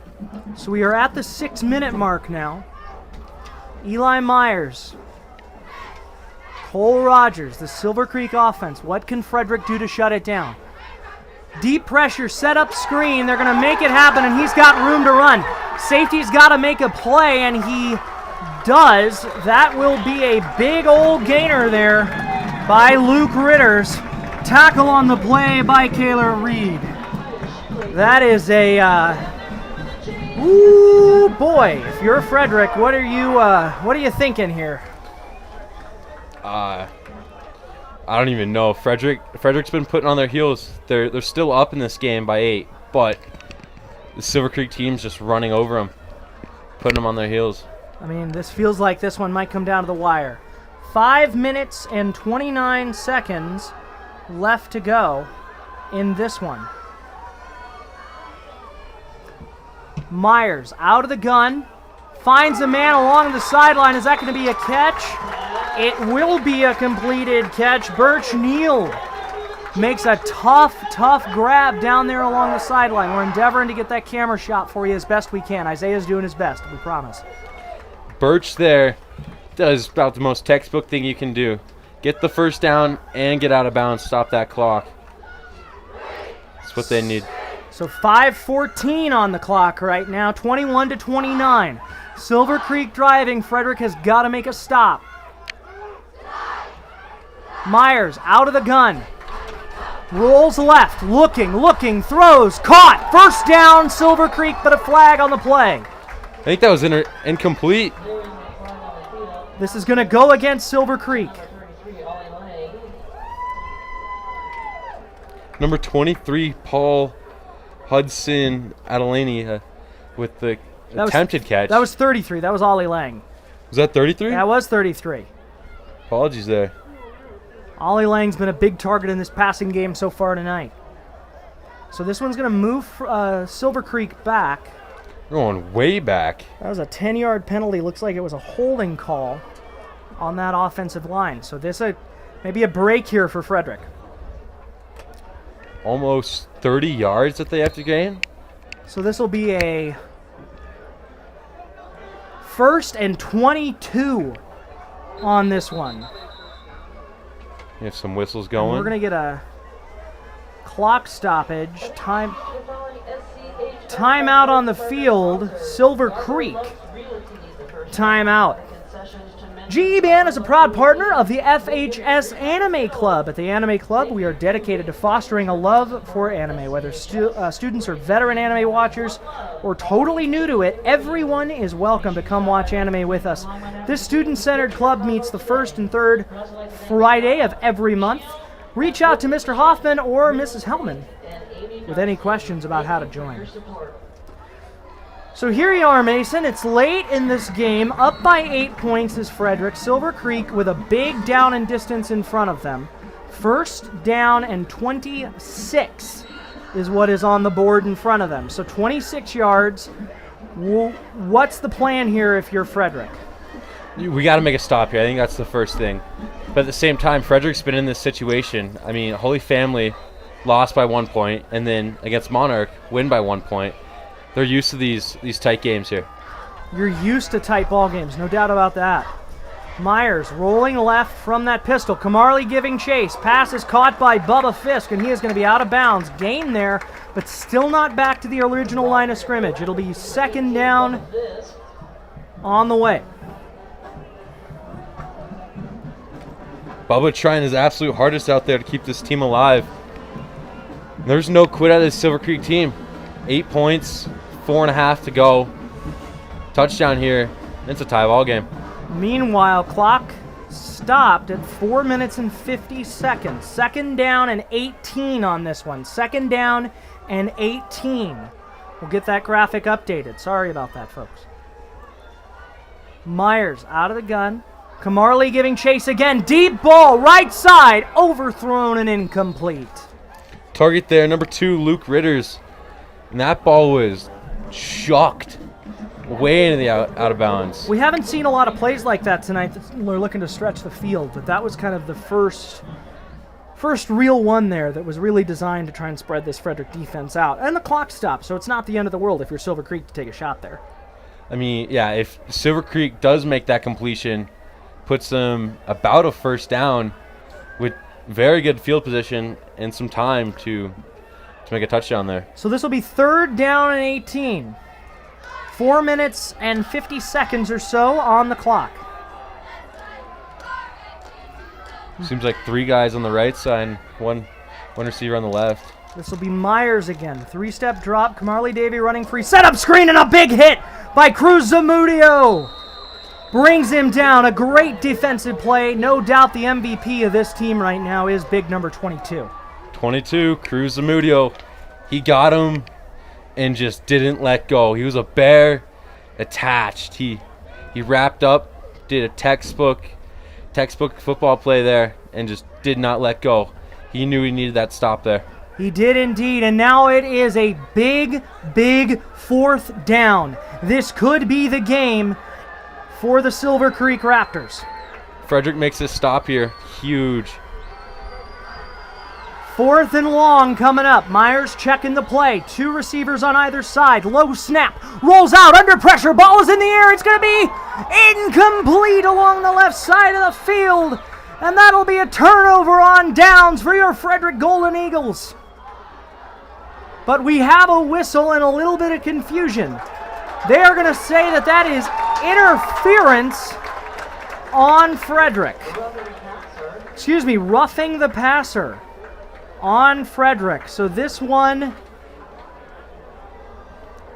So we are at the 6-minute mark now. Eli Myers, Cole Rogers, the Silver Creek offense. What can Frederick do to shut it down? Deep pressure, set up screen. They're going to make it happen, and he's got room to run. Safety's got to make a play, and he does. That will be a big old gainer there by Luke Ritters. Tackle on the play by Kaylor Reed. That is a ooh boy. If you're Frederick, what are you thinking here? I don't even know. Frederick's been putting on their heels. They're still up in this game by 8, but the Silver Creek team's just running over them, putting them on their heels. I mean, this feels like this one might come down to the wire. 5 minutes and 29 seconds left to go in this one. Myers out of the gun, finds a man along the sideline. Is that going to be a catch? It will be a completed catch. Birch Neal makes a tough grab down there along the sideline. We're endeavoring to get that camera shot for you as best we can. Isaiah's doing his best, we promise. Birch there does about the most textbook thing you can do. Get the first down and get out of bounds. Stop that clock. That's what they need. So 5:14 on the clock right now, 21-29. Silver Creek driving. Frederick has got to make a stop. Myers out of the gun. Rolls left, looking, throws, caught. First down, Silver Creek, but a flag on the play. I think that was incomplete. This is going to go against Silver Creek. Number 23, Paul Hudson Adelani with the attempted catch. That was 33. That was Ollie Lang. Was that 33? That was 33. Apologies there. Ollie Lang's been a big target in this passing game so far tonight. So this one's going to move Silver Creek back. Going way back. That was a 10-yard penalty. Looks like it was a holding call on that offensive line. So this maybe a break here for Frederick. Almost 30 yards that they have to gain. So this will be a 1st and 22 on this one. You have some whistles going. And we're going to get a clock stoppage. Timeout on the field. Silver Creek. Timeout. GE Band is a proud partner of the FHS Anime Club. At the Anime Club, we are dedicated to fostering a love for anime. Whether students are veteran anime watchers or totally new to it, everyone is welcome to come watch anime with us. This student-centered club meets the first and third Friday of every month. Reach out to Mr. Hoffman or Mrs. Hellman with any questions about how to join. So here you are, Mason. It's late in this game. Up by 8 points is Frederick. Silver Creek with a big down and distance in front of them. 1st down and 26 is what is on the board in front of them. So 26 yards. What's the plan here if you're Frederick? We got to make a stop here. I think that's the first thing. But at the same time, Frederick's been in this situation. I mean, Holy Family lost by 1 point, and then against Monarch, win by 1 point. They're used to these tight games here. You're used to tight ball games, no doubt about that. Myers rolling left from that pistol. Kamarley giving chase. Pass is caught by Bubba Fisk, and he is going to be out of bounds. Gain there, but still not back to the original line of scrimmage. It'll be 2nd down on the way. Bubba trying his absolute hardest out there to keep this team alive. There's no quit out of this Silver Creek team. 8 points, 4.5 to go. Touchdown here. It's a tie ball game. Meanwhile, clock stopped at 4 minutes and 50 seconds. 2nd down and 18 on this one. 2nd down and 18. We'll get that graphic updated. Sorry about that, folks. Myers out of the gun. Kamarley giving chase again. Deep ball, right side, overthrown and incomplete. Target there, number 2, Luke Ritters. And that ball was chucked way into the out of bounds. We haven't seen a lot of plays like that tonight. We're looking to stretch the field, but that was kind of the first real one there that was really designed to try and spread this Frederick defense out. And the clock stopped, so it's not the end of the world if you're Silver Creek to take a shot there. I mean, yeah, if Silver Creek does make that completion, puts them about a 1st down with very good field position and some time to make a touchdown there. So this will be 3rd down and 18. 4 minutes and 50 seconds or so on the clock. Seems like 3 guys on the right side, one receiver on the left. This will be Myers again. 3-step drop. Kamarley Davey running free. Setup screen and a big hit by Cruz Zamudio. Brings him down. A great defensive play. No doubt the MVP of this team right now is big number 22. 22, Cruz Zamudio. He got him and just didn't let go. He was a bear attached. He wrapped up, did a textbook football play there, and just did not let go. He knew he needed that stop there. He did indeed, and now it is a big 4th down. This could be the game for the Silver Creek Raptors. Frederick makes this stop here. Huge. 4th and long coming up. Myers checking the play. 2 receivers on either side. Low snap. Rolls out under pressure. Ball is in the air. It's going to be Incomplete along the left side of the field. And that'll be a turnover on downs for your Frederick Golden Eagles. But we have a whistle and a little bit of confusion. They are going to say that that is interference on Frederick. Excuse me, roughing the passer on Frederick. So this one...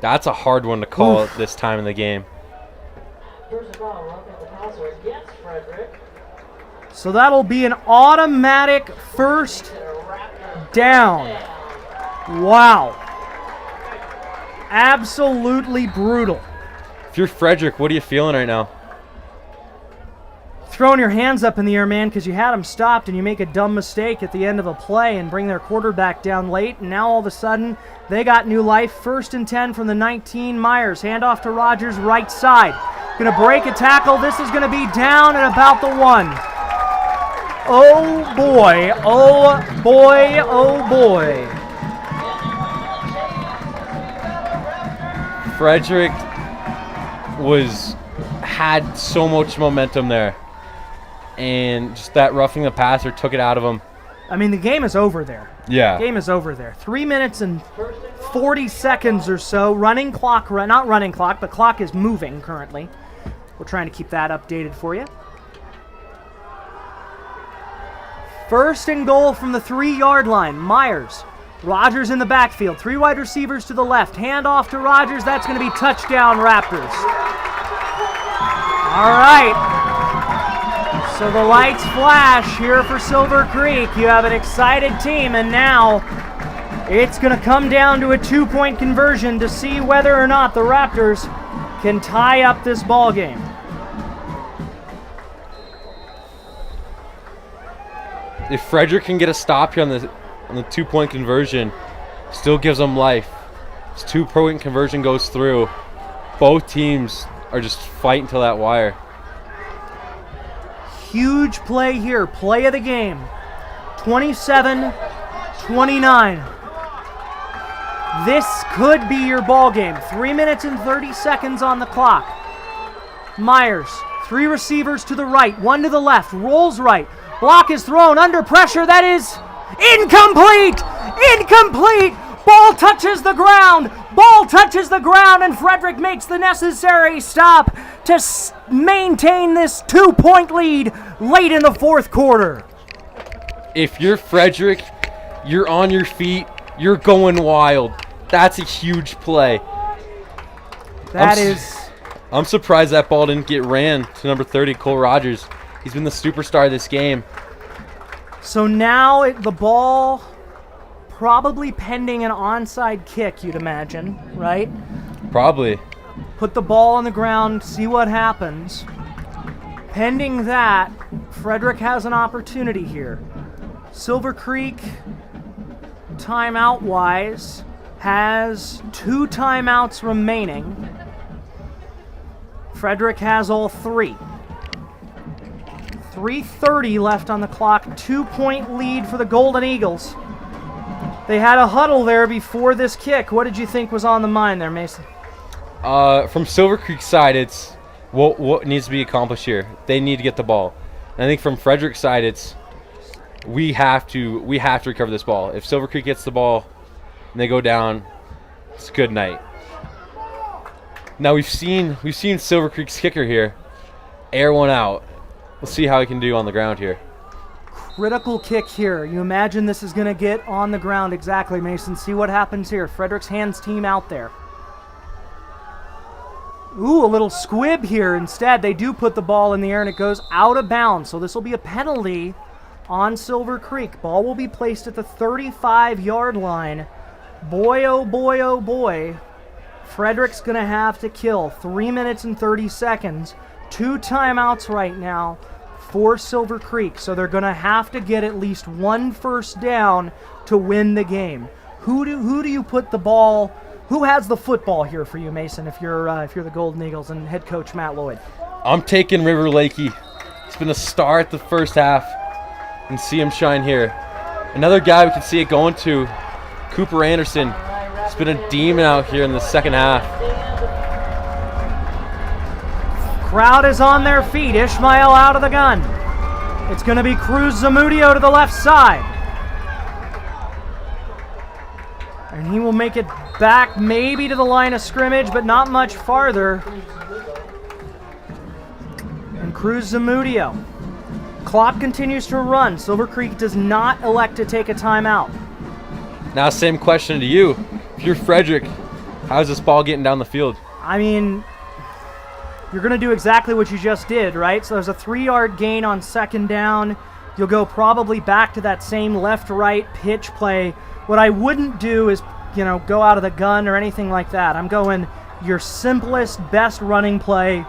That's a hard one to call at this time in the game. So that'll be an automatic first down. Wow. Absolutely brutal. If you're Frederick, what are you feeling right now? Throwing your hands up in the air, man, because you had them stopped and you make a dumb mistake at the end of a play and bring their quarterback down late, and now all of a sudden they got new life. 1st and 10 from the 19. Myers, handoff to Rogers, right side. Going to break a tackle. This is going to be down at about the 1. Oh boy, oh boy, oh boy. Frederick had so much momentum there. And just that roughing the passer took it out of him. I mean, the game is over there. Yeah. Game is over there. 3 minutes and 40 seconds or so. Running clock, not running clock, but clock is moving currently. We're trying to keep that updated for you. 1st and goal from the 3-yard line. Myers. Rogers in the backfield. 3 wide receivers to the left. Hand off to Rogers. That's going to be touchdown Raptors. All right. So the lights flash here for Silver Creek. You have an excited team, and now it's going to come down to a 2-point conversion to see whether or not the Raptors can tie up this ball game. If Frederick can get a stop here on the 2-point conversion, still gives them life. This 2-point conversion goes through. Both teams are just fighting till that wire. Huge play here, play of the game. 27-29. This could be your ball game. 3 minutes and 30 seconds on the clock. Myers, 3 receivers to the right, 1 to the left, rolls right. Block is thrown under pressure. That is incomplete. Incomplete. Ball touches the ground. Ball touches the ground, and Frederick makes the necessary stop to maintain this 2-point lead late in the 4th quarter. If you're Frederick, you're on your feet, you're going wild. That's a huge play. I'm surprised that ball didn't get ran to number 30, Cole Rogers. He's been the superstar of this game. So now the ball probably pending an onside kick, you'd imagine, right? Probably. Put the ball on the ground, see what happens. Pending that, Frederick has an opportunity here. Silver Creek, timeout-wise, has 2 timeouts remaining. Frederick has all 3. 3:30 left on the clock, 2-point lead for the Golden Eagles. They had a huddle there before this kick. What did you think was on the mind there, Mason? From Silver Creek's side, it's what needs to be accomplished here. They need to get the ball. And I think from Frederick's side, it's we have to recover this ball. If Silver Creek gets the ball and they go down, it's a good night. Now we've seen Silver Creek's kicker here air one out. We'll see how he can do on the ground here. Critical kick here. You imagine this is going to get on the ground. Exactly, Mason. See what happens here. Frederick's hands team out there. Ooh, a little squib here. Instead, they do put the ball in the air and it goes out of bounds. So this will be a penalty on Silver Creek. Ball will be placed at the 35-yard line. Boy, oh boy, oh boy. Frederick's going to have to kill 3 minutes and 30 seconds. 2 timeouts right now for Silver Creek. So they're going to have to get at least 1 first down to win the game. Who do you put the ball? Who has the football here for you, Mason, if you're the Golden Eagles and head coach Matt Lloyd? I'm taking River Lakey. He's been a star at the first half, and see him shine here. Another guy we can see it going to, Cooper Anderson. He's been a demon out here in the second half. Crowd is on their feet. Ishmael out of the gun. It's going to be Cruz Zamudio to the left side. And he will make it back maybe to the line of scrimmage, but not much farther. And Cruz Zamudio. Clock continues to run. Silver Creek does not elect to take a timeout. Now, same question to you. If you're Frederick, how's this ball getting down the field? I mean, you're going to do exactly what you just did, right? So there's a 3-yard gain on second down. You'll go probably back to that same left-right pitch play. What I wouldn't do is, go out of the gun or anything like that. I'm going your simplest, best running play,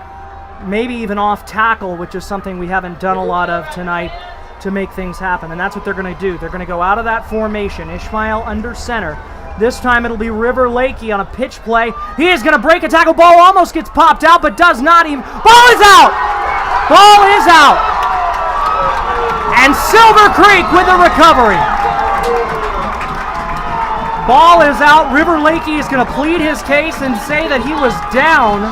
maybe even off tackle, which is something we haven't done a lot of tonight to make things happen. And that's what they're going to do. They're going to go out of that formation. Ishmael under center. This time it'll be River Lakey on a pitch play. He is going to break a tackle. Ball almost gets popped out, but does not even. Ball is out! Ball is out! And Silver Creek with the recovery. Ball is out. River Lakey is going to plead his case and say that he was down.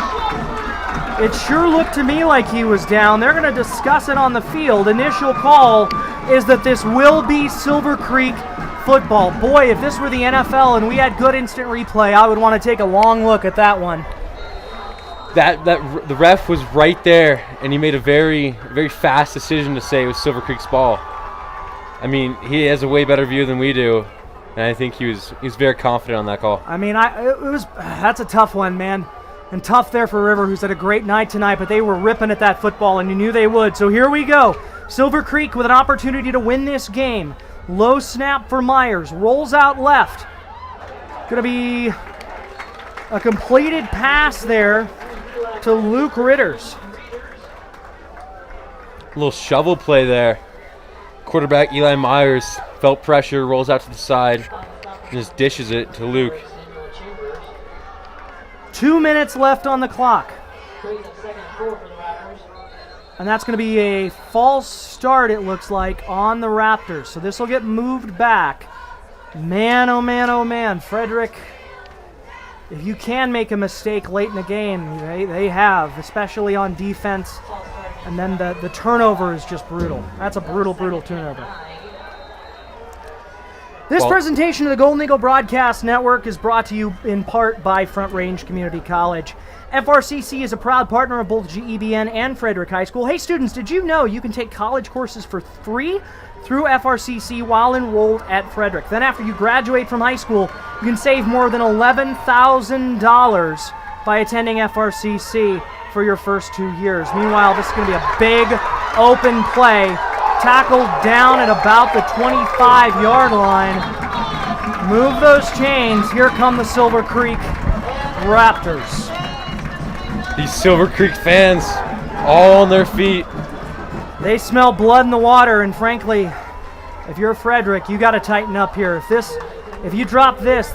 It sure looked to me like he was down. They're going to discuss it on the field. Initial call is that this will be Silver Creek football. Boy, if this were the NFL and we had good instant replay, I would want to take a long look at that one. The ref was right there, and he made a very, very fast decision to say it was Silver Creek's ball. I mean, he has a way better view than we do, and I think he was very confident on that call. I mean, that's a tough one, man. And tough there for River, who's had a great night tonight, but they were ripping at that football, and you knew they would. So here we go. Silver Creek with an opportunity to win this game. Low snap for Myers. Rolls out left. Going to be a completed pass there to Luke Ritters. A little shovel play there. Quarterback Eli Myers felt pressure, rolls out to the side, and just dishes it to Luke. 2 minutes left on the clock. And that's going to be a false start, it looks like, on the Raptors. So this will get moved back. Man, oh man, oh man. Frederick, if you can make a mistake late in the game, they have, especially on defense. And then the turnover is just brutal. That's a brutal, brutal turnover. This presentation of the Golden Eagle Broadcast Network is brought to you in part by Front Range Community College. FRCC is a proud partner of both GEBN and Frederick High School. Hey students, did you know you can take college courses for free through FRCC while enrolled at Frederick? Then after you graduate from high school, you can save more than $11,000 by attending FRCC for your first 2 years. Meanwhile, this is going to be a big open play. Tackled down at about the 25-yard line. Move those chains. Here come the Silver Creek Raptors. These Silver Creek fans, all on their feet. They smell blood in the water, and frankly, if you're Frederick, you got to tighten up here. If you drop this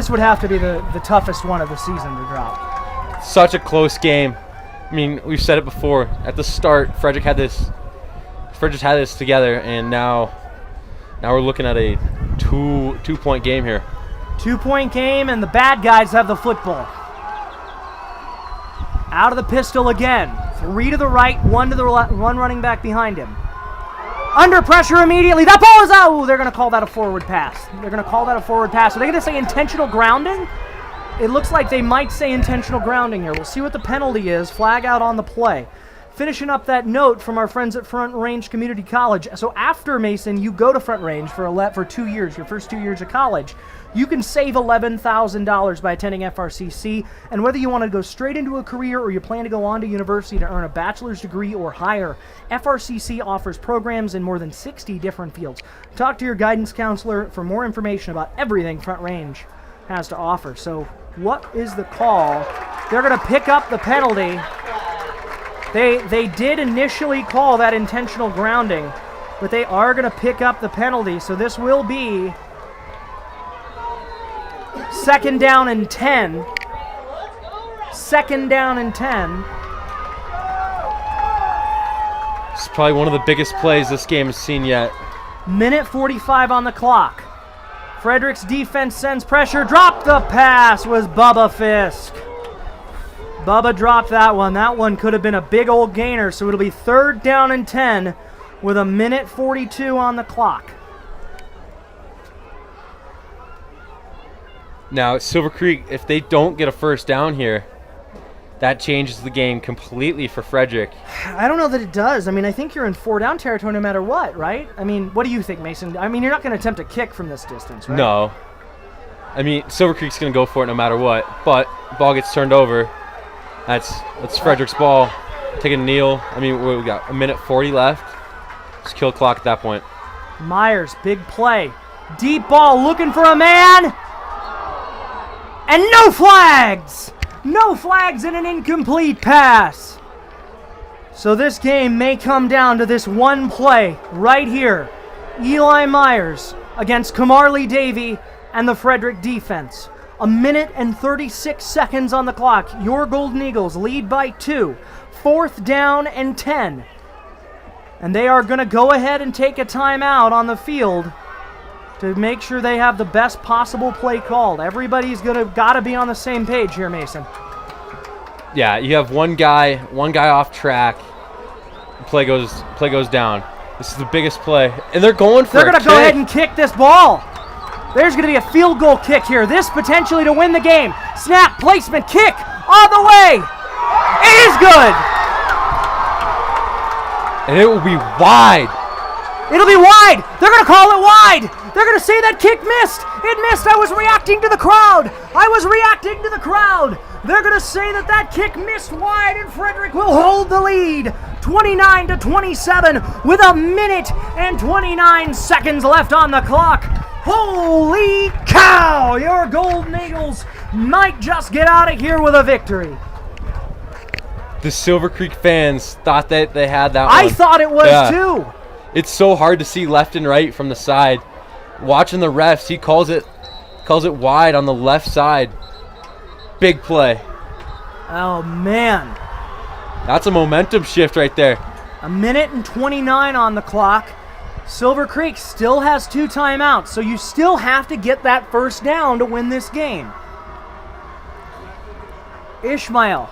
would have to be the toughest one of the season to drop. Such a close game. I mean, we've said it before. At the start, Frederick had this together, and now we're looking at a two-point game here. 2-point game, and the bad guys have the football. Out of the pistol again. 3 to the right, 1 to the left, 1 running back behind him. Under pressure immediately. That ball is out. Ooh, they're going to call that a forward pass. Are they going to say intentional grounding? It looks like they might say intentional grounding here. We'll see what the penalty is. Flag out on the play. Finishing up that note from our friends at Front Range Community College. So after Mason, you go to Front Range for 2 years, your first 2 years of college. You can save $11,000 by attending FRCC. And whether you want to go straight into a career or you plan to go on to university to earn a bachelor's degree or higher, FRCC offers programs in more than 60 different fields. Talk to your guidance counselor for more information about everything Front Range has to offer. So what is the call? They're going to pick up the penalty. They did initially call that intentional grounding, but they are going to pick up the penalty. So this will be 2nd down and 10. 2nd down and 10. It's probably one of the biggest plays this game has seen yet. Minute 45 on the clock. Frederick's defense sends pressure. Drop the pass was Bubba Fisk. Bubba dropped that one. That one could have been a big old gainer, so it'll be 3rd down and 10 with 1:42 on the clock. Now, Silver Creek, if they don't get a first down here, that changes the game completely for Frederick. I don't know that it does. I mean, I think you're in 4-down territory no matter what, right? I mean, what do you think, Mason? I mean, you're not going to attempt a kick from this distance, right? No. I mean, Silver Creek's going to go for it no matter what, but ball gets turned over. That's Frederick's ball. Taking a kneel. I mean, we got 1:40 left. Just kill the clock at that point. Myers, big play. Deep ball, looking for a man. And no flags! No flags and an incomplete pass. So this game may come down to this one play right here. Eli Myers against Camarley Davey and the Frederick defense. 1:36 seconds on the clock. Your Golden Eagles lead by 2. 4th down and 10. And they are going to go ahead and take a timeout on the field to make sure they have the best possible play called. Everybody's got to be on the same page here, Mason. Yeah, you have one guy off track. Play goes down. This is the biggest play, and they're going for. They're going to go ahead and kick this ball. There's going to be a field goal kick here. This potentially to win the game. Snap, placement, kick, all the way. It is good. And it will be wide. It'll be wide. They're going to call it wide. They're going to say that kick missed. It missed. I was reacting to the crowd. They're going to say that kick missed wide, and Frederick will hold the lead. 29-27 with 1:29 seconds left on the clock. Holy cow! Your Golden Eagles might just get out of here with a victory. The Silver Creek fans thought that they had that one. I thought it was too. It's so hard to see left and right from the side. Watching the refs, he calls it wide on the left side. Big play. Oh, man. That's a momentum shift right there. 1:29 on the clock. Silver Creek still has 2 timeouts, so you still have to get that first down to win this game. Ishmael.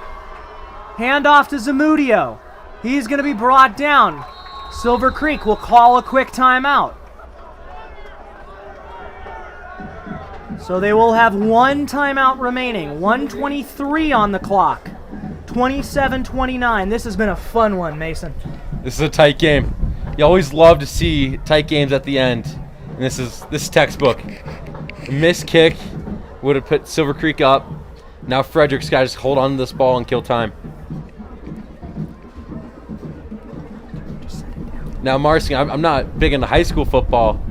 Handoff to Zamudio. He's going to be brought down. Silver Creek will call a quick timeout. So they will have 1 timeout remaining. 1:23 on the clock. 27-29. This has been a fun one, Mason. This is a tight game. You always love to see tight games at the end. And this is textbook. A missed kick would have put Silver Creek up. Now Frederick's got to just hold on to this ball and kill time. Now, Marcy, I'm not big into high school football.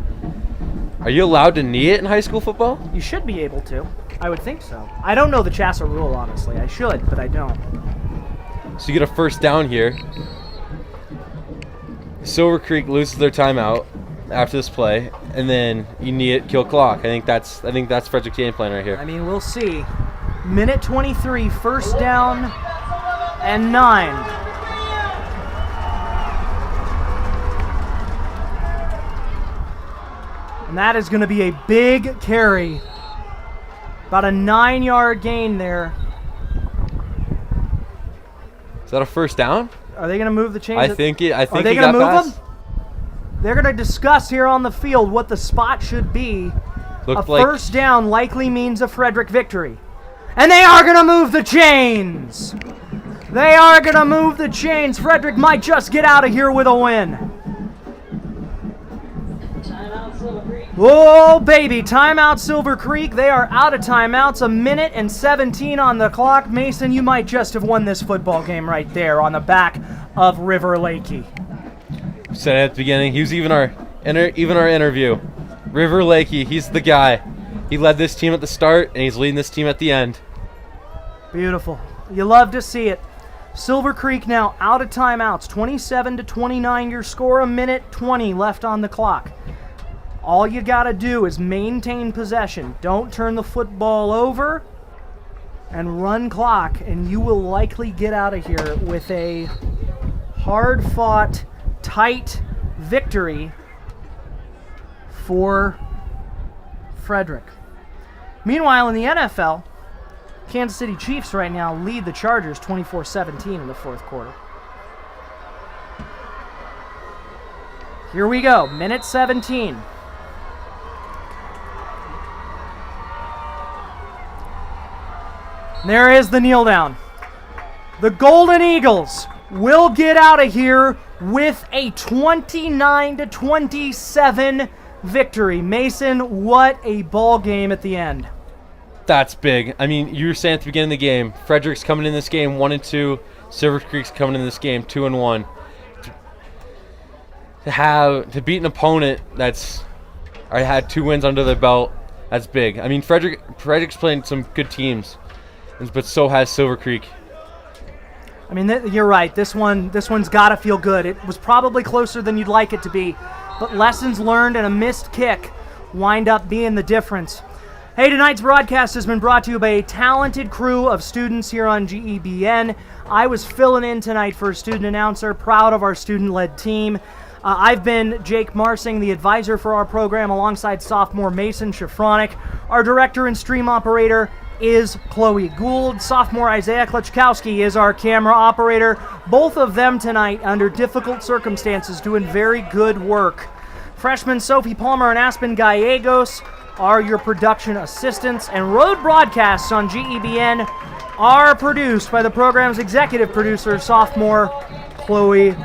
Are you allowed to knee it in high school football? You should be able to. I would think so. I don't know the Chassa rule, honestly. I should, but I don't. So you get a first down here. Silver Creek loses their timeout after this play, and then you knee it, kill clock. I think that's Frederick's game plan right here. I mean, we'll see. 1:23, first down and 9. And that is going to be a big carry. About a 9-yard gain there. Is that a first down? Are they going to move the chains? I think Are they going to move them? They're going to discuss here on the field what the spot should be. Looked a first down likely means a Frederick victory. And they are going to move the chains. They are going to move the chains. Frederick might just get out of here with a win. Oh, baby. Timeout, Silver Creek. They are out of timeouts. 1:17 on the clock. Mason, you might just have won this football game right there on the back of River Lakey. Said at the beginning, he was even our interview. River Lakey, he's the guy. He led this team at the start, and he's leading this team at the end. Beautiful. You love to see it. Silver Creek now out of timeouts. 27-29 your score. 1:20 left on the clock. All you got to do is maintain possession. Don't turn the football over and run clock, and you will likely get out of here with a hard-fought, tight victory for Frederick. Meanwhile, in the NFL, Kansas City Chiefs right now lead the Chargers 24-17 in the fourth quarter. Here we go, minute 17. There is the kneel down. The Golden Eagles will get out of here with a 29-27 victory. Mason, what a ball game at the end. That's big. I mean, you were saying at the beginning of the game, Frederick's coming in this game 1-2, Silver Creek's coming in this game 2-1. To beat an opponent that's already had 2 wins under their belt, that's big. I mean, Frederick's playing some good teams, but so has Silver Creek. I mean, you're right. This one's got to feel good. It was probably closer than you'd like it to be, but lessons learned and a missed kick wind up being the difference. Hey, tonight's broadcast has been brought to you by a talented crew of students here on GEBN. I was filling in tonight for a student announcer, proud of our student-led team. I've been Jake Marsing, the advisor for our program, alongside sophomore Mason Shafronic. Our director and stream operator is Chloe Gould. Sophomore Isaiah Klitschkowski is our camera operator. Both of them tonight, under difficult circumstances, doing very good work. Freshmen Sophie Palmer and Aspen Gallegos are your production assistants, and road broadcasts on GEBN are produced by the program's executive producer, sophomore Chloe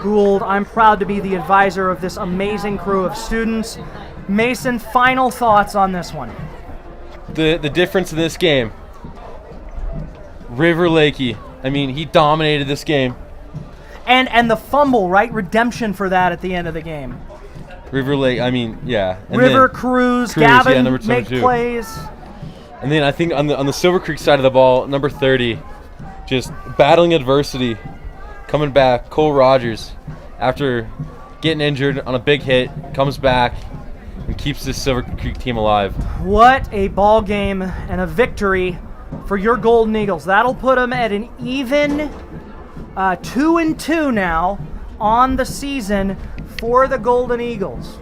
Gould. I'm proud to be the advisor of this amazing crew of students. Mason, final thoughts on this one. The difference in this game, River Lakey, I mean, he dominated this game. And the fumble, right? Redemption for that at the end of the game. River Lake, I mean, yeah. And River, Cruz, Gavin, yeah, make plays. And then I think on the Silver Creek side of the ball, number 30, just battling adversity, coming back. Cole Rogers, after getting injured on a big hit, comes back and keeps this Silver Creek team alive. What a ball game and a victory for your Golden Eagles. That'll put them at an even 2-2 now on the season for the Golden Eagles.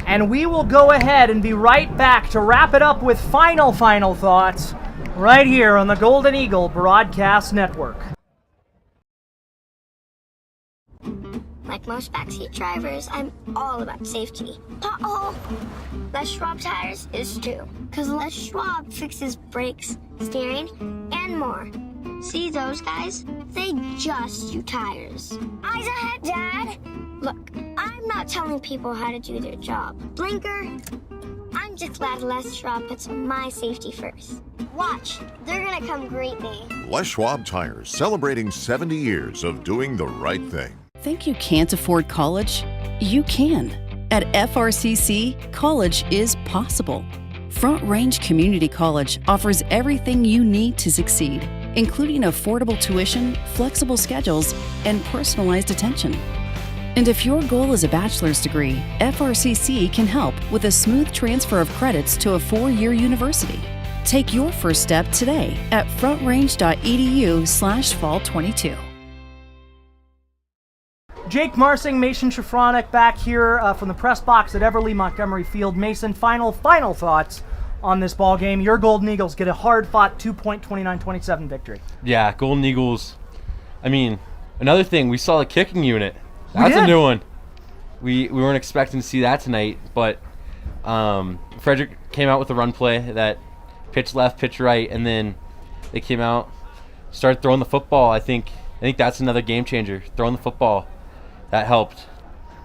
And we will go ahead and be right back to wrap it up with final thoughts right here on the Golden Eagle Broadcast Network. Like most backseat drivers, I'm all about safety. Uh-oh! Les Schwab Tires is too. Because Les Schwab fixes brakes, steering, and more. See those guys? They just do tires. Eyes ahead, Dad! Look, I'm not telling people how to do their job. Blinker, I'm just glad Les Schwab puts my safety first. Watch, they're gonna come greet me. Les Schwab Tires, celebrating 70 years of doing the right thing. Think you can't afford college? You can. At FRCC, college is possible. Front Range Community College offers everything you need to succeed, including affordable tuition, flexible schedules, and personalized attention. And if your goal is a bachelor's degree, FRCC can help with a smooth transfer of credits to a 4-year university. Take your first step today at frontrange.edu/fall22. Jake Marsing, Mason Shafronic back here from the press box at Everly Montgomery Field. Mason, final thoughts on this ball game. Your Golden Eagles get a hard-fought 2-point 29-27 victory. Yeah, Golden Eagles. I mean, another thing, we saw the kicking unit. That's a new one. We weren't expecting to see that tonight, but Frederick came out with a run play that pitch left, pitch right, and then they came out, started throwing the football. I think that's another game changer, throwing the football. That helped.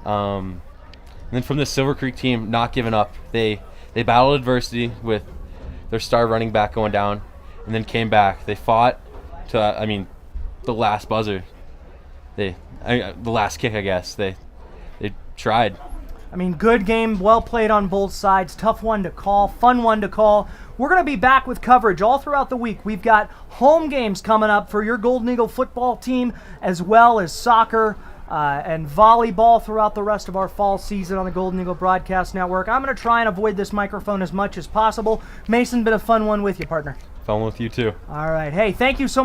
And then from the Silver Creek team, not giving up. They battled adversity with their star running back going down, and then came back. They fought to, the last buzzer. The last kick, I guess. They tried. I mean, good game, well played on both sides. Tough one to call, fun one to call. We're going to be back with coverage all throughout the week. We've got home games coming up for your Golden Eagle football team, as well as soccer and volleyball throughout the rest of our fall season on the Golden Eagle Broadcast Network. I'm going to try and avoid this microphone as much as possible. Mason, been a fun one with you, partner. Fun with you, too. All right. Hey, thank you so much.